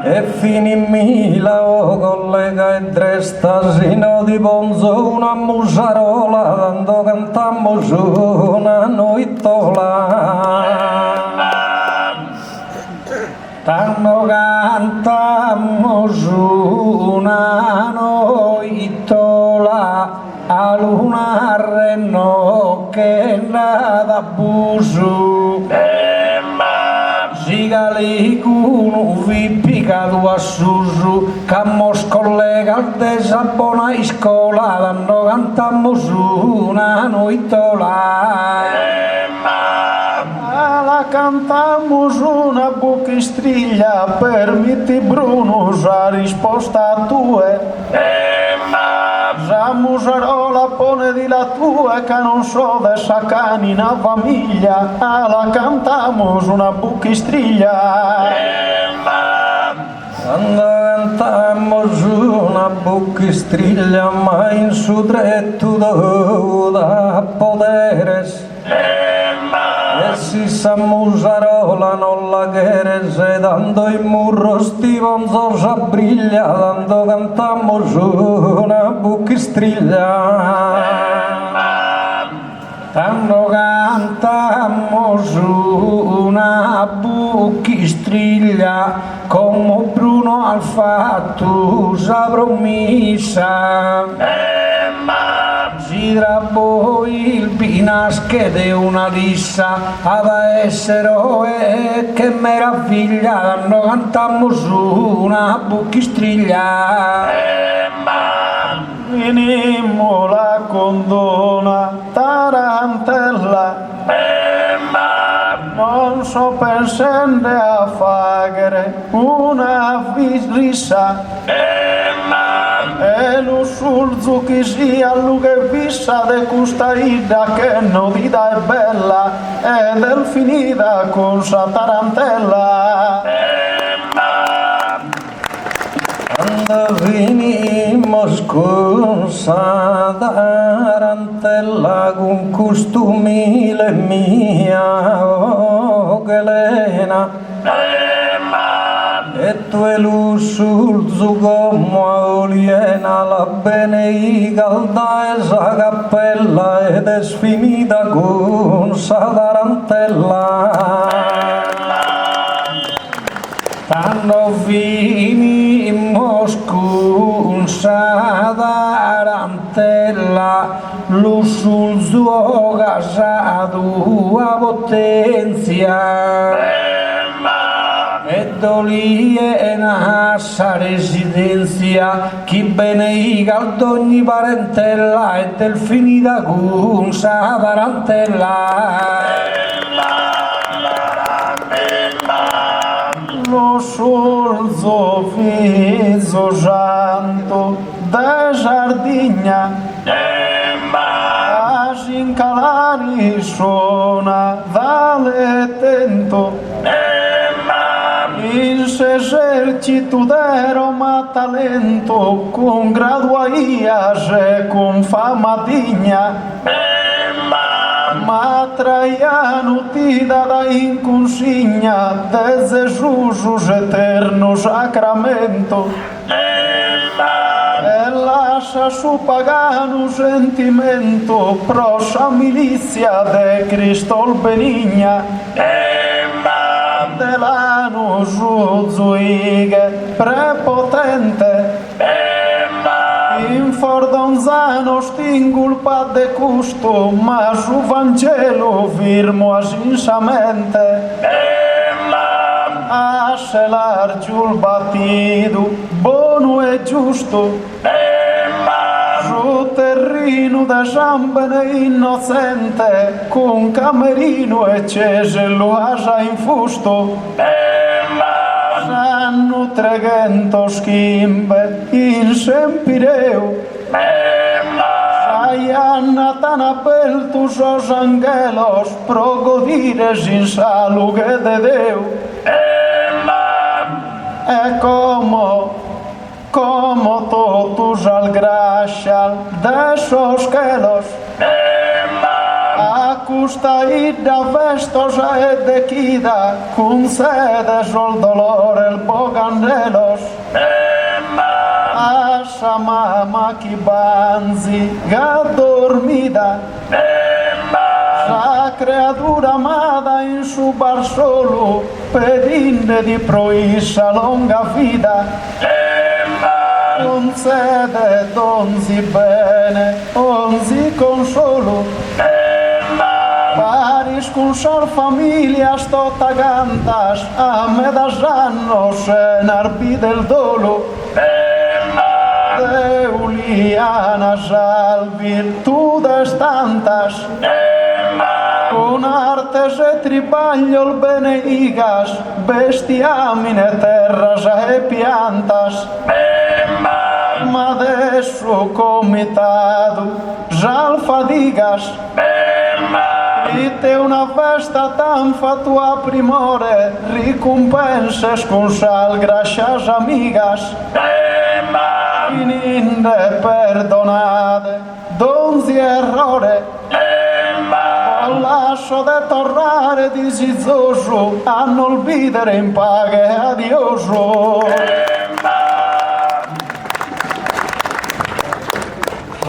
e finimila o collega e dresta, sino di bonzo una musarola, quando cantamos una noitola. Quando cantamos una noitola, a lunare no che nada busu sigali kunu vippikadu assusu kammos kollegal desabona iskola danno cantammus una noitola la cantamos una buchistriglia per miti Brunus a risposta tua Zamusarò la pone di la tua che non so de sacani na famiglia la cantamos una buchistriglia quando cantamos una buchistriglia ma in su dretto da poderes e si s'ammusarola non la gherese dando in murro stivonzo s'abbriglia dando cantamos una buchistriglia dando cantamos una buchistriglia come Bruno al fatto sa promessa si drappo il pinasche de una lissa ad essere che meraviglia danno cantammus una buchistriglia Venimmo la condona tarantella non so pensare a fare una rissa e lo sulzu che sia che vissa de custa ida che no vida è bella ed è finita con sa tarantella quando venimos con sa tarantella con costumile mia Elena e tu e lo sulzu come oliena la bene calda e sa cappella ed è sfinita con sa tarantella quando finimos con sa tarantella lo sulzu casado a potenzia e doliena sa residenza chi bene caldo ogni parentella e del finita con sa tarantella lo sulzo fiso santo da giardigna a s'incalari suona dalle tento in s'esercito de Roma talento con graduaias e con fama digna ma Traiano ti dà da in consigna de Jesus eterno sacramento e lascia su pagano sentimento pro sa milizia de Cristo benigna delano zuzuighe prepotente in Fordonzano stingulpa de custo ma su Vangelo firmo asinsamente a selar giul batido buono e giusto su terrino da Giambene innocente con camerino e cesello asa in fusto sanno 300 schimbe in Sempireu sai annatana beltus os angelos pro godires in salughe de Deu e como totus al gracial de sos kelos a custa ida vestos a edequida concedes ol dolor el bogandelos a sa mama ki banzi ga dormida la creatura amada in su bar solo pedinde di proissa longa vida non sede donzi bene, onzi consolo. Paris con sar familias tota cantas, a me das annos en arpi del dolo. Deulianas al virtudes tantas, con artes e tribaglio beneigas, bestiamine terras e piantas. Ma adesso comitado, gialfadigas, dite una festa tan fatua primore, ricompenses con sal gracias amigas. Fininde perdonade, donzi errore, con lascio de tornare disizzoso, a non videre in paghe adioso.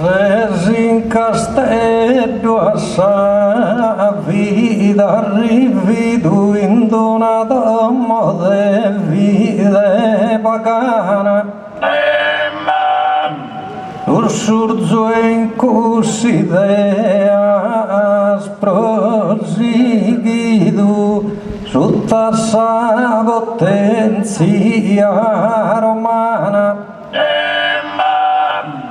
Resin castello a sa vida rividu in una domo de vide pagana. Ursurzo in cus ideas prosiguidu sutta sa potenzia romana.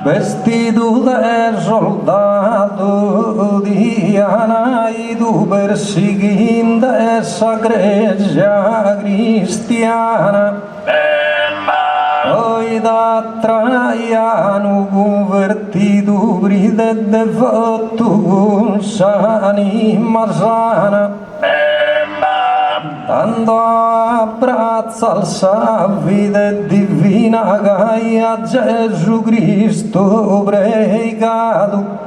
Vestido de soldado dianaidu perseguindo essa igreja cristiana. Poi da Traiano convertido bride devoto s'anima sana. Dando abbraccio al savide divina Gaia Gesù Cristo pregato.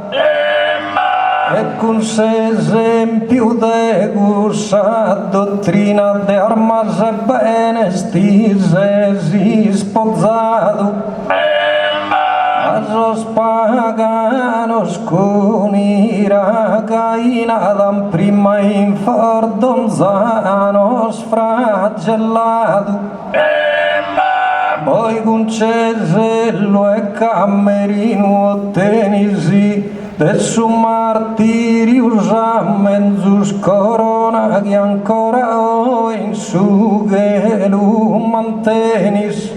E con sé esempio de gusa dottrina de armas e benestise si sposato. A los paganos con ira cainadam prima in fordonzanos flagellato. Poi con cesello e camerino ottenisi del suo martirius a menzus corona che ancora in su che lo mantenis.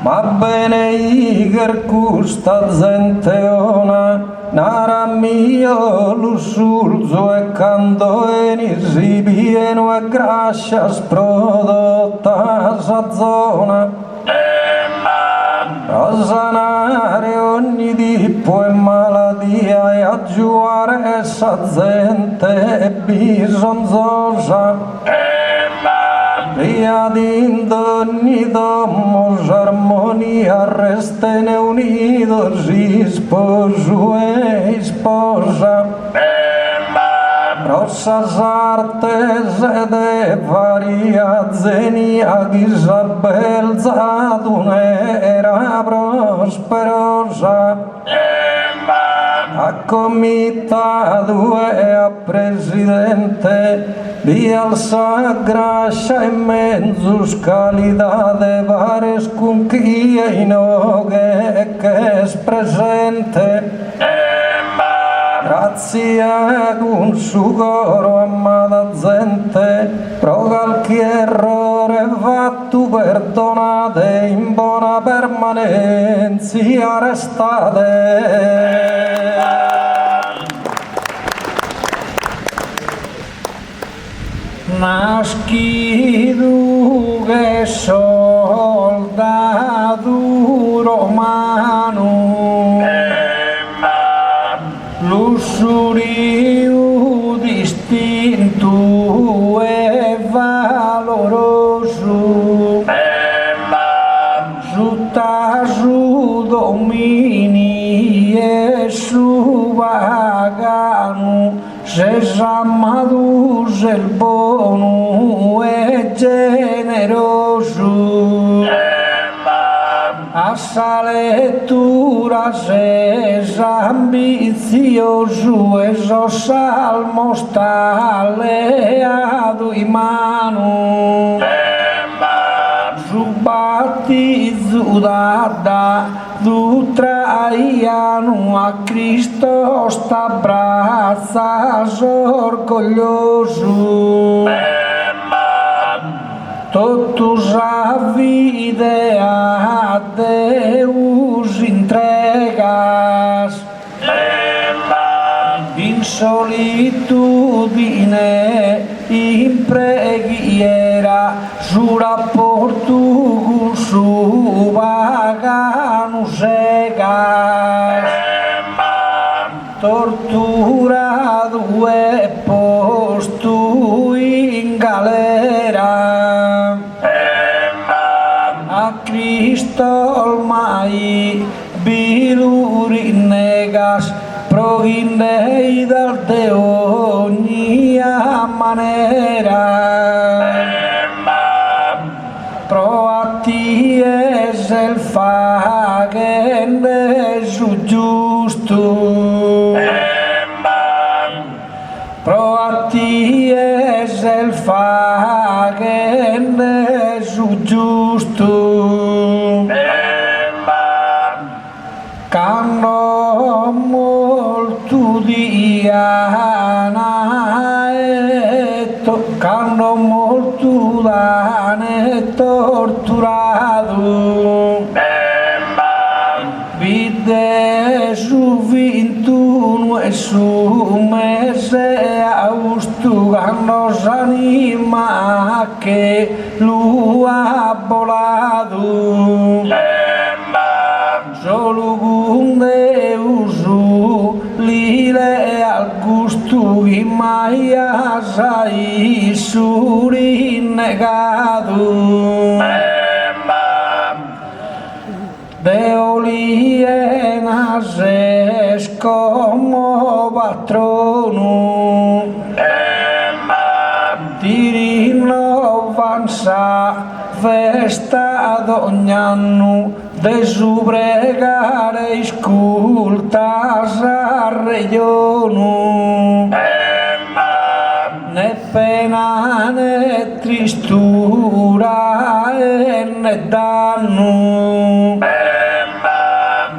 Ma bene iger custa zenteona, nara mio lusulzo e cando enisi pieno e gracias prodottas a zona. A sanare ogni tipo e maladia e a giuare essa gente bisognosa. Via d'indoni domos armonia restene unidos sposo e sposa. Rossas artes de varia zenia Isabel zadunera prosperosa. A comitado e a presidente di alza gracia e menzus calidade vares con chi e inoge che es presente. Grazie con su coro amata gente, pro qualche errore fatto perdonate, in buona permanenza restate. Nascido che soldato romano, lussurio distinto e valoroso, su domini e su vagano, se amados el bono e generoso. A sa lettura es ambicioso, esos salmos taleado y mano. Su batizo dado traiano a Cristo t'abbraças orgulhoso. Todos a vida a Deus entregas. In solitudine, in preghiera, giura por tu su vagano cegas. Torturado e posto in galera. A Cristo ormai biluri negas, provinei dal de ogni manera. Pro a ti es el fagen su giusto. Pro a ti es el fagen su giusto. Cano molto diana cano molto dane torturado. Vide su 21 e su mese augusto nos anima che lo ha volado. Solo con Deus lire al gusto y maya sai surinegado. De olienas es como patrono. Tirino vansa festa d'ogni de su pregare iscultas a regionu. Ne pena ne tristura ne danno.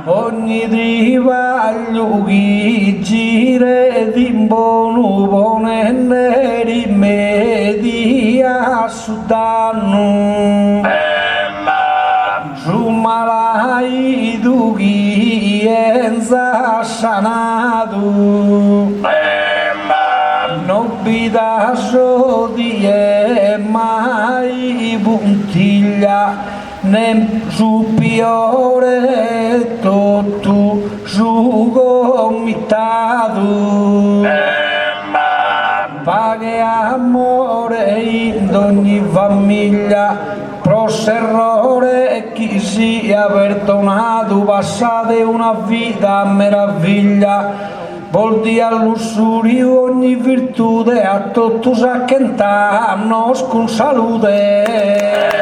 Ogni trivaglio chi gire d'imbono buone ne rimedia su danno. Su malai dugi enza sanado. Nobida sodie mai puntiglia, nem superiore tutto su gomitado. Paghe amore in ogni famiglia, pros errore chi sia perdonato, passate una vita a meraviglia. Volti al lussurio ogni virtute, a tutto sa che con salute.